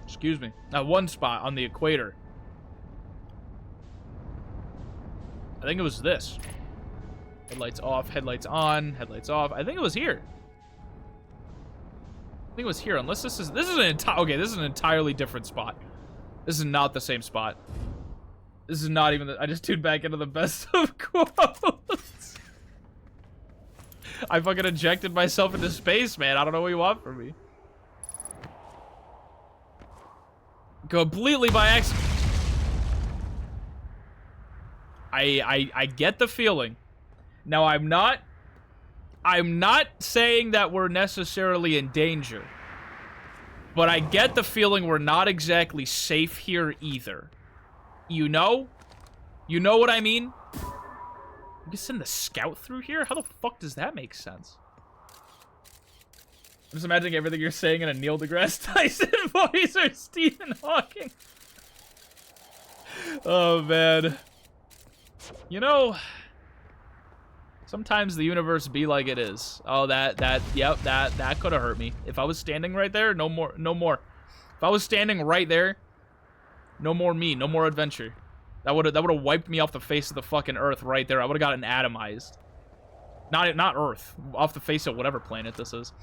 Speaker 1: Excuse me. That one spot on the equator. I think it was this. Headlights off, headlights on, headlights off. I think it was here. I think it was here, unless this is an entirely different spot. This is not the same spot. This is not even I just tuned back into the best of quotes. I fucking ejected myself into space, man. I don't know what you want from me. Completely by accident. I get the feeling. Now I'm not saying that we're necessarily in danger. But I get the feeling we're not exactly safe here either. You know? You know what I mean? You can send the scout through here? How the fuck does that make sense? I'm just imagining everything you're saying in a Neil deGrasse Tyson voice or Stephen Hawking. Oh, man. You know, sometimes the universe be like it is. Oh, that could have hurt me. If I was standing right there, no more. If I was standing right there, no more me, no more adventure. That would have wiped me off the face of the fucking Earth right there. I would have gotten atomized. Not Earth, off the face of whatever planet this is.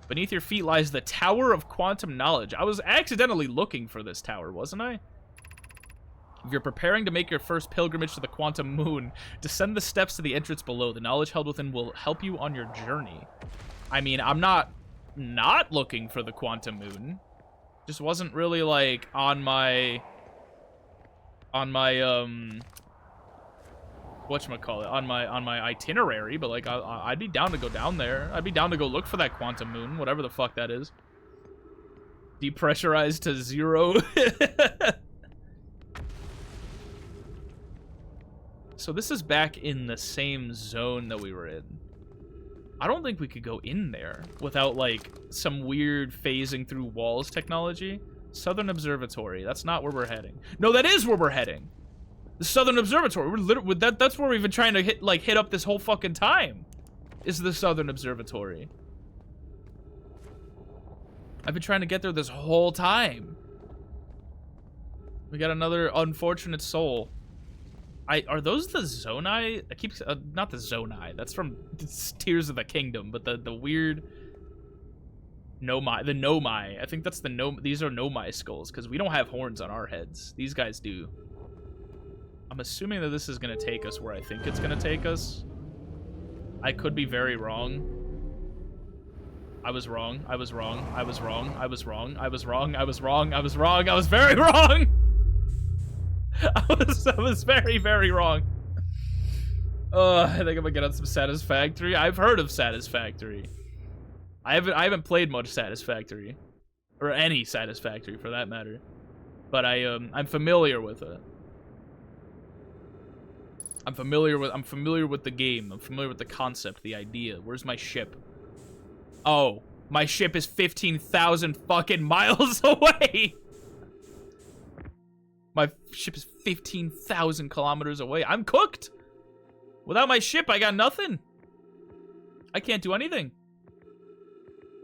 Speaker 1: Beneath your feet lies the Tower of Quantum Knowledge. I was accidentally looking for this tower, wasn't I? If you're preparing to make your first pilgrimage to the Quantum Moon, descend the steps to the entrance below. The knowledge held within will help you on your journey. I mean, I'm not looking for the Quantum Moon. Just wasn't really, like, on my whatchamacallit, on my itinerary, but, like, I'd be down to go down there. I'd be down to go look for that Quantum Moon, whatever the fuck that is. Depressurized to 0. So this is back in the same zone that we were in. I don't think we could go in there without, like, some weird phasing through walls technology. Southern Observatory. That's not where we're heading. No, that is where we're heading. The Southern Observatory. We're literally that's where we've been trying to hit up this whole fucking time. Is the Southern Observatory. I've been trying to get there this whole time. We got another unfortunate soul. Are those the Zonai? I keep not the Zonai. That's from Tears of the Kingdom, but the weird Nomai, the Nomai. I think that's the these are Nomai skulls, because we don't have horns on our heads. These guys do. I'm assuming that this is going to take us where I think it's going to take us. I could be very wrong. I was wrong. I was wrong. I was wrong. I was wrong. I was wrong. I was wrong. I was wrong. I was very wrong. I was very, very wrong. I think I'm gonna get on some Satisfactory. I've heard of Satisfactory. I haven't played much Satisfactory, or any Satisfactory for that matter, but I'm familiar with it. I'm familiar with the game. I'm familiar with the concept, the idea. Where's my ship? Oh, my ship is 15,000 fucking miles away. My ship is 15,000 kilometers away. I'm cooked. Without my ship, I got nothing. I can't do anything.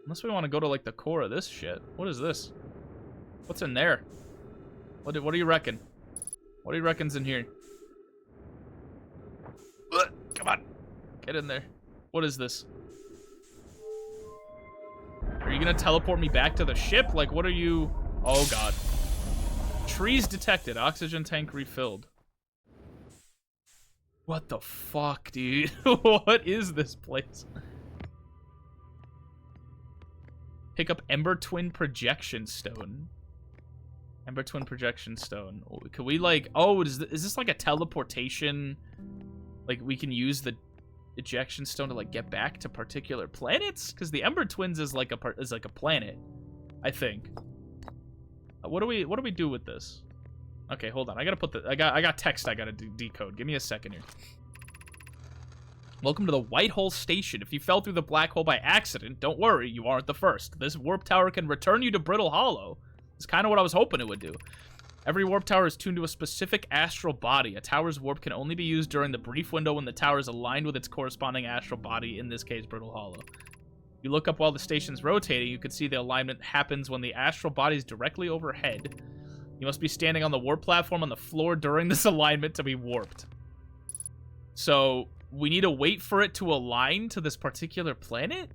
Speaker 1: Unless we want to go to, like, the core of this shit. What is this? What's in there? What do you reckon? What do you reckon's in here? Ugh, come on. Get in there. What is this? Are you gonna teleport me back to the ship? Like, what are you... Oh, God. Trees detected. Oxygen tank refilled. What the fuck, dude? What is this place? Pick up Ember Twin Projection Stone. Ember Twin Projection Stone. Could we, like... Oh, is this like a teleportation? Like, we can use the ejection stone to, like, get back to particular planets? Because the Ember Twins is like a planet, I think. What do we do with this? Okay, hold on. I gotta put the... I got text I gotta decode. Give me a second here. Welcome to the White Hole Station. If you fell through the black hole by accident, don't worry, you aren't the first. This warp tower can return you to Brittle Hollow. It's kind of what I was hoping it would do. Every warp tower is tuned to a specific astral body. A tower's warp can only be used during the brief window when the tower is aligned with its corresponding astral body, in this case, Brittle Hollow. If you look up while the station's rotating, you can see the alignment happens when the astral body is directly overhead. You must be standing on the warp platform on the floor during this alignment to be warped. So, we need to wait for it to align to this particular planet?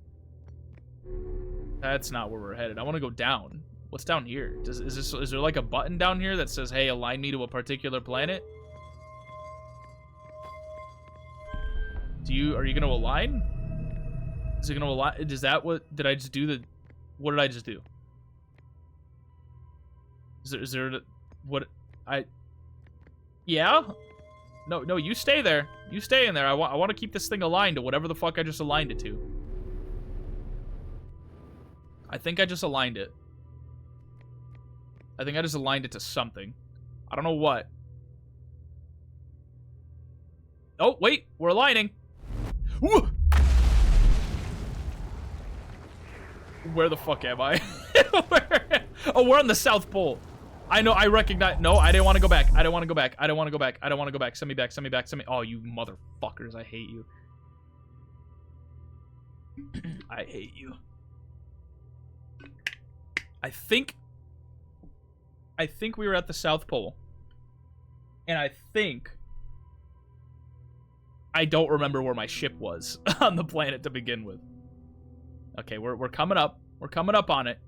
Speaker 1: That's not where we're headed. I want to go down. What's down here? Is there like a button down here that says, hey, align me to a particular planet? Are you gonna align? Is it gonna align? Is that what, did I just do the, what did I just do? Is there, what, yeah? No, you stay there. You stay in there. I want to keep this thing aligned to whatever the fuck I just aligned it to. I think I just aligned it. I think I just aligned it to something. I don't know what. Oh, wait. We're aligning. Woo! Where the fuck am I? Oh, we're on the South Pole. I know, I recognize. No, I didn't want to go back. I don't want to go back. I don't want to go back. I don't want to go back. Send me back. Send me back. Send me. Oh, you motherfuckers. I hate you. I hate you. I think we were at the South Pole. And I don't remember where my ship was on the planet to begin with. Okay, we're coming up. We're coming up on it.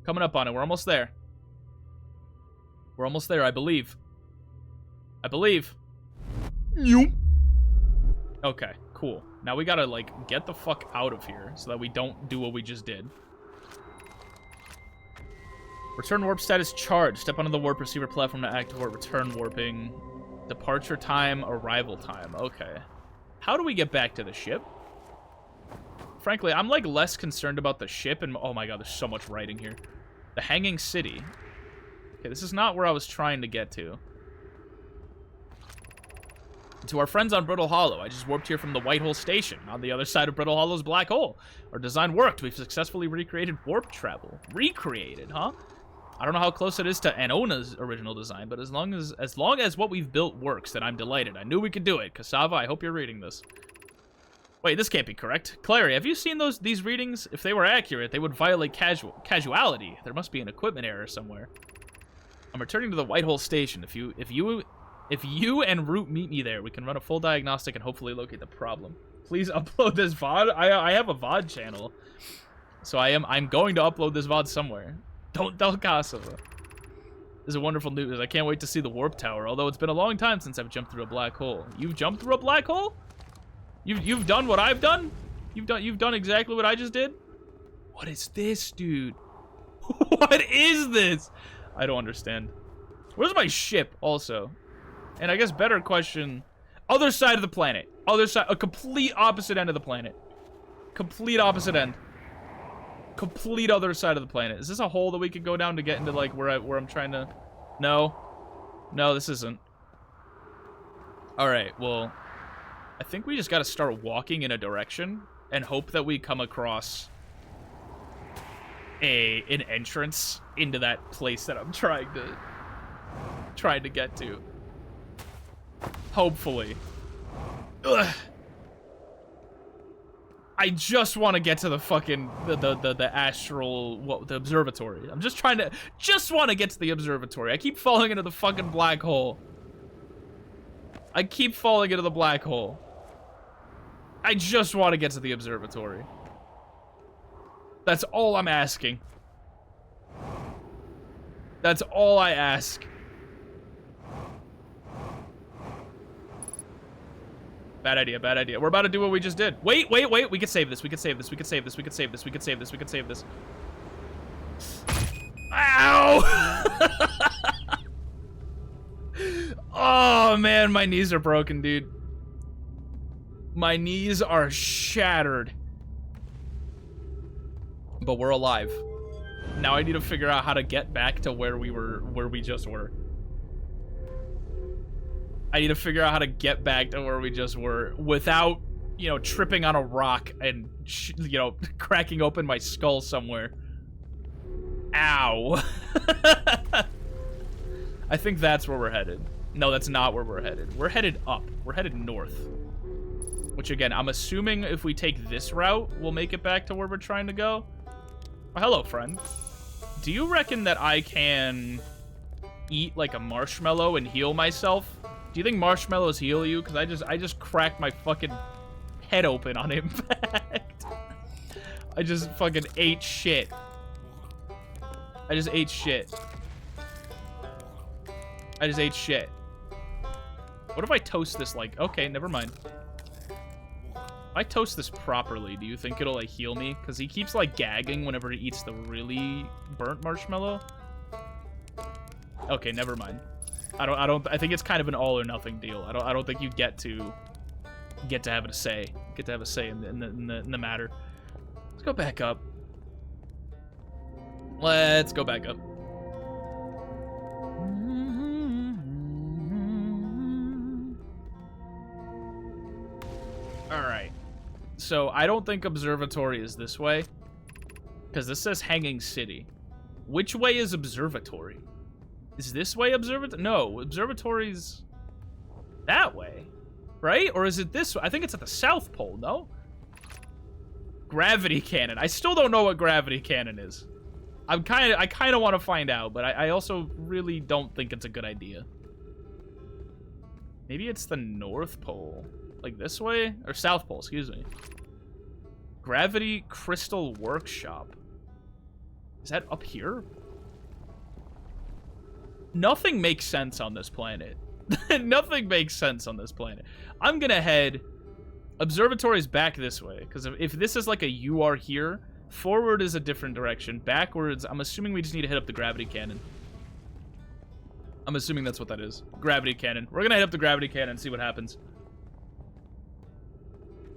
Speaker 1: Coming up on it. We're almost there. We're almost there, I believe. I believe. Okay, cool. Now we gotta, like, get the fuck out of here so that we don't do what we just did. Return warp status charged. Step onto the warp receiver platform to activate return warping. Departure time, arrival time. Okay. How do we get back to the ship? Frankly, I'm, like, less concerned about the ship and... Oh my god, there's so much writing here. The Hanging City. Okay, this is not where I was trying to get to. To our friends on Brittle Hollow, I just warped here from the White Hole Station, on the other side of Brittle Hollow's black hole. Our design worked. We've successfully recreated warp travel. Recreated, huh? I don't know how close it is to Anona's original design, but as long as what we've built works, then I'm delighted. I knew we could do it. Cassava, I hope you're reading this. Wait, this can't be correct. Clary, have you seen these readings? If they were accurate, they would violate casuality. There must be an equipment error somewhere. I'm returning to the White Hole Station. If you and Root meet me there, we can run a full diagnostic and hopefully locate the problem. Please upload this VOD. I have a VOD channel. So I'm going to upload this VOD somewhere. Don't tell Kosovo. This is wonderful news. I can't wait to see the warp tower. Although it's been a long time since I've jumped through a black hole. You've jumped through a black hole? You've done what I've done? You've done exactly what I just did? What is this, dude? What is this? I don't understand. Where's my ship, also? And I guess better question... Other side of the planet. Other side... A complete opposite end of the planet. Complete opposite end. Complete other side of the planet. Is this a hole that we could go down to get into, like, where I'm trying to... No. No, this isn't. Alright, well... I think we just gotta start walking in a direction and hope that we come across... an entrance into that place that I'm trying to get to. Hopefully. Ugh. I just want to get to the fucking the astral the observatory. I'm just want to get to the observatory. I keep falling into the fucking black hole. I keep falling into the black hole. I just want to get to the observatory. That's all I'm asking. That's all I ask. Bad idea, bad idea. We're about to do what we just did. Wait, wait, wait. We could save this. We could save this. We could save this. We could save this. We could save this. We could save this. Ow! Oh, man. My knees are broken, dude. My knees are shattered. But we're alive. Now I need to figure out how to get back to where we just were. I need to figure out how to get back to where we just were without, you know, tripping on a rock and, you know, cracking open my skull somewhere. Ow. I think that's where we're headed. No, that's not where we're headed. We're headed up. We're headed north. Which, again, I'm assuming if we take this route, we'll make it back to where we're trying to go. Oh, hello, friend. Do you reckon that I can eat, like, a marshmallow and heal myself? Do you think marshmallows heal you? Because I just cracked my fucking head open on impact. I just fucking ate shit. I just ate shit. I just ate shit. What if I toast this like... Okay, never mind. If I toast this properly, do you think it'll, like, heal me? Because he keeps, like, gagging whenever he eats the really burnt marshmallow. Okay, never mind. I think it's kind of an all or nothing deal. I don't think you get to have a say. Get to have a say in the matter. Let's go back up. Let's go back up. Alright. So, I don't think observatory is this way. Because this says Hanging City. Which way is observatory? Is this way observatory? No, observatory's that way. Right? Or is it this way? I think it's at the South Pole, no? Gravity cannon. I still don't know what gravity cannon is. I kind of want to find out, but I also really don't think it's a good idea. Maybe it's the North Pole. Like this way? Or South Pole, excuse me. Gravity Crystal Workshop. Is that up here? Nothing makes sense on this planet. Nothing makes sense on this planet. I'm gonna head... Observatory's back this way. Because if this is like a you are here, forward is a different direction. Backwards, I'm assuming we just need to hit up the gravity cannon. I'm assuming that's what that is. Gravity cannon. We're gonna hit up the gravity cannon and see what happens.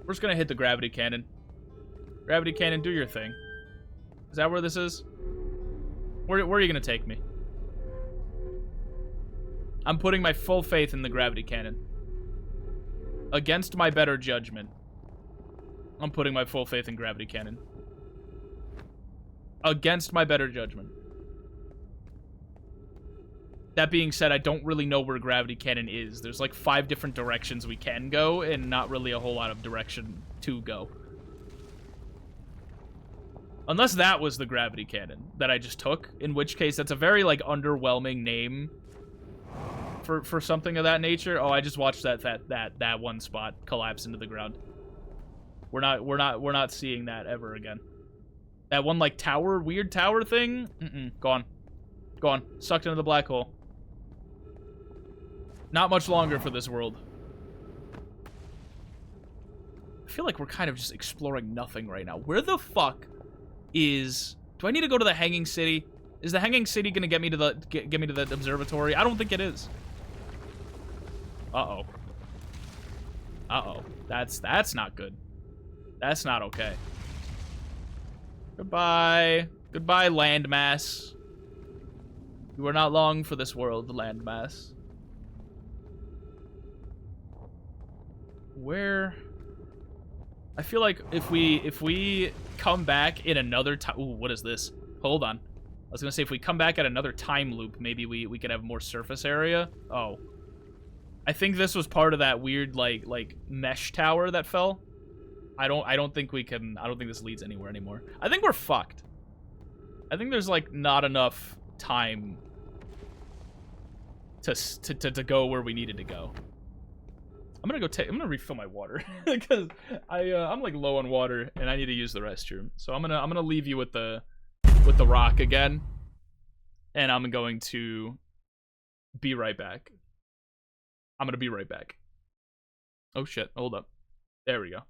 Speaker 1: We're just gonna hit the gravity cannon. Gravity cannon, do your thing. Is that where this is? Where are you gonna take me? I'm putting my full faith in the gravity cannon. Against my better judgment. I'm putting my full faith in gravity cannon. Against my better judgment. That being said, I don't really know where gravity cannon is. There's like 5 different directions we can go, and not really a whole lot of direction to go. Unless that was the gravity cannon that I just took, in which case that's a very, like, underwhelming name for something of that nature. Oh, I just watched that one spot collapse into the ground. We're not seeing that ever again. That one, like, tower, weird tower thing? Gone. Gone. Sucked into the black hole. Not much longer for this world. I feel like we're kind of just exploring nothing right now. Where the fuck is... Do I need to go to the Hanging City? Is the Hanging City gonna get me to the get me to the observatory? I don't think it is. Uh-oh. Uh-oh. That's not good. That's not okay. Goodbye. Goodbye, landmass. You are not long for this world, landmass. Where... I feel like if we come back in another time... Ooh, what is this? Hold on. I was gonna say, if we come back at another time loop, maybe we could have more surface area. Oh. I think this was part of that weird, like mesh tower that fell. I don't think we can... I don't think this leads anywhere anymore. I think we're fucked. I think there's, like, not enough time to go where we needed to go. I'm gonna refill my water because I'm like low on water and I need to use the restroom. So I'm gonna leave you with the rock again, and I'm going to be right back. I'm gonna be right back. Oh shit! Hold up. There we go.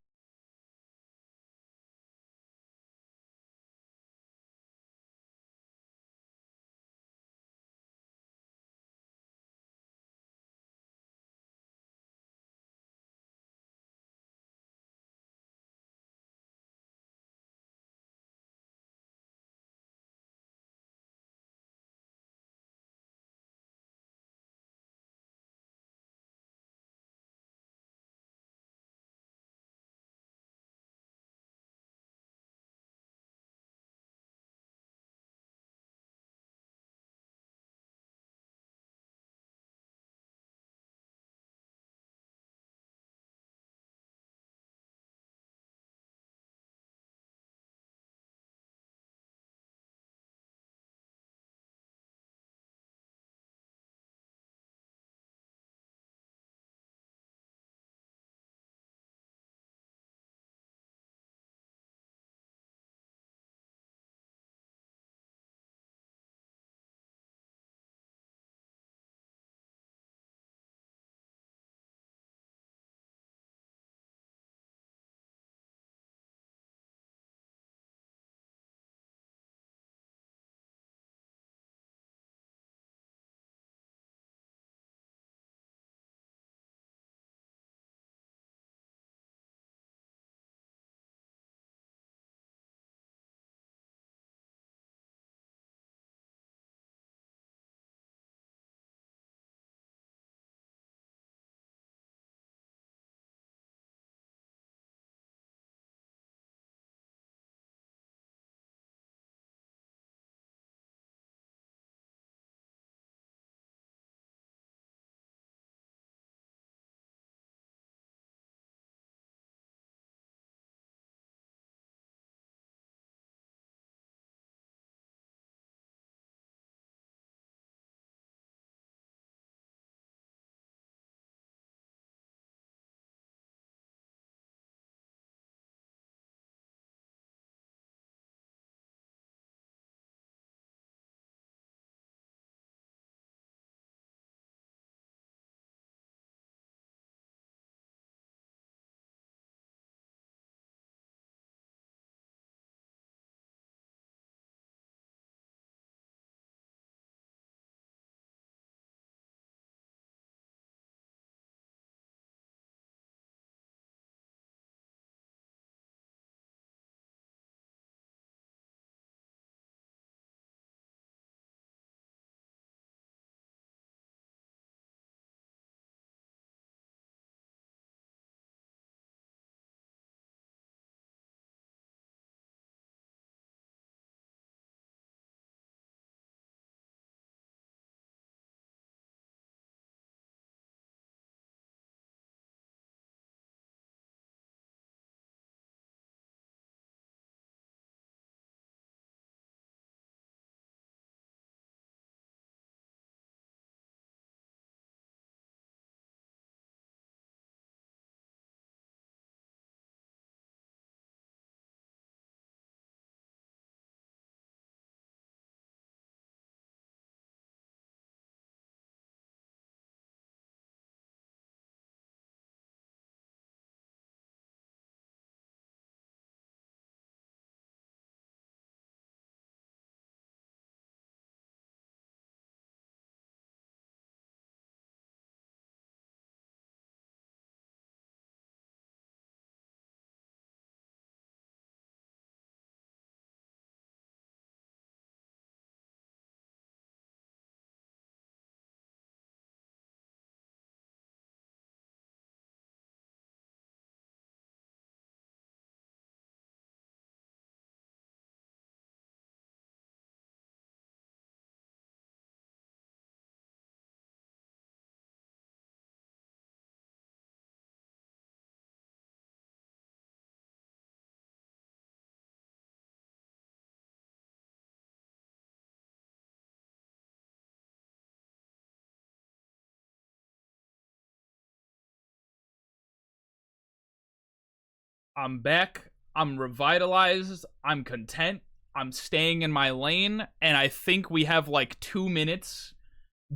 Speaker 1: I'm back. I'm revitalized. I'm content. I'm staying in my lane. And I think we have like 2 minutes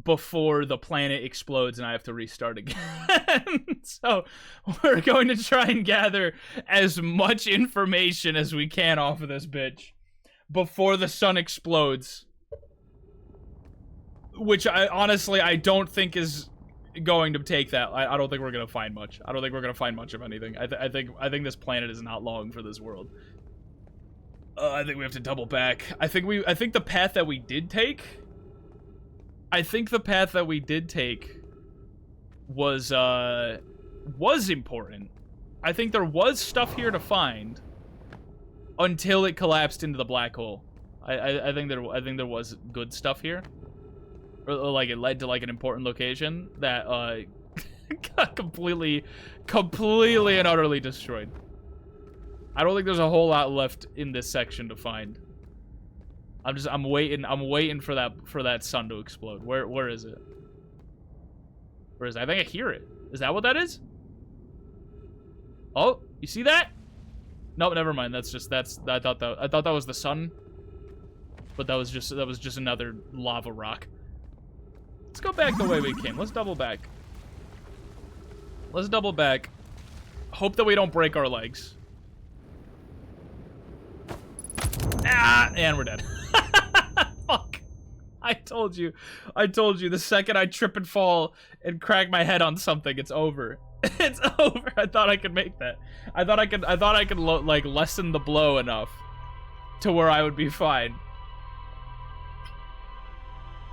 Speaker 1: before the planet explodes and I have to restart again. So we're going to try and gather as much information as we can off of this bitch before the sun explodes. Which I honestly, I don't think is going to take that. I don't think we're gonna find much. I don't think we're gonna find much of anything. I think this planet is not long for this world. I think we have to double back. I think the path that we did take. I think the path that we did take was important. I think there was stuff here to find until it collapsed into the black hole. I think there was good stuff here. Or, like, it led to, like, an important location that, got completely and utterly destroyed. I don't think there's a whole lot left in this section to find. I'm waiting for that sun to explode. Where is it? Where is it? I think I hear it. Is that what that is? Oh, you see that? No, never mind. I thought that was the sun. But that was just another lava rock. Let's go back the way we came. Let's double back. Let's double back. Hope that we don't break our legs. Ah, and we're dead. Fuck. I told you. The second I trip and fall and crack my head on something, it's over. It's over. I thought I could make that. I thought I could like lessen the blow enough to where I would be fine.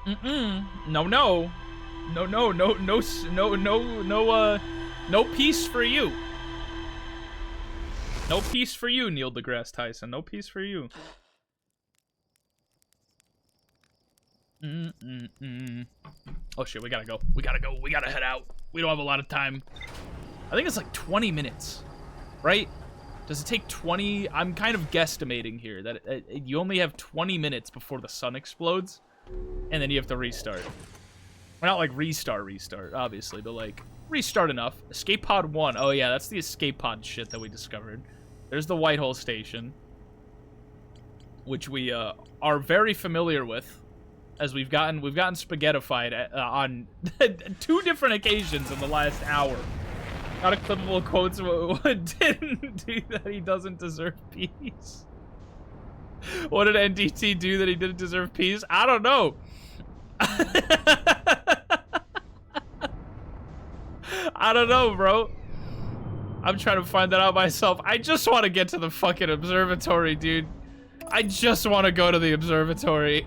Speaker 1: No peace for you. No peace for you, Neil deGrasse Tyson. No peace for you. Oh shit, we gotta go. We gotta head out. We don't have a lot of time. I think it's like 20 minutes, right? Does it take 20? I'm kind of guesstimating here that you only have 20 minutes before the sun explodes. And then you have to restart. Well, not like restart, obviously, but like restart enough. Escape pod 1. Oh yeah, that's the escape pod shit that we discovered. There's the Whitehole station, which we are very familiar with, as we've gotten spaghettified on 2 different occasions in the last hour. Got a clippable quotes. What didn't do that he doesn't deserve peace? What did NDT do that he didn't deserve peace? I don't know. I don't know, bro. I'm trying to find that out myself. I just want to get to the fucking observatory, dude. I just want to go to the observatory.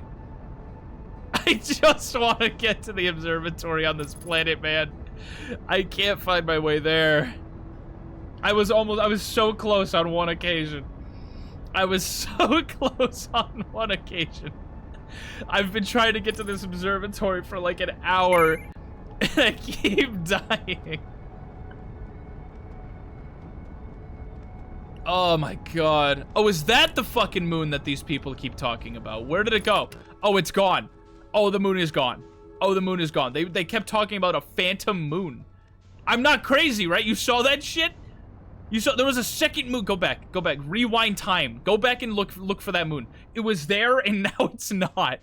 Speaker 1: I just want to get to the observatory on this planet, man. I can't find my way there. I was so close on one occasion. I was so close on one occasion. I've been trying to get to this observatory for like an hour, and I keep dying. Oh my god. Oh, is that the fucking moon that these people keep talking about? Where did it go? Oh, it's gone. Oh, the moon is gone. Oh, the moon is gone. They kept talking about a phantom moon. I'm not crazy, right? You saw that shit? You saw there was a second moon. Go back, rewind time. Go back and look for that moon. It was there and now it's not.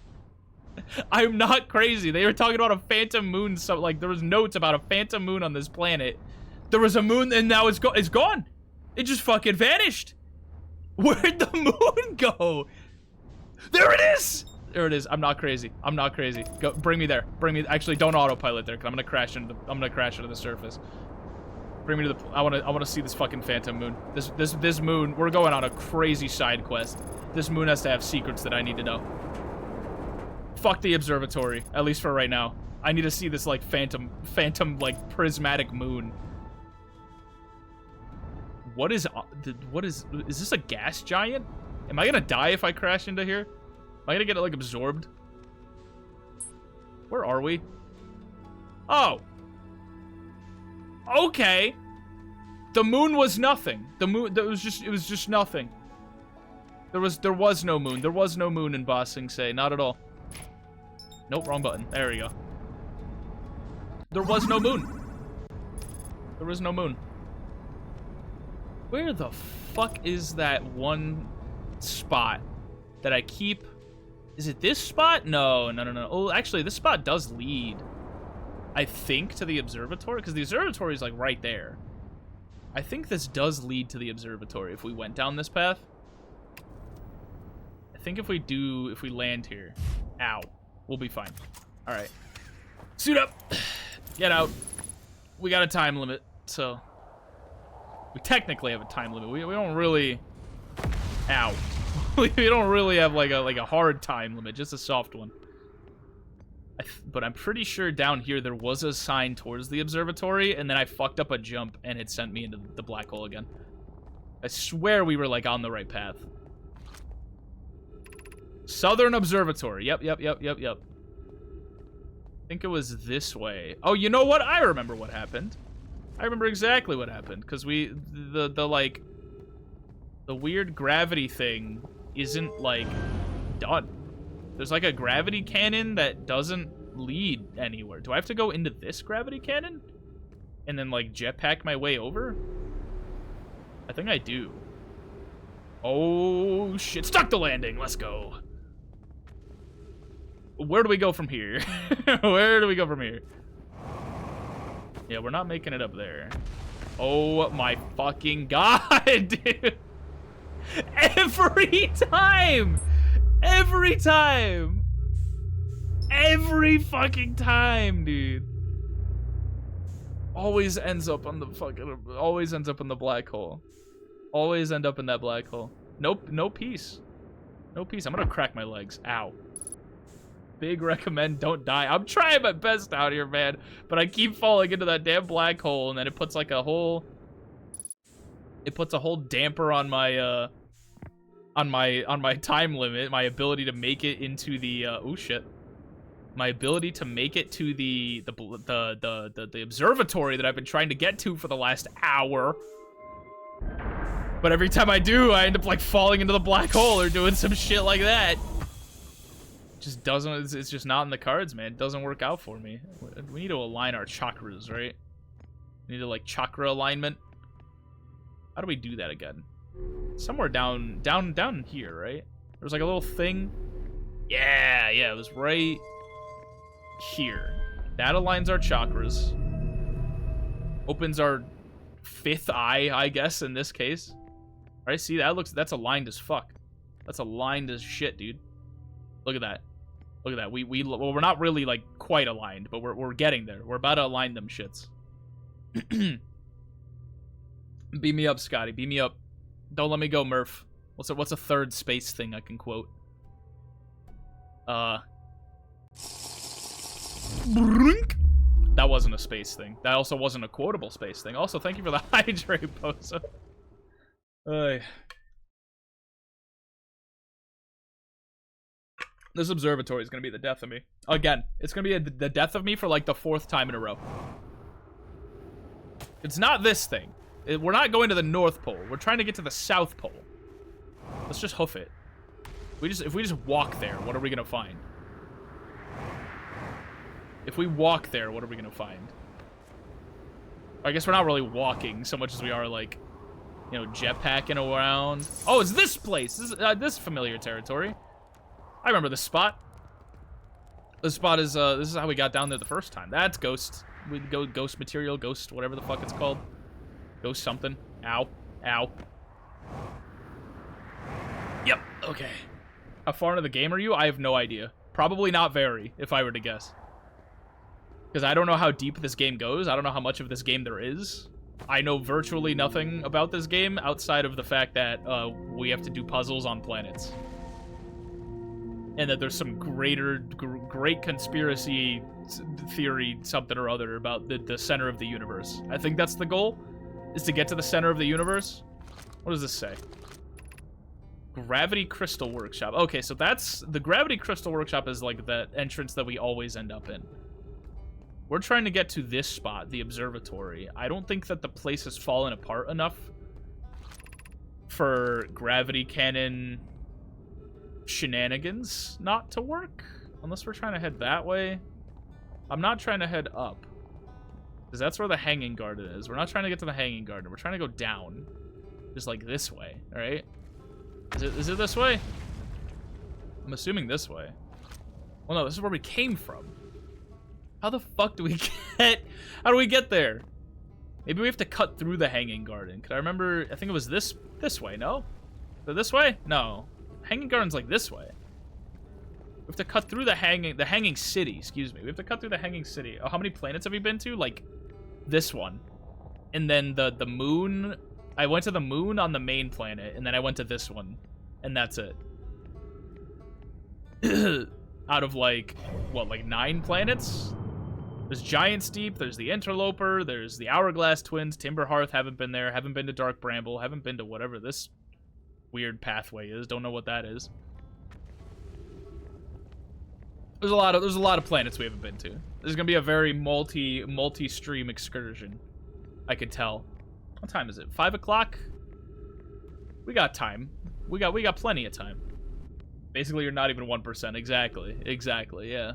Speaker 1: I'm not crazy. They were talking about a phantom moon. So like there was notes about a phantom moon on this planet. There was a moon and now it's gone. It just fucking vanished. Where'd the moon go? There it is. There it is. I'm not crazy. I'm not crazy. Go, bring me there. Bring me. Actually, don't autopilot there, because I'm gonna crash into the surface. Bring me to the. I wanna see this fucking phantom moon. This moon. We're going on a crazy side quest. This moon has to have secrets that I need to know. Fuck the observatory, at least for right now. I need to see this like phantom like prismatic moon. What is this a gas giant? Am I gonna die if I crash into here? Am I gonna get like absorbed? Where are we? Oh. Okay. The moon was nothing. The moon it was just nothing. There was no moon. There was no moon in Ba Sing Se, not at all. Nope, wrong button. There we go. There was no moon. There was no moon. Where the fuck is that one spot that I keep? Is it this spot? No. Oh, actually, this spot does lead, I think, to the observatory, because the observatory is like right there. I think this does lead to the observatory if we went down this path. I think if we land here, ow, we'll be fine. All right, suit up, get out. We got a time limit, so we technically have a time limit. We don't really, ow. We don't really have like a hard time limit, just a soft one. But I'm pretty sure down here there was a sign towards the observatory, and then I fucked up a jump and it sent me into the black hole again. I swear we were like on the right path. Southern Observatory. Yep. I think it was this way. Oh, you know what? I remember what happened. I remember exactly what happened, because the weird gravity thing isn't like done. There's like a gravity cannon that doesn't lead anywhere. Do I have to go into this gravity cannon and then like jetpack my way over? I think I do. Oh shit, stuck the landing. Let's go. Where do we go from here? Where do we go from here? Yeah, we're not making it up there. Oh my fucking god, dude. Every time! Every time! Every fucking time, dude. Always ends up on the fucking... Always ends up in the black hole. Always end up in that black hole. Nope, no peace. No peace. I'm gonna crack my legs. Ow. Big recommend don't die. I'm trying my best out here, man. But I keep falling into that damn black hole, and then it puts like a whole... It puts a whole damper on my, on my time limit, my ability to make it into the oh shit, my ability to make it to the observatory that I've been trying to get to for the last hour. But every time I do, I end up like falling into the black hole or doing some shit like that. Just doesn't, it's just not in the cards, man. It doesn't work out for me. We need to align our chakras, right? We need to like chakra alignment. How do we do that again? Somewhere down here, right? There's like a little thing. Yeah, it was right here. That aligns our chakras. Opens our fifth eye, I guess, in this case. All right, see, that's aligned as fuck. That's aligned as shit, dude. Look at that. Look at that. Well, we're not really like quite aligned, but we're getting there. We're about to align them shits. Beam me up, Scotty. Beam me up. Don't let me go, Murph. What's a third space thing I can quote? That wasn't a space thing. That also wasn't a quotable space thing. Also, thank you for the hydrate, Bosa. This observatory is gonna be the death of me. Again, it's gonna be the death of me for like the 4th time in a row. It's not this thing. We're not going to the North Pole. We're trying to get to the South Pole. Let's just hoof it. If we just walk there, what are we gonna find? If we walk there, what are we gonna find? I guess we're not really walking so much as we are like, you know, jetpacking around. Oh, it's this place. This familiar territory. I remember this spot. This spot is this is how we got down there the first time. That's ghost. We go ghost material, ghost whatever the fuck it's called. Ghost something. Ow. Ow. Yep. Okay. How far into the game are you? I have no idea. Probably not very, if I were to guess. Because I don't know how deep this game goes. I don't know how much of this game there is. I know virtually nothing about this game outside of the fact that we have to do puzzles on planets. And that there's some great conspiracy theory something or other about the center of the universe. I think that's the goal, is to get to the center of the universe. What does this say? Gravity Crystal Workshop. Okay, so that's... The Gravity Crystal Workshop is like the entrance that we always end up in. We're trying to get to this spot, the observatory. I don't think that the place has fallen apart enough for gravity cannon shenanigans not to work. Unless we're trying to head that way. I'm not trying to head up, because that's where the Hanging Garden is. We're not trying to get to the Hanging Garden. We're trying to go down. Just like this way, alright? Is it this way? I'm assuming this way. Well, no, this is where we came from. How the fuck do we get... How do we get there? Maybe we have to cut through the Hanging Garden. Could I remember... I think it was this way, no? Is it this way? No. Hanging Garden's like this way. We have to cut through the Hanging City, excuse me. We have to cut through the Hanging City. Oh, how many planets have we been to? Like, this one. And then the moon... I went to the moon on the main planet, and then I went to this one. And that's it. Out of, like, what, like 9 planets? There's Giant's Deep, there's the Interloper, there's the Hourglass Twins, Timber Hearth, haven't been there, haven't been to Dark Bramble, haven't been to whatever this weird pathway is, don't know what that is. There's a lot of planets we haven't been to. This is gonna be a very multi-stream excursion. I could tell. What time is it? 5 o'clock? We got time. We got plenty of time. Basically, you're not even 1%. Exactly, yeah.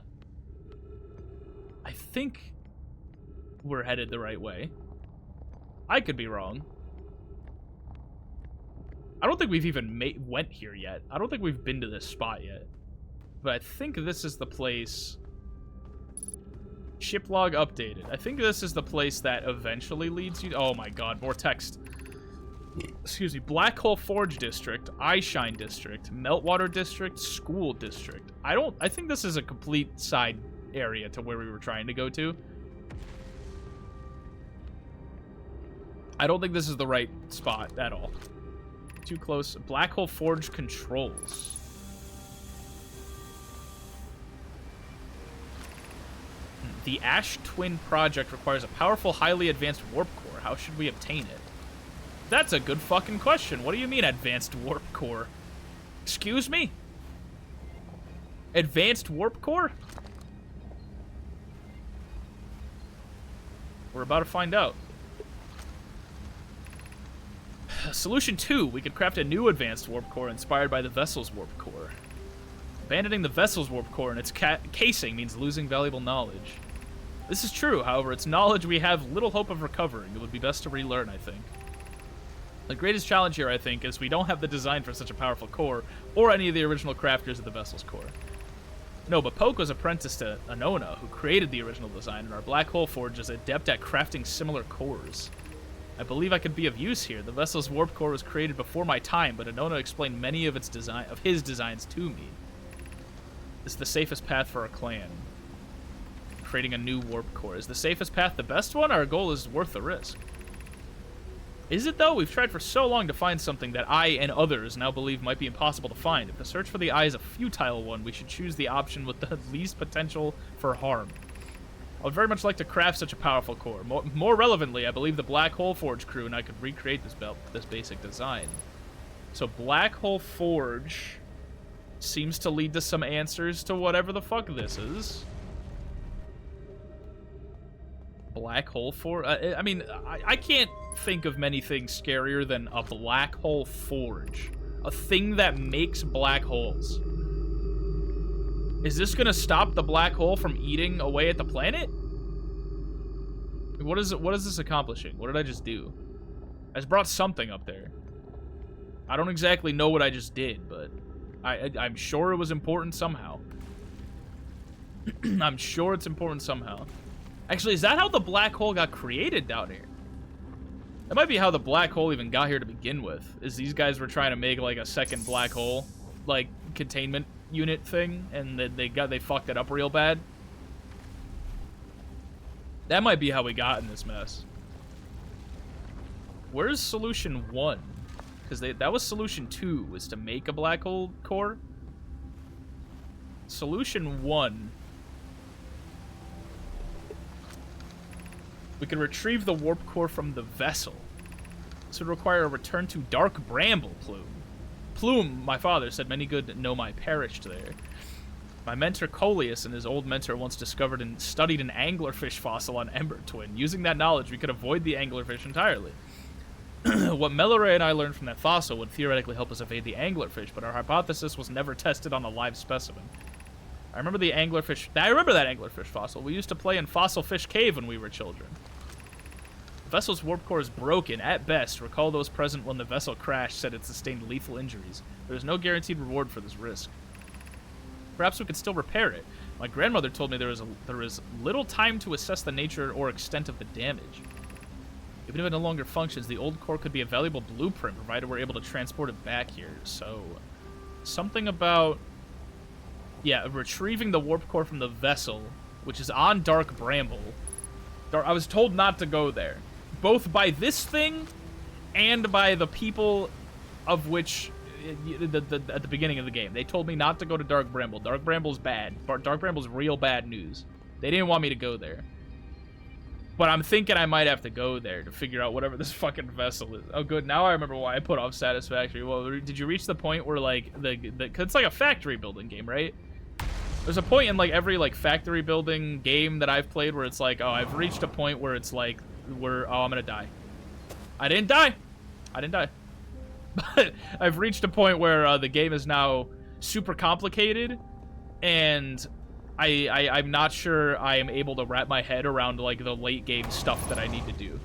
Speaker 1: I think we're headed the right way. I could be wrong. I don't think we've even went here yet. I don't think we've been to this spot yet. But I think this is the place... Ship log updated. I think this is the place that eventually leads you... Oh my god, more text. Excuse me. Black Hole Forge District, Eyeshine District, Meltwater District, School District. I think this is a complete side area to where we were trying to go to. I don't think this is the right spot at all. Too close. Black Hole Forge controls. The Ash Twin Project requires a powerful, highly advanced warp core. How should we obtain it? That's a good fucking question. What do you mean, advanced warp core? Excuse me? Advanced warp core? We're about to find out. Solution 2. We could craft a new advanced warp core inspired by the vessel's warp core. Abandoning the vessel's warp core and its casing means losing valuable knowledge. This is true, however, it's knowledge we have little hope of recovering. It would be best to relearn, I think. The greatest challenge here, I think, is we don't have the design for such a powerful core, or any of the original crafters of the vessel's core. No, but Poke was apprenticed to Anona, who created the original design, and our Black Hole Forge is adept at crafting similar cores. I believe I could be of use here. The vessel's warp core was created before my time, but Anona explained many of his designs to me. This is the safest path for our clan. Creating a new warp core. Is the safest path the best one? Our goal is worth the risk. Is it, though? We've tried for so long to find something that I and others now believe might be impossible to find. If the search for the eye is a futile one, we should choose the option with the least potential for harm. I would very much like to craft such a powerful core. More relevantly, I believe the Black Hole Forge crew and I could recreate this basic design. So Black Hole Forge seems to lead to some answers to whatever the fuck this is. Black Hole Forge? I mean, I can't think of many things scarier than a Black Hole Forge. A thing that makes black holes. Is this gonna stop the black hole from eating away at the planet? What is this accomplishing? What did I just do? I just brought something up there. I don't exactly know what I just did, but I'm sure it was important somehow. I'm sure it's important somehow. Actually, is that how the black hole got created down here? That might be how the black hole even got here to begin with. Is these guys were trying to make like a second black hole, like containment unit thing, and they fucked it up real bad. That might be how we got in this mess. Where's solution 1? Because that was solution 2, was to make a black hole core. Solution 1. We can retrieve the warp core from the vessel. This would require a return to Dark Bramble Plume. Plume, my father, said many good Nomai perished there. My mentor Coleus and his old mentor once discovered and studied an anglerfish fossil on Ember Twin. Using that knowledge, we could avoid the anglerfish entirely. What Melore and I learned from that fossil would theoretically help us evade the anglerfish, but our hypothesis was never tested on a live specimen. I remember that anglerfish fossil. We used to play in Fossil Fish Cave when we were children. If vessel's warp core is broken, at best, recall those present when the vessel crashed said it sustained lethal injuries. There is no guaranteed reward for this risk. Perhaps we could still repair it. My grandmother told me there is little time to assess the nature or extent of the damage. Even if it no longer functions, the old core could be a valuable blueprint, provided we're able to transport it back here. So, something about... yeah, retrieving the warp core from the vessel, which is on Dark Bramble. I was told not to go there. Both by this thing and by the people of which... at the beginning of the game. They told me not to go to Dark Bramble. Dark Bramble's bad. Dark Bramble's real bad news. They didn't want me to go there. But I'm thinking I might have to go there to figure out whatever this fucking vessel is. Oh, good. Now I remember why I put off Satisfactory. Well, did you reach the point where, like, cause it's like a factory building game, right? There's a point in, like, every, like, factory building game that I've played where it's like, oh, I've reached a point where it's like, oh, I'm gonna die. I didn't die. I didn't die. But I've reached a point where the game is now super complicated, and I'm not sure I am able to wrap my head around, like, the late game stuff that I need to do.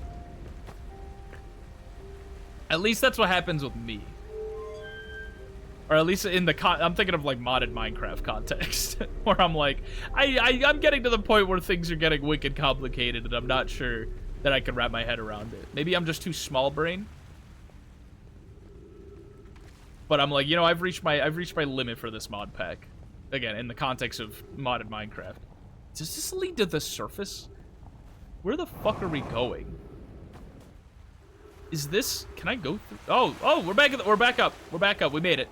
Speaker 1: At least that's what happens with me. Or at least in the I'm thinking of, like, modded Minecraft context, where I'm like, I'm getting to the point where things are getting wicked complicated, and I'm not sure that I can wrap my head around it. Maybe I'm just too small-brained. But I'm like, you know, I've reached my limit for this mod pack. Again, in the context of modded Minecraft. Does this lead to the surface? Where the fuck are we going? Is this... can I go through... oh, we're back up. We're back up. We made it.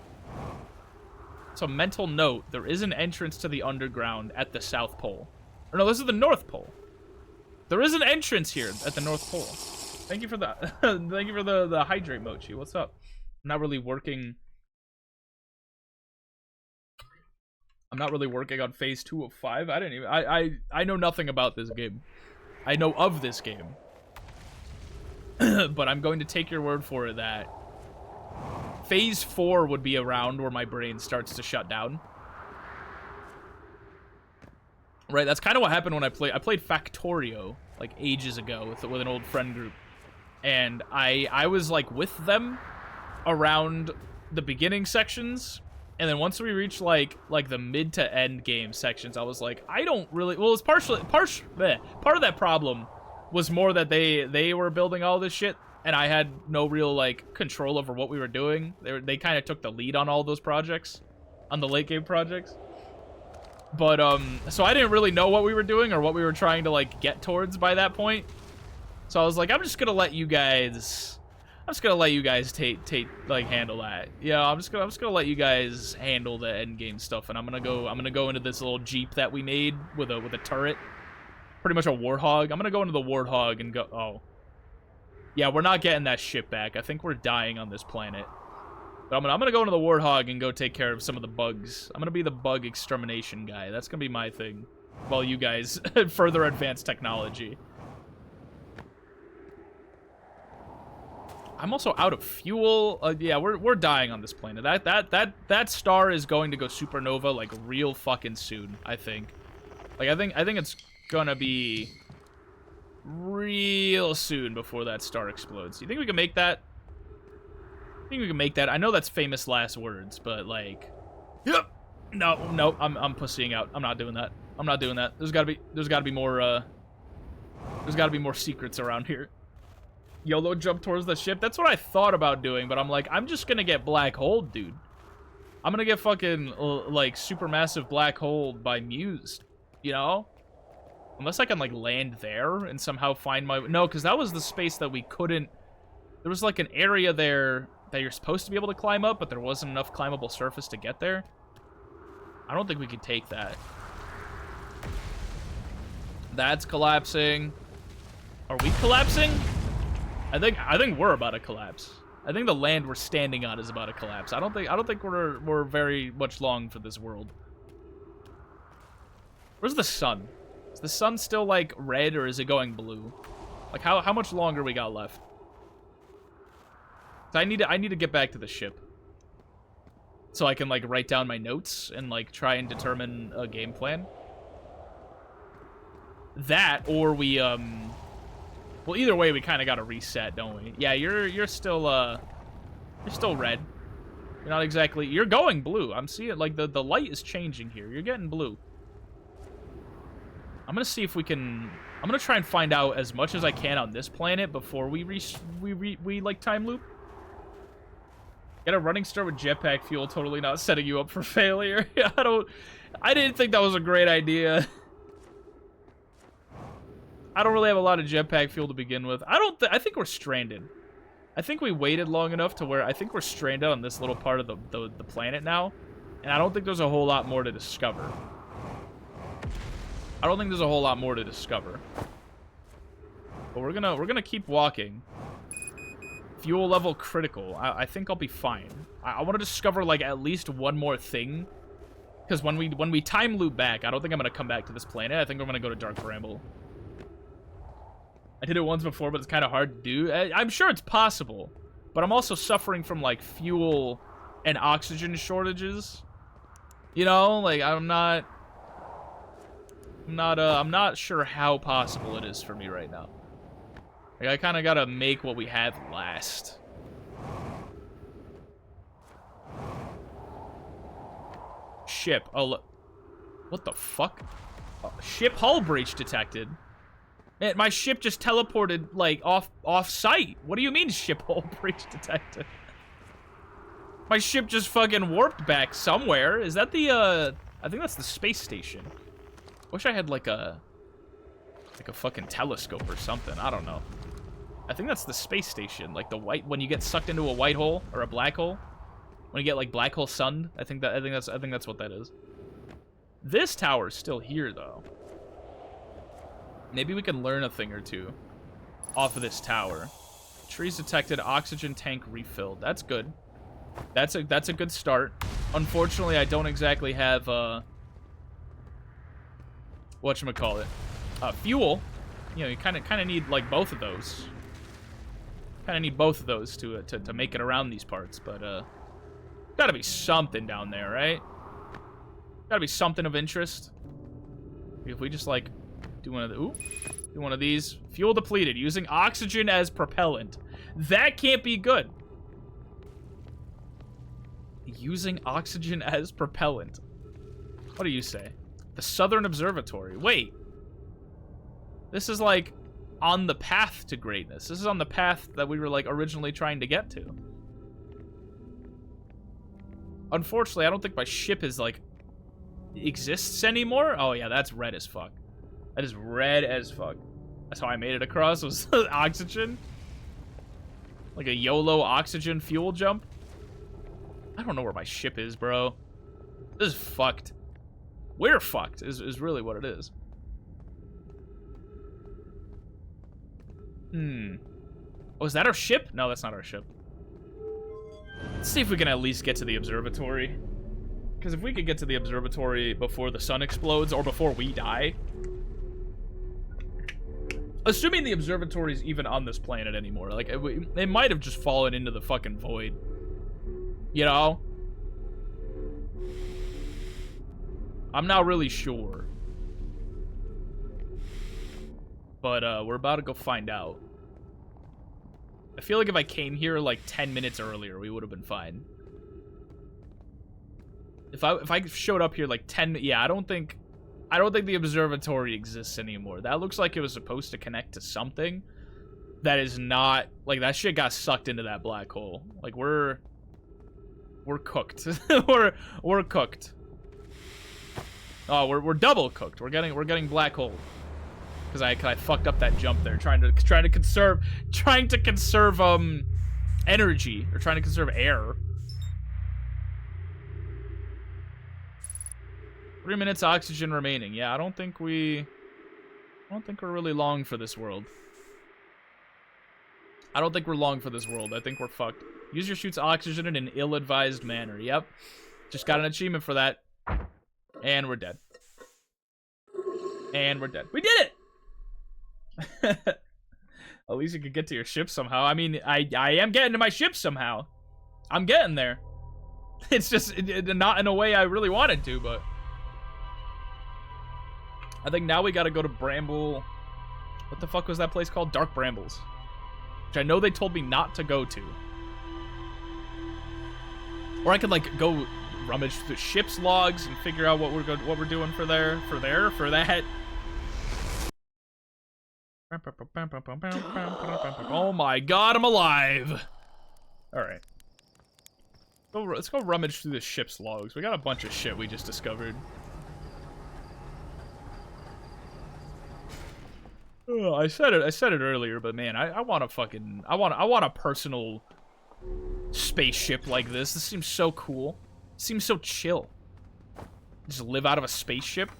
Speaker 1: So, mental note, there is an entrance to the underground at the South Pole. Or no, this is the North Pole. There is an entrance here at the North Pole. Thank you for that. Thank you for the hydrate mochi. What's up? I'm not really working on phase 2 of 5. I didn't even... I know nothing about this game. I know of this game. But I'm going to take your word for it that phase 4 would be around where my brain starts to shut down. Right, that's kind of what happened when I played Factorio, like, ages ago with an old friend group. And I was, like, with them around the beginning sections. And then once we reached, like the mid to end game sections, I was like, I don't really... well, it's part of that problem was more that they were building all this shit, and I had no real, like, control over what we were doing. They kind of took the lead on all those projects, on the late game projects. But, so I didn't really know what we were doing or what we were trying to, like, get towards by that point. So I was like, I'm just gonna let you guys... like, handle that. Yeah, I'm just gonna let you guys handle the end game stuff, and I'm gonna go into this little Jeep that we made with a turret. Pretty much a Warthog. I'm gonna go into the Warthog and go... oh. Yeah, we're not getting that shit back. I think we're dying on this planet. But I'm gonna go into the Warthog and go take care of some of the bugs. I'm gonna be the bug extermination guy. That's gonna be my thing. While you guys further advance technology. I'm also out of fuel. Yeah, we're dying on this planet. That star is going to go supernova, like, real fucking soon, I think. Like, I think it's gonna be real soon before that star explodes. Do you think we can make that? I think we can make that. I know that's famous last words, but, like, yep. No, I'm pussying out. I'm not doing that. I'm not doing that. There's gotta be more secrets around here. YOLO jump towards the ship. That's what I thought about doing, but I'm like, I'm just gonna get black holed, dude. I'm gonna get fucking, like, supermassive black holed by Mused, you know? Unless I can, like, land there and somehow find my... no, because that was the space that we couldn't... there was, like, an area there that you're supposed to be able to climb up, but there wasn't enough climbable surface to get there. I don't think we could take that. That's collapsing. Are we collapsing? I think we're about to collapse. I think the land we're standing on is about to collapse. I don't think we're very much long for this world. Where's the sun? Is the sun still, like, red, or is it going blue? Like, how much longer we got left? So I need to get back to the ship, so I can, like, write down my notes and, like, try and determine a game plan. That, or we Well, either way, we kind of got to reset, don't we? Yeah, you're still red. You're not exactly... You're going blue. I'm seeing, like, the light is changing here. You're getting blue. I'm going to see if we can... I'm going to try and find out as much as I can on this planet before we like, time loop. Get a running start with jetpack fuel, totally not setting you up for failure. I didn't think that was a great idea. I don't really have a lot of jetpack fuel to begin with. I think we're stranded. I think we waited long enough to where I think we're stranded on this little part of the planet now. And I don't think there's a whole lot more to discover. I don't think there's a whole lot more to discover. But we're gonna keep walking. Fuel level critical. I think I'll be fine. I want to discover like at least one more thing. Because when we time loop back, I don't think I'm gonna come back to this planet. I think I'm gonna go to Dark Bramble. I did it once before, but it's kind of hard to do. I'm sure it's possible, but I'm also suffering from like fuel and oxygen shortages. You know, like I'm not sure how possible it is for me right now. Like I kind of gotta make what we had last. Ship. Oh, what the fuck? Oh, ship hull breach detected. Man, my ship just teleported, like, off-site. What do you mean, ship hull breach detected? My ship just fucking warped back somewhere. Is that the, I think that's the space station. Wish I had, like a fucking telescope or something. I don't know. I think that's the space station. Like, the white, when you get sucked into a white hole, or a black hole. When you get, like, black hole sunned. I think that's what that is. This tower's still here, though. Maybe we can learn a thing or two off of this tower. Trees detected, oxygen tank refilled. That's good. That's a good start. Unfortunately, I don't exactly have whatchamacallit. Fuel. You know, you kind of need like both of those. Kind of need both of those to make it around these parts, but gotta be something down there, right? Gotta be something of interest. If we just like do one of these. Fuel depleted, using oxygen as propellant. That can't be good. Using oxygen as propellant. What do you say? The Southern Observatory. Wait. This is like on the path to greatness. This is on the path that we were like originally trying to get to. Unfortunately, I don't think my ship is like exists anymore. Oh yeah, that's red as fuck. That is red as fuck. That's how I made it across, was oxygen. Like a YOLO oxygen fuel jump. I don't know where my ship is, bro. This is fucked. We're fucked, is really what it is. Oh, is that our ship? No, that's not our ship. Let's see if we can at least get to the observatory. Because if we could get to the observatory before the sun explodes, or before we die... Assuming the observatory is even on this planet anymore. Like, it might have just fallen into the fucking void. You know? I'm not really sure. But, we're about to go find out. I feel like if I came here, like, 10 minutes earlier, we would have been fine. If I showed up here, like, 10... Yeah, I don't think the observatory exists anymore. That looks like it was supposed to connect to something that is not... Like, that shit got sucked into that black hole. Like, we're cooked. we're cooked. Oh, we're double cooked. We're getting black hole. Because I fucked up that jump there, trying to conserve energy, or trying to conserve air. 3 minutes oxygen remaining. Yeah, I don't think we're really long for this world. I don't think we're long for this world. I think we're fucked. Use your chute's oxygen in an ill-advised manner. Yep. Just got an achievement for that. And we're dead. And we're dead. We did it! At least you could get to your ship somehow. I mean, I am getting to my ship somehow. I'm getting there. It's just not in a way I really wanted to, but... I think now we gotta go to Bramble What the fuck was that place called? Dark Brambles. Which I know they told me not to go to. Or I could, like, go rummage through the ship's logs and figure out what we're doing for that. Oh my god, I'm alive! Alright. Let's go rummage through the ship's logs. We got a bunch of shit we just discovered. Oh, I said it earlier, but man, I want a personal spaceship like this. This seems so cool. It seems so chill. Just live out of a spaceship.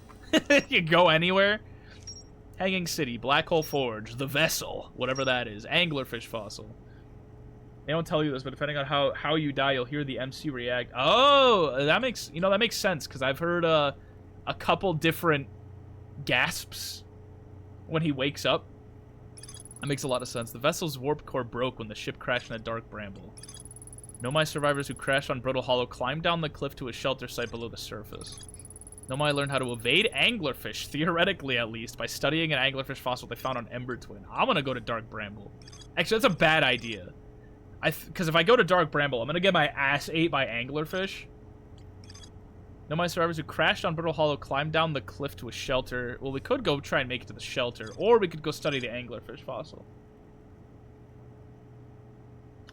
Speaker 1: You go anywhere. Hanging City, Black Hole Forge, the Vessel, whatever that is, anglerfish fossil. They don't tell you this, but depending on how you die, you'll hear the MC react. Oh, that makes sense, because I've heard a couple different gasps when he wakes up. That makes a lot of sense. The vessel's warp core broke when the ship crashed in a dark bramble. Nomai survivors who crashed on Brittle Hollow climbed down the cliff to a shelter site below the surface. Nomai learned how to evade anglerfish, theoretically at least, by studying an anglerfish fossil they found on Ember Twin. I'm gonna go to Dark Bramble. Actually, that's a bad idea. Because if I go to Dark Bramble, I'm gonna get my ass ate by anglerfish. Nomai survivors who crashed on Brittle Hollow climbed down the cliff to a shelter. Well, we could go try and make it to the shelter, or we could go study the anglerfish fossil.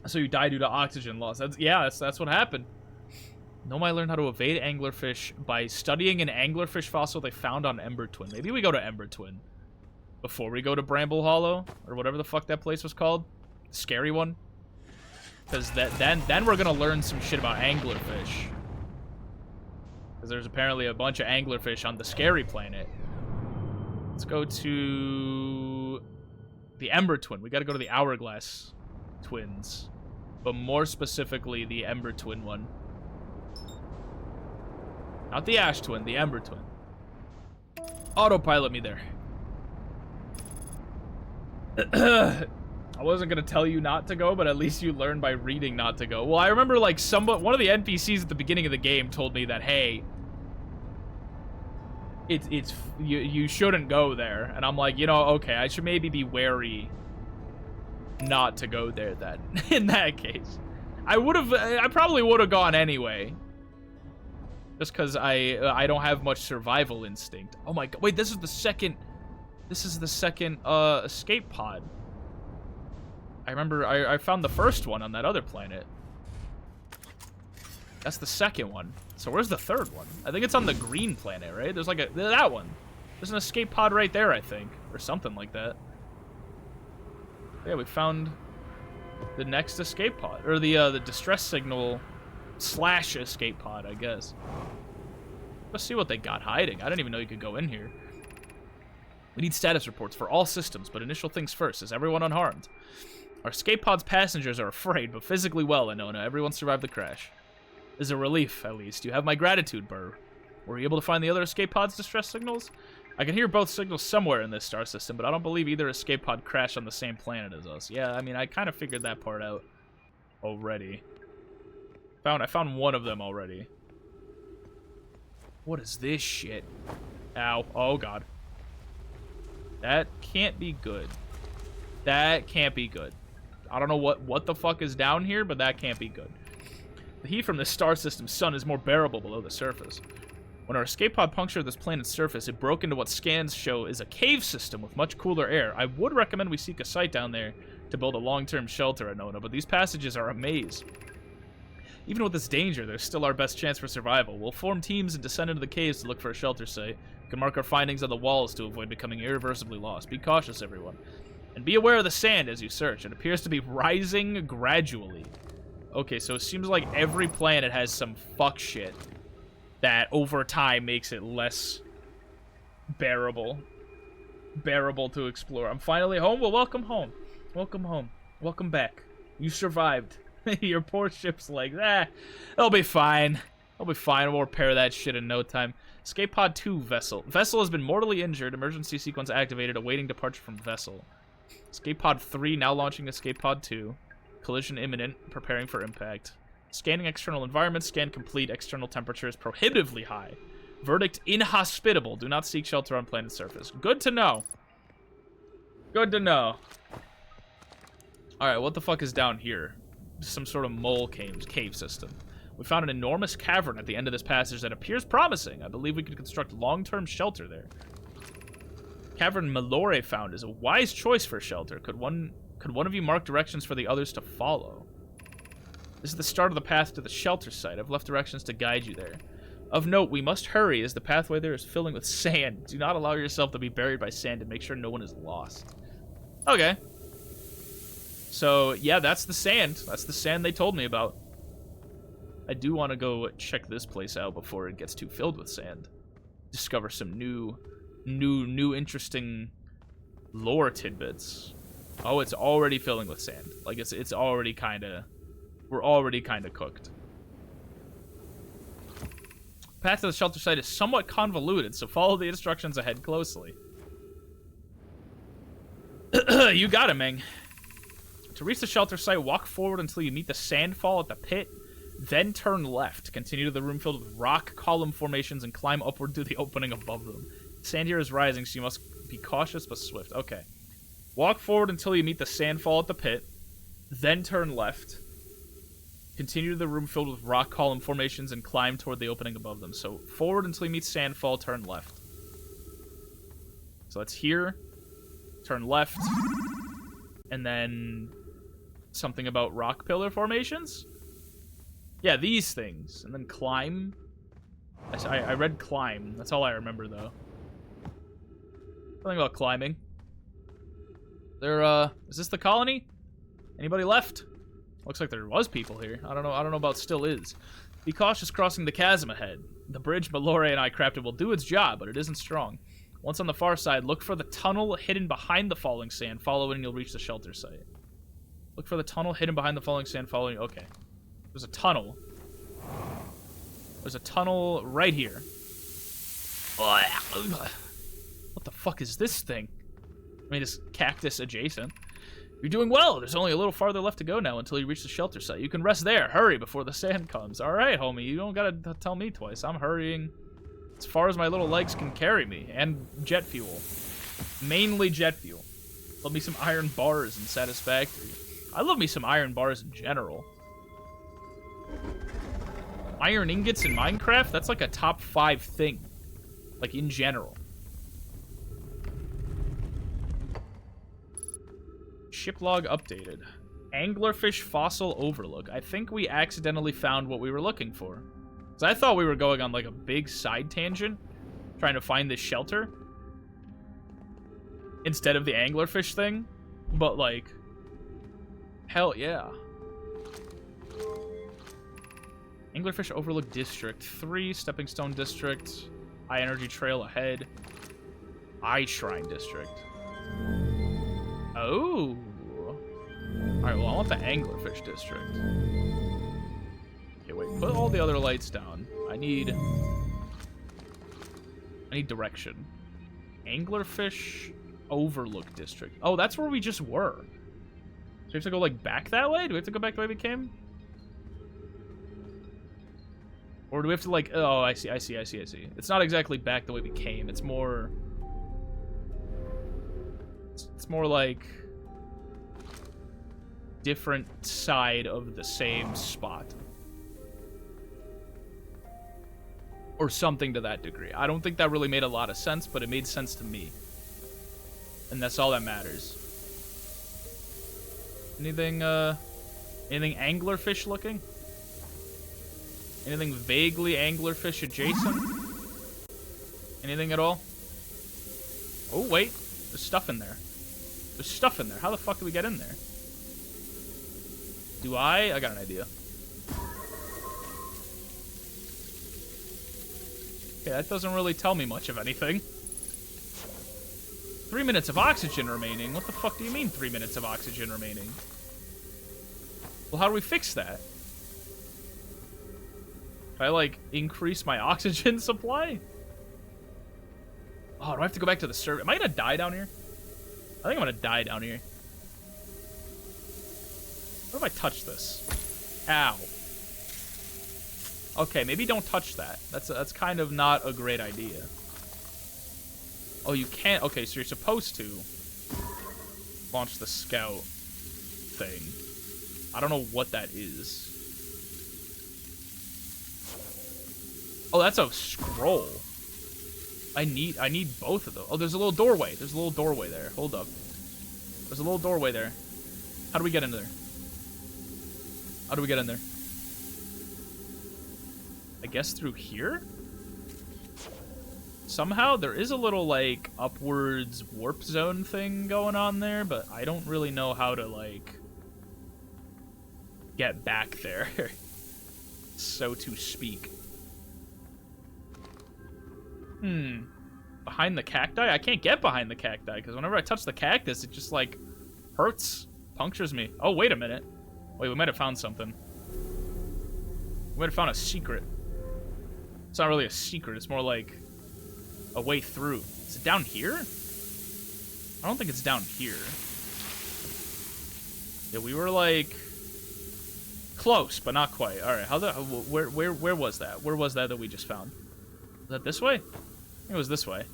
Speaker 1: So you die due to oxygen loss. That's what happened. Nomai learned how to evade anglerfish by studying an anglerfish fossil they found on Ember Twin. Maybe we go to Ember Twin before we go to Bramble Hollow, or whatever the fuck that place was called. Scary one. Because then we're gonna learn some shit about anglerfish. Because there's apparently a bunch of anglerfish on the scary planet. Let's go to the Ember Twin. We gotta go to the Hourglass Twins. But more specifically, the Ember Twin one. Not the Ash Twin, the Ember Twin. Autopilot me there. I wasn't gonna tell you not to go, but at least you learn by reading not to go. Well, I remember like one of the NPCs at the beginning of the game told me that, hey, you shouldn't go there, and I'm like, okay, I should maybe be wary not to go there then. In that case, I probably would have gone anyway. Just because I don't have much survival instinct. Oh my god! Wait, this is the second escape pod. I remember I found the first one on that other planet. That's the second one. So where's the third one? I think it's on the green planet, right? There's like that one. There's an escape pod right there, I think, or something like that. Yeah, we found the next escape pod, or the distress signal / escape pod, I guess. Let's see what they got hiding. I didn't even know you could go in here. We need status reports for all systems, but initial things first. Is everyone unharmed? Our escape pod's passengers are afraid, but physically well, Anona. Everyone survived the crash. Is a relief, at least. You have my gratitude, Burr. Were you able to find the other escape pod's distress signals? I can hear both signals somewhere in this star system, but I don't believe either escape pod crashed on the same planet as us. Yeah, I mean, I kind of figured that part out already. I found one of them already. What is this shit? Ow. Oh, God. That can't be good. That can't be good. I don't know what the fuck is down here, but that can't be good. The heat from this star system's sun is more bearable below the surface. When our escape pod punctured this planet's surface, it broke into what scans show is a cave system with much cooler air. I would recommend we seek a site down there to build a long-term shelter at Nona, but these passages are a maze. Even with this danger, there's still our best chance for survival. We'll form teams and descend into the caves to look for a shelter site. We can mark our findings on the walls to avoid becoming irreversibly lost. Be cautious, everyone. And be aware of the sand as you search. It appears to be rising gradually. Okay, so it seems like every planet has some fuck shit that over time makes it less bearable to explore. I'm finally home. Well, welcome home. Welcome home. Welcome back. You survived. Your poor ship's like, it'll be fine. I'll be fine. We'll repair that shit in no time. Escape pod 2 vessel. Vessel has been mortally injured. Emergency sequence activated. Awaiting departure from vessel. Escape pod 3 now launching escape pod 2. Collision imminent. Preparing for impact. Scanning external environment. Scan complete. External temperatures prohibitively high. Verdict inhospitable. Do not seek shelter on planet surface. Good to know. Good to know. Alright, what the fuck is down here? Some sort of mole cave system. We found an enormous cavern at the end of this passage that appears promising. I believe we could construct long-term shelter there. Cavern Malore found is a wise choice for shelter. Could one of you mark directions for the others to follow? This is the start of the path to the shelter site. I've left directions to guide you there. Of note, we must hurry as the pathway there is filling with sand. Do not allow yourself to be buried by sand and make sure no one is lost. Okay. So, yeah, that's the sand. That's the sand they told me about. I do want to go check this place out before it gets too filled with sand. Discover some new interesting lore tidbits. Oh, it's already filling with sand. Like, it's already kind of... We're already kind of cooked. Path to the shelter site is somewhat convoluted, so follow the instructions ahead closely. You got it, Meng. To reach the shelter site, walk forward until you meet the sandfall at the pit, then turn left. Continue to the room filled with rock column formations and climb upward to the opening above them. Sand here is rising, so you must be cautious but swift. Okay. Walk forward until you meet the sandfall at the pit, then turn left. Continue to the room filled with rock column formations and climb toward the opening above them. So forward until you meet sandfall, turn left. So that's here. Turn left. And then something about rock pillar formations? Yeah, these things. And then climb. I read climb. That's all I remember, though. Something about climbing. Is this the colony? Anybody left? Looks like there was people here. I don't know about still is. Be cautious crossing the chasm ahead. The bridge Malore and I crafted will do its job, but it isn't strong. Once on the far side, look for the tunnel hidden behind the falling sand. Follow it and you'll reach the shelter site. Look for the tunnel hidden behind the falling sand. Following. Okay. There's a tunnel. There's a tunnel right here. What the fuck is this thing? I mean, it's cactus adjacent. You're doing well. There's only a little farther left to go now until you reach the shelter site. You can rest there. Hurry before the sand comes. All right, homie. You don't gotta tell me twice. I'm hurrying as far as my little legs can carry me. And jet fuel. Mainly jet fuel. Love me some iron bars and satisfactory. I love me some iron bars in general. Iron ingots in Minecraft? That's like a top 5 thing. Like, in general. Ship log updated. Anglerfish fossil overlook. I think we accidentally found what we were looking for. Because I thought we were going on like a big side tangent, trying to find this shelter, instead of the anglerfish thing. But like, hell yeah. Anglerfish overlook district 3, stepping stone district, high energy trail ahead, eye shrine district. Oh. Alright, well, I want the anglerfish district. Okay, wait. Put all the other lights down. I need direction. Anglerfish overlook district. Oh, that's where we just were. So we have to go, like, back that way? Do we have to go back the way we came? Or do we have to, like... Oh, I see. It's not exactly back the way we came. It's more... It's more like... different side of the same spot. Or something to that degree. I don't think that really made a lot of sense, but it made sense to me. And that's all that matters. Anything anglerfish looking? Anything vaguely anglerfish adjacent? Anything at all? Oh, wait. There's stuff in there. There's stuff in there. How the fuck do we get in there? Do I? I got an idea. Okay, that doesn't really tell me much of anything. 3 minutes of oxygen remaining? What the fuck do you mean 3 minutes of oxygen remaining? Well, how do we fix that? If I, like, increase my oxygen supply? Oh, do I have to go back to the server? Am I gonna die down here? I think I'm gonna die down here. What if I touch this? Ow. Okay, maybe don't touch that. That's kind of not a great idea. Oh, you can't. Okay, so you're supposed to. launch the scout thing. I don't know what that is. Oh, that's a scroll. I need both of those. Oh, there's a little doorway. There's a little doorway there. Hold up. There's a little doorway there. How do we get in there? How do we get in there? I guess through here? Somehow there is a little, like, upwards warp zone thing going on there, but I don't really know how to, like, get back there, so to speak. Behind the cacti? I can't get behind the cacti, because whenever I touch the cactus, it just, like, hurts. Punctures me. Oh, wait a minute. Wait, we might have found something. We might have found a secret. It's not really a secret, it's more like a way through. Is it down here? I don't think it's down here. Yeah, we were, like, close, but not quite. Alright, where was that? Where was that we just found? Was that this way? I think it was this way.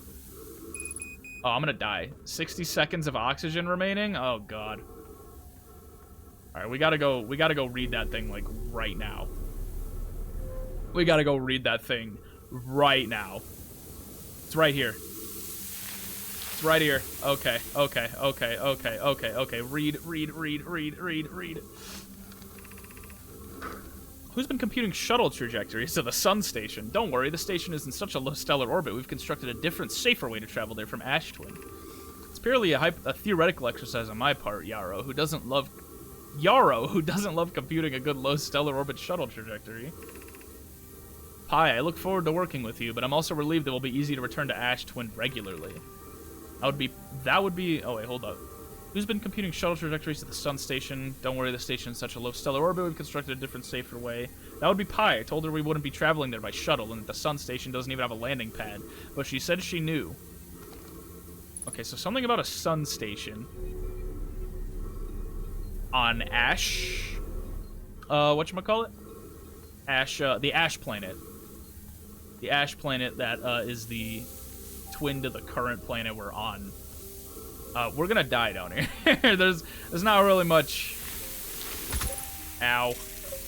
Speaker 1: Oh, I'm gonna die. 60 seconds of oxygen remaining? Oh, God. Alright, we gotta go read that thing, like, right now. We gotta go read that thing right now. It's right here. It's right here. Okay. Read. Who's been computing shuttle trajectories to the sun station? Don't worry, the station is in such a low stellar orbit, we've constructed a different, safer way to travel there from Ash Twin. It's purely a theoretical exercise on my part, Yarrow, who doesn't love computing a good low stellar orbit shuttle trajectory. Pi, I look forward to working with you, but I'm also relieved it will be easy to return to Ash Twin regularly. That would be... Oh, wait, hold up. Who's been computing shuttle trajectories to the sun station? Don't worry, the station is such a low stellar orbit, we've constructed a different, safer way. That would be Pi. I told her we wouldn't be traveling there by shuttle, and that the sun station doesn't even have a landing pad. But she said she knew. Okay, so something about a sun station. On Ash... whatchamacallit? Ash, the Ash planet. The Ash planet that is the twin to the current planet we're on. We're gonna die down here. There's not really much. Ow.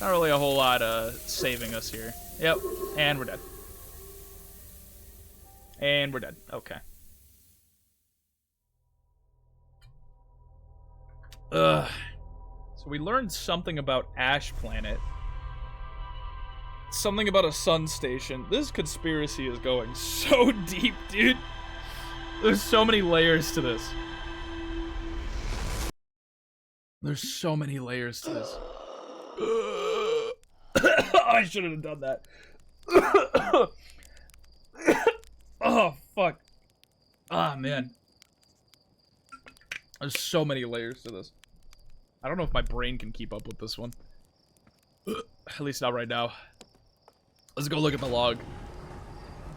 Speaker 1: Not really a whole lot saving us here. Yep, and we're dead. And we're dead. Okay. Ugh. So we learned something about Ash Planet. Something about a sun station. This conspiracy is going so deep, dude. There's so many layers to this. There's so many layers to this. I shouldn't have done that. Oh, fuck. Ah, man. There's so many layers to this. I don't know if my brain can keep up with this one. At least not right now. Let's go look at the log.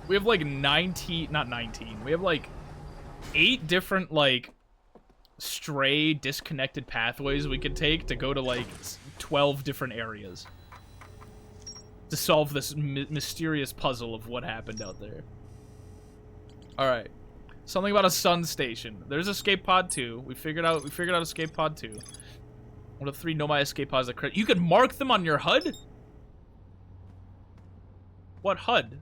Speaker 1: We have like 19, not 19. We have like 8 different like stray disconnected pathways we could take to go to like 12 different areas to solve this mysterious puzzle of what happened out there. All right. Something about a sun station. There's escape pod 2. We figured out escape pod 2. One of 3 Nomai escape pods that you could mark them on your HUD? What HUD?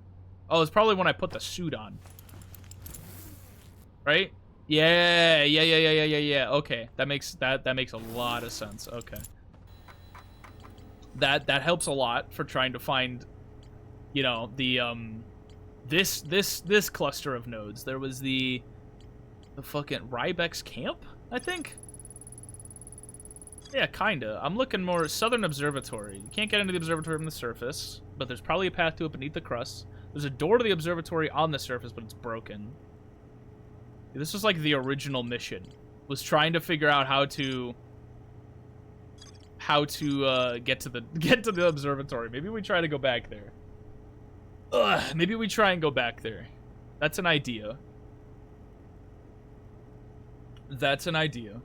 Speaker 1: Oh, it's probably when I put the suit on. Right? Yeah. Okay. That makes a lot of sense. Okay. That helps a lot for trying to find, you know, the this cluster of nodes. There was the fucking Rybex camp, I think. Yeah, kinda. I'm looking more Southern Observatory. You can't get into the observatory from the surface, but there's probably a path to it beneath the crust. There's a door to the observatory on the surface, but it's broken. This was like the original mission. Was trying to figure out how to get to the observatory. Maybe we try to go back there. Maybe we try and go back there. That's an idea. That's an idea.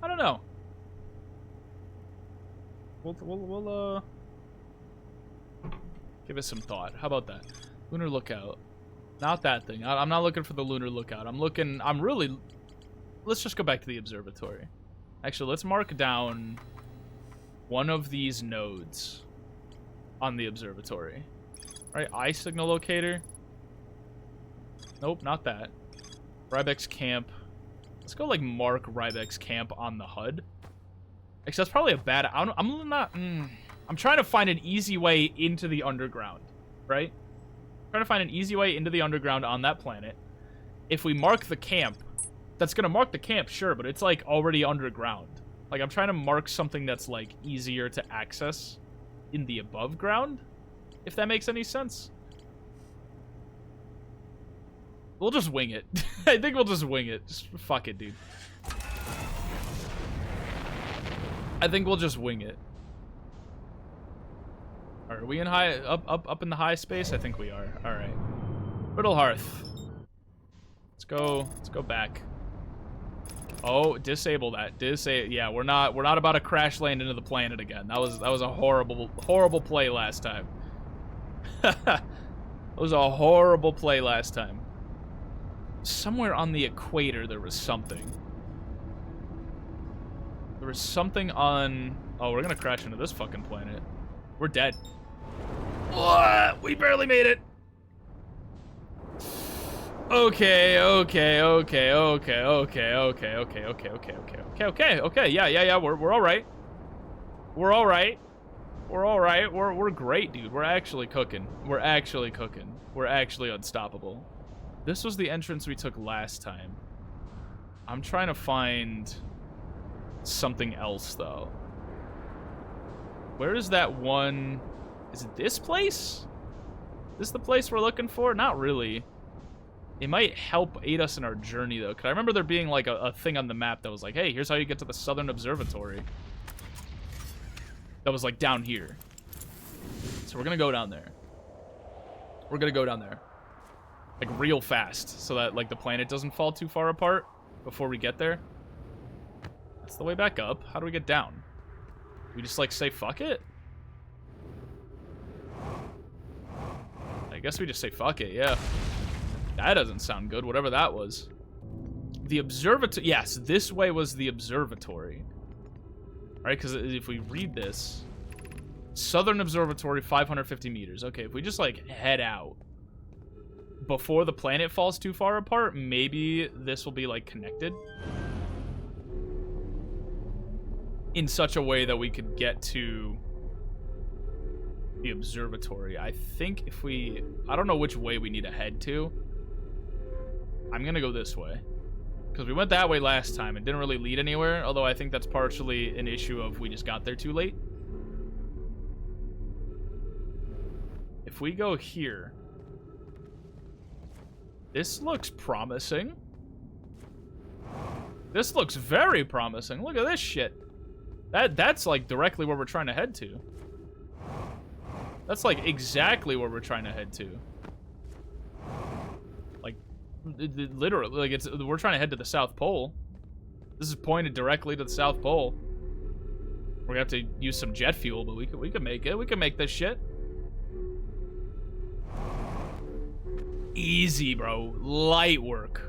Speaker 1: I don't know. We'll give it some thought. How about that? Lunar lookout. Not that thing. I'm not looking for the lunar lookout. Let's just go back to the observatory. Actually, let's mark down one of these nodes on the observatory. All right, eye signal locator. Nope, not that. Rybex camp. Let's go like mark Rybex camp on the HUD. Actually, that's probably a bad. I'm trying to find an easy way into the underground, right? Trying to find an easy way into the underground on that planet. If we mark the camp, that's gonna mark the camp, sure, but it's like already underground. Like I'm trying to mark something that's like easier to access in the above ground, if that makes any sense. We'll just wing it. I think we'll just wing it. Just fuck it, dude. I think we'll just wing it. Are we in high up in the high space? I think we are. All right. Brittle Hearth. Let's go back. Oh, disable that. Yeah, we're not about to crash land into the planet again. That was a horrible play last time. That was a horrible play last time. Somewhere on the equator there was something. There was something on... Oh, we're gonna crash into this fucking planet. We're dead. What? We barely made it. Okay. Yeah. We're all right. We're great, dude. We're actually cooking. We're actually unstoppable. This was the entrance we took last time. I'm trying to find something else, though. Where is that one? Is it this place? This the place we're looking for? Not really. It might help aid us in our journey, though. Because I remember there being, like, a thing on the map that was like, hey, here's how you get to the Southern Observatory. That was, like, down here. So we're going to go down there. Like, real fast. So that, like, the planet doesn't fall too far apart before we get there. That's the way back up. How do we get down? We just, like, say fuck it? I guess we just say fuck it, yeah. That doesn't sound good, whatever that was. The observatory... Yes, this way was the observatory. Right, because if we read this... Southern Observatory, 550 meters. Okay, if we just, like, head out before the planet falls too far apart, maybe this will be, like, connected in such a way that we could get to the observatory. I think if we... I don't know which way we need to head to. I'm going to go this way. Because we went that way last time. It didn't really lead anywhere. Although I think that's partially an issue of we just got there too late. If we go here... This looks promising. This looks very promising. Look at this shit. That's like directly where we're trying to head to. That's like exactly where we're trying to head to. Like literally, like we're trying to head to the South Pole. This is pointed directly to the South Pole. We're gonna have to use some jet fuel, but we can make it. We can make this shit. Easy, bro. Light work.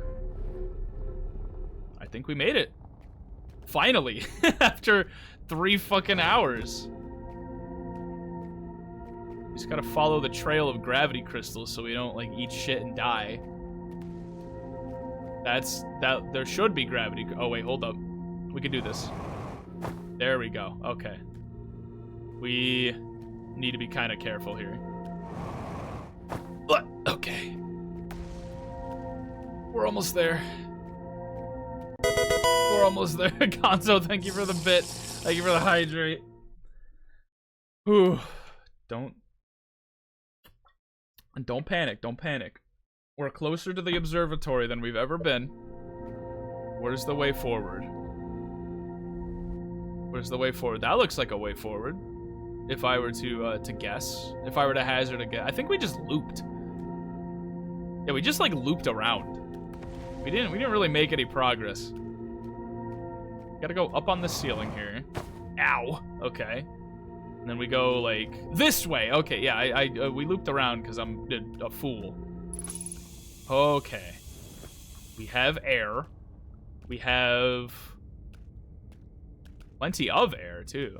Speaker 1: I think we made it. Finally. After 3 fucking hours. We just gotta follow the trail of gravity crystals so we don't, like, eat shit and die. There should be gravity. Oh, wait, hold up. We can do this. There we go. Okay. We need to be kind of careful here. Okay. We're almost there. We're almost there. Gonzo, thank you for the bit. Thank you for the hydrate. Whew. Don't panic. Don't panic. We're closer to the observatory than we've ever been. Where's the way forward? Where's the way forward? That looks like a way forward. If I were to guess. If I were to hazard a guess. I think we just looped. Yeah, we just, like, looped around. We didn't really make any progress. Gotta go up on the ceiling here. Ow. Okay. And then we go, like, this way. Okay, yeah, we looped around because I'm a fool. Okay. We have air. We have plenty of air, too.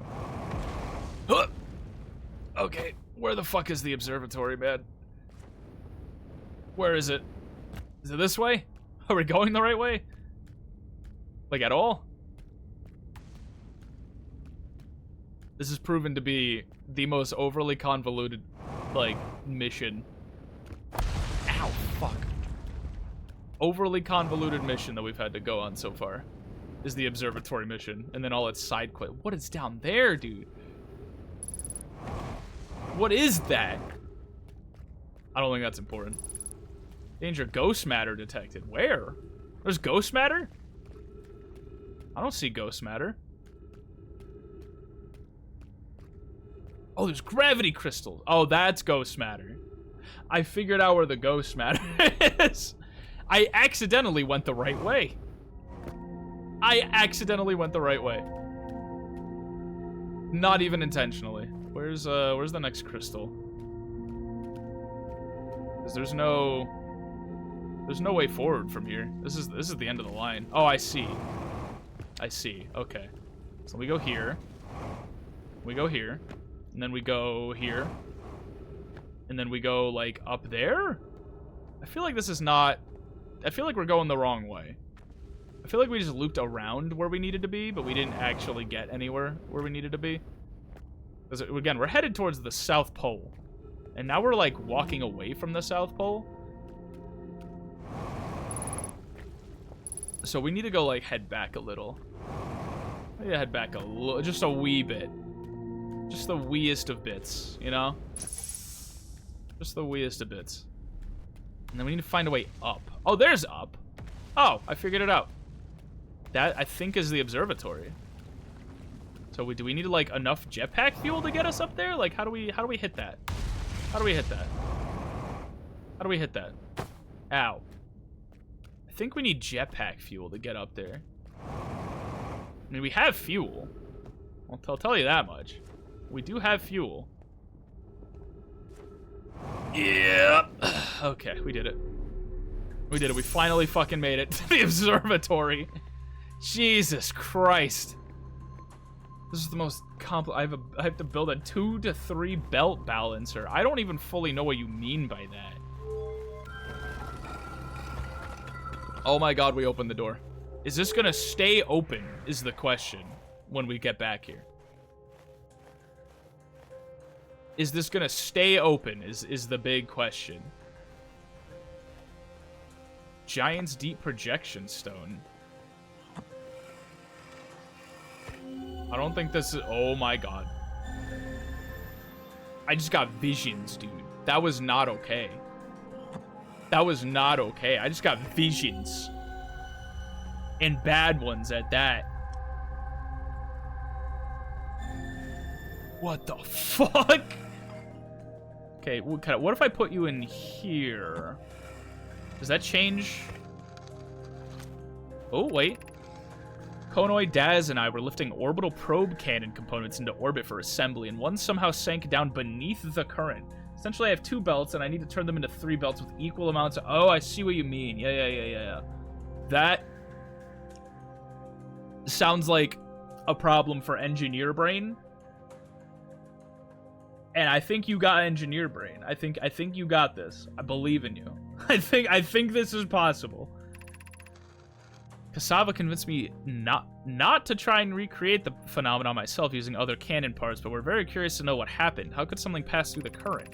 Speaker 1: Huh! Okay, where the fuck is the observatory, man? Where is it? Is it this way? Are we going the right way? Like, at all? This has proven to be the most overly convoluted, like, mission. Ow, fuck. Overly convoluted mission that we've had to go on so far is the observatory mission, and then all its side quest. What is down there, dude? What is that? I don't think that's important. Danger ghost matter detected. Where? There's ghost matter? I don't see ghost matter. Oh, there's gravity crystals. Oh, that's ghost matter. I figured out where the ghost matter is. I accidentally went the right way. I accidentally went the right way. Not even intentionally. Where's the next crystal? Because there's no way forward from here. This is the end of the line. Oh, I see. I see. Okay. So we go here. We go here. And then we go here. And then we go, like, up there? I feel like this is not... I feel like we're going the wrong way. I feel like we just looped around where we needed to be, but we didn't actually get anywhere where we needed to be. Because, again, we're headed towards the South Pole. And now we're, like, walking away from the South Pole. So we need to go, like, head back a little. We need to head back a little, just a wee bit. Just the weeest of bits, you know? Just the weeest of bits. And then we need to find a way up. Oh, there's up. Oh, I figured it out. That, I think, is the observatory. So do we need, like, enough jetpack fuel to get us up there? Like, how do we hit that? How do we hit that? How do we hit that? Ow. I think we need jetpack fuel to get up there. I mean, we have fuel. I'll tell you that much. We do have fuel. Yep. Okay, we did it. We did it. We finally fucking made it to the observatory. Jesus Christ. This is the most I have to build a 2 to 3 belt balancer. I don't even fully know what you mean by that. Oh my god, we opened the door. Is this gonna stay open is the question when we get back here. Is this gonna stay open is the big question. Giant's Deep Projection Stone. I don't think this is... Oh my god. I just got visions, dude. That was not okay. That was not okay. I just got visions. And bad ones at that. What the fuck? Okay, what if I put you in here? Does that change? Oh, wait. Konoid, Daz, and I were lifting orbital probe cannon components into orbit for assembly, and one somehow sank down beneath the current. Essentially, I have 2 belts, and I need to turn them into 3 belts with equal amounts of... Oh, I see what you mean. Yeah. That sounds like a problem for engineer brain. And I think you got engineer brain. I think you got this. I believe in you. I think this is possible. Cassava convinced me not to try and recreate the phenomenon myself using other cannon parts, but we're very curious to know what happened. How could something pass through the current?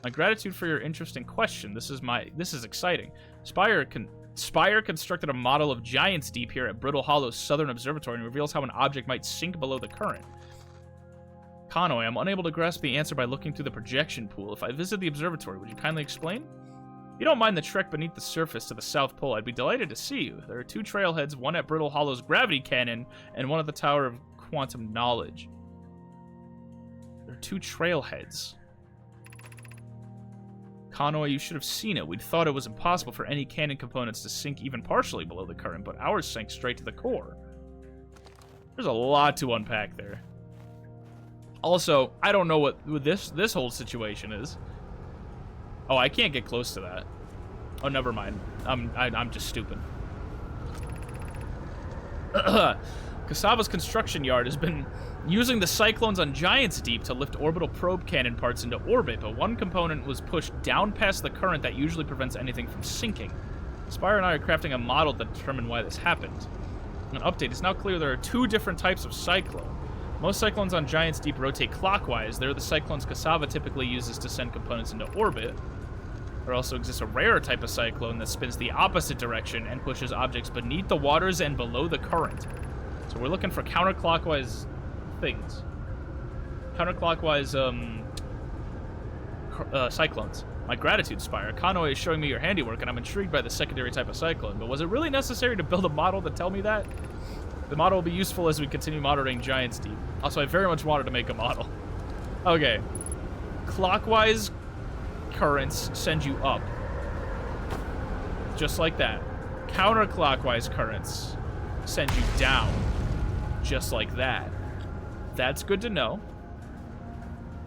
Speaker 1: My gratitude for your interesting question. This is exciting. Spire constructed a model of Giant's Deep here at Brittle Hollow's Southern Observatory and reveals how an object might sink below the current. Konoe, I'm unable to grasp the answer by looking through the projection pool. If I visit the observatory, would you kindly explain? If you don't mind the trek beneath the surface to the South Pole, I'd be delighted to see you. There are 2 trailheads, one at Brittle Hollow's gravity cannon, and one at the Tower of Quantum Knowledge. There are 2 trailheads. Konoe, you should have seen it. We'd thought it was impossible for any cannon components to sink even partially below the current, but ours sank straight to the core. There's a lot to unpack there. Also, I don't know what this whole situation is. Oh, I can't get close to that. Oh, never mind. I'm just stupid. Kasava's construction yard has been using the cyclones on Giant's Deep to lift orbital probe cannon parts into orbit, but one component was pushed down past the current that usually prevents anything from sinking. Spire and I are crafting a model to determine why this happened. An update, it's now clear there are 2 different types of cyclone. Most cyclones on Giant's Deep rotate clockwise. They're the cyclones Kasava typically uses to send components into orbit. There also exists a rarer type of cyclone that spins the opposite direction and pushes objects beneath the waters and below the current. So we're looking for counterclockwise things. Counterclockwise, cyclones. My gratitude, Spire. Kanoe is showing me your handiwork, and I'm intrigued by the secondary type of cyclone. But was it really necessary to build a model to tell me that? The model will be useful as we continue monitoring Giant's Deep. Also, I very much wanted to make a model. Okay. Clockwise currents send you up. Just like that. Counterclockwise currents send you down. Just like that. That's good to know.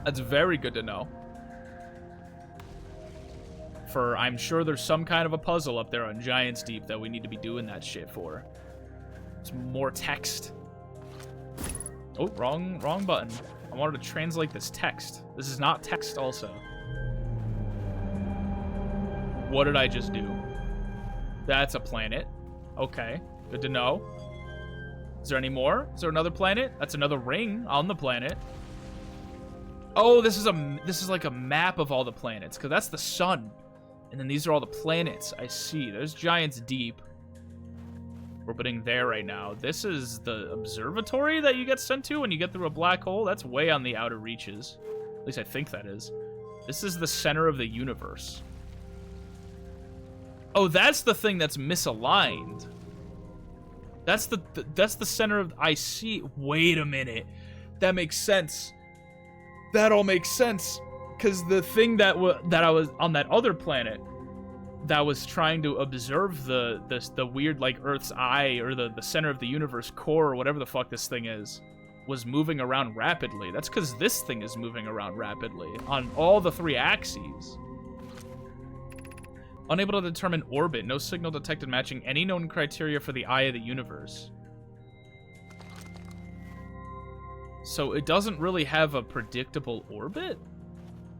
Speaker 1: That's very good to know. For I'm sure there's some kind of a puzzle up there on Giant's Deep that we need to be doing that shit for. It's more text. Oh, wrong button. I wanted to translate this text. This is not text also. What did I just do? That's a planet. Okay, good to know. Is there any more? Is there another planet? That's another ring on the planet. Oh, this is like a map of all the planets, because that's the sun. And then these are all the planets. I see. There's Giant's Deep. Orbiting there right now. This is the observatory that you get sent to when you get through a black hole. That's way on the outer reaches. At least I think that is. This is the center of the universe. Oh, that's the thing that's misaligned. That's the center of... I see. Wait a minute. That makes sense. That all makes sense. Because the thing that I was on that other planet that was trying to observe the weird, like, Earth's eye or the center of the universe core or whatever the fuck this thing is was moving around rapidly. That's because this thing is moving around rapidly on all the 3 axes. Unable to determine orbit. No signal detected matching any known criteria for the eye of the universe. So it doesn't really have a predictable orbit?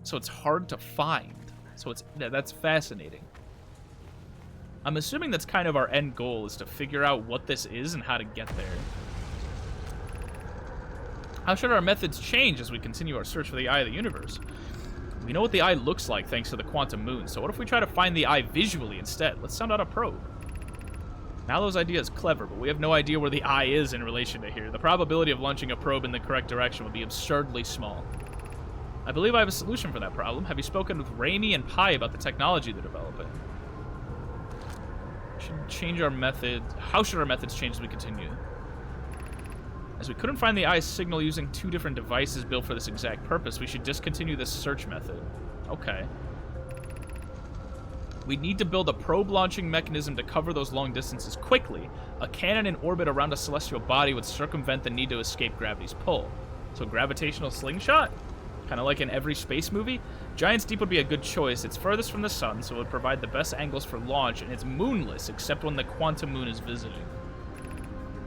Speaker 1: So it's hard to find. So that's fascinating. I'm assuming that's kind of our end goal, is to figure out what this is and how to get there. How should our methods change as we continue our search for the eye of the universe? We know what the eye looks like thanks to the quantum moon, so what if we try to find the eye visually instead? Let's sound out a probe. Mallow's idea is clever, but we have no idea where the eye is in relation to here. The probability of launching a probe in the correct direction would be absurdly small. I believe I have a solution for that problem. Have you spoken with Raimi and Pi about the technology they're developing? Should change our method. How should our methods change as we continue? As we couldn't find the eye's signal using 2 different devices built for this exact purpose, we should discontinue this search method. Okay. We need to build a probe launching mechanism to cover those long distances quickly. A cannon in orbit around a celestial body would circumvent the need to escape gravity's pull. So gravitational slingshot? Kind of like in every space movie? Giant's Deep would be a good choice. It's furthest from the sun, so it would provide the best angles for launch, and it's moonless, except when the quantum moon is visiting.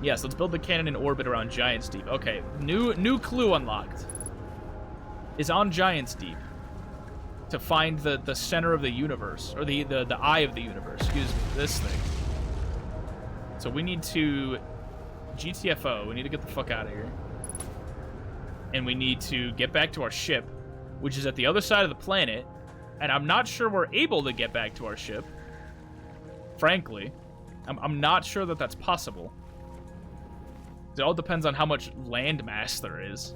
Speaker 1: Yes, let's build the cannon in orbit around Giant's Deep. Okay, new clue unlocked. Is on Giant's Deep. To find the center of the universe, or the eye of the universe, excuse me, this thing. So we need to GTFO, we need to get the fuck out of here. And we need to get back to our ship, which is at the other side of the planet, and I'm not sure we're able to get back to our ship. Frankly, I'm not sure that that's possible. It all depends on how much land mass there is.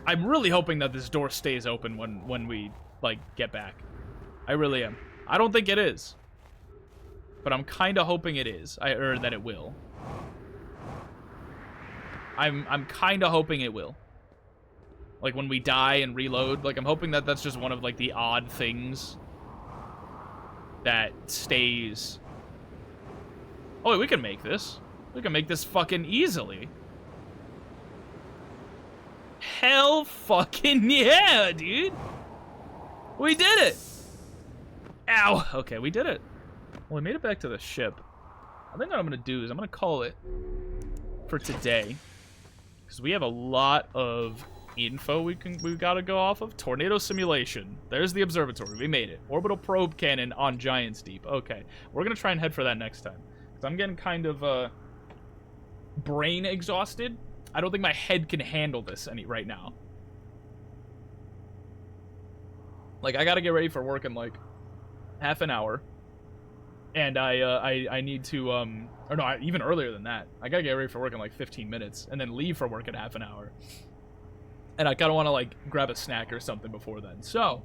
Speaker 1: I'm really hoping that this door stays open when we, like, get back. I really am. I don't think it is. But I'm kind of hoping it is. Or that it will. I'm kind of hoping it will. Like, when we die and reload, like, I'm hoping that that's just one of, like, the odd things that stays. Oh, wait, we can make this. We can make this fucking easily. Hell fucking yeah, dude. We did it. Ow. Okay, we did it. Well, we made it back to the ship. I think what I'm going to do is I'm going to call it for today. Because we have a lot of info we got to go off of. Tornado simulation. There's the observatory. We made it. Orbital probe cannon on Giants Deep. Okay. We're going to try and head for that next time. Because I'm getting kind of brain exhausted. I don't think my head can handle this right now. Like, I got to get ready for work in, like, half an hour. And I need to, or no, even earlier than that. I got to get ready for work in, like, 15 minutes. And then leave for work in half an hour. And I kind of want to, like, grab a snack or something before then. So,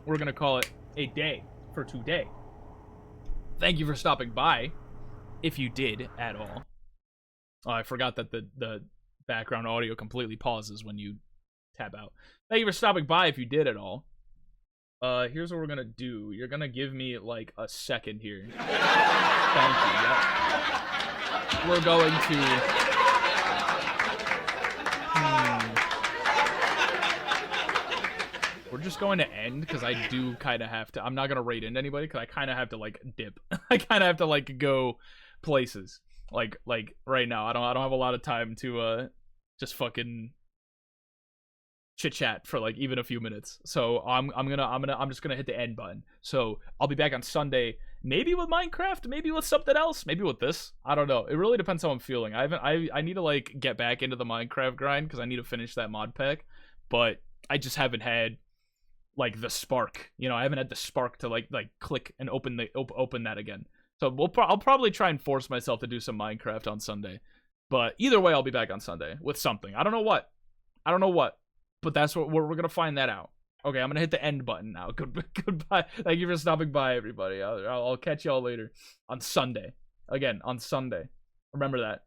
Speaker 1: we're going to call it a day for today. Thank you for stopping by, if you did at all. Oh, I forgot that the background audio completely pauses when you tap out. Thank you for stopping by if you did at all. Here's what we're gonna do. You're gonna give me, like, a second here. Thank you. Yep. We're going to... We're just going to end, because I do kind of have to... I'm not gonna raid into anybody, because I kind of have to, like, dip. I kind of have to, like, go places. Like right now, I don't have a lot of time to just fucking chit chat for like even a few minutes. So I'm just gonna hit the end button. So I'll be back on Sunday, maybe with Minecraft, maybe with something else, maybe with this. I don't know. It really depends how I'm feeling. I need to like get back into the Minecraft grind because I need to finish that mod pack, but I just haven't had like the spark. You know, I haven't had the spark to like click and open that again. So I'll probably try and force myself to do some Minecraft on Sunday. But either way, I'll be back on Sunday with something. I don't know what. But that's what we're going to find that out. Okay, I'm going to hit the end button now. Goodbye. Thank you for stopping by, everybody. I'll catch y'all later on Sunday. Again, on Sunday. Remember that.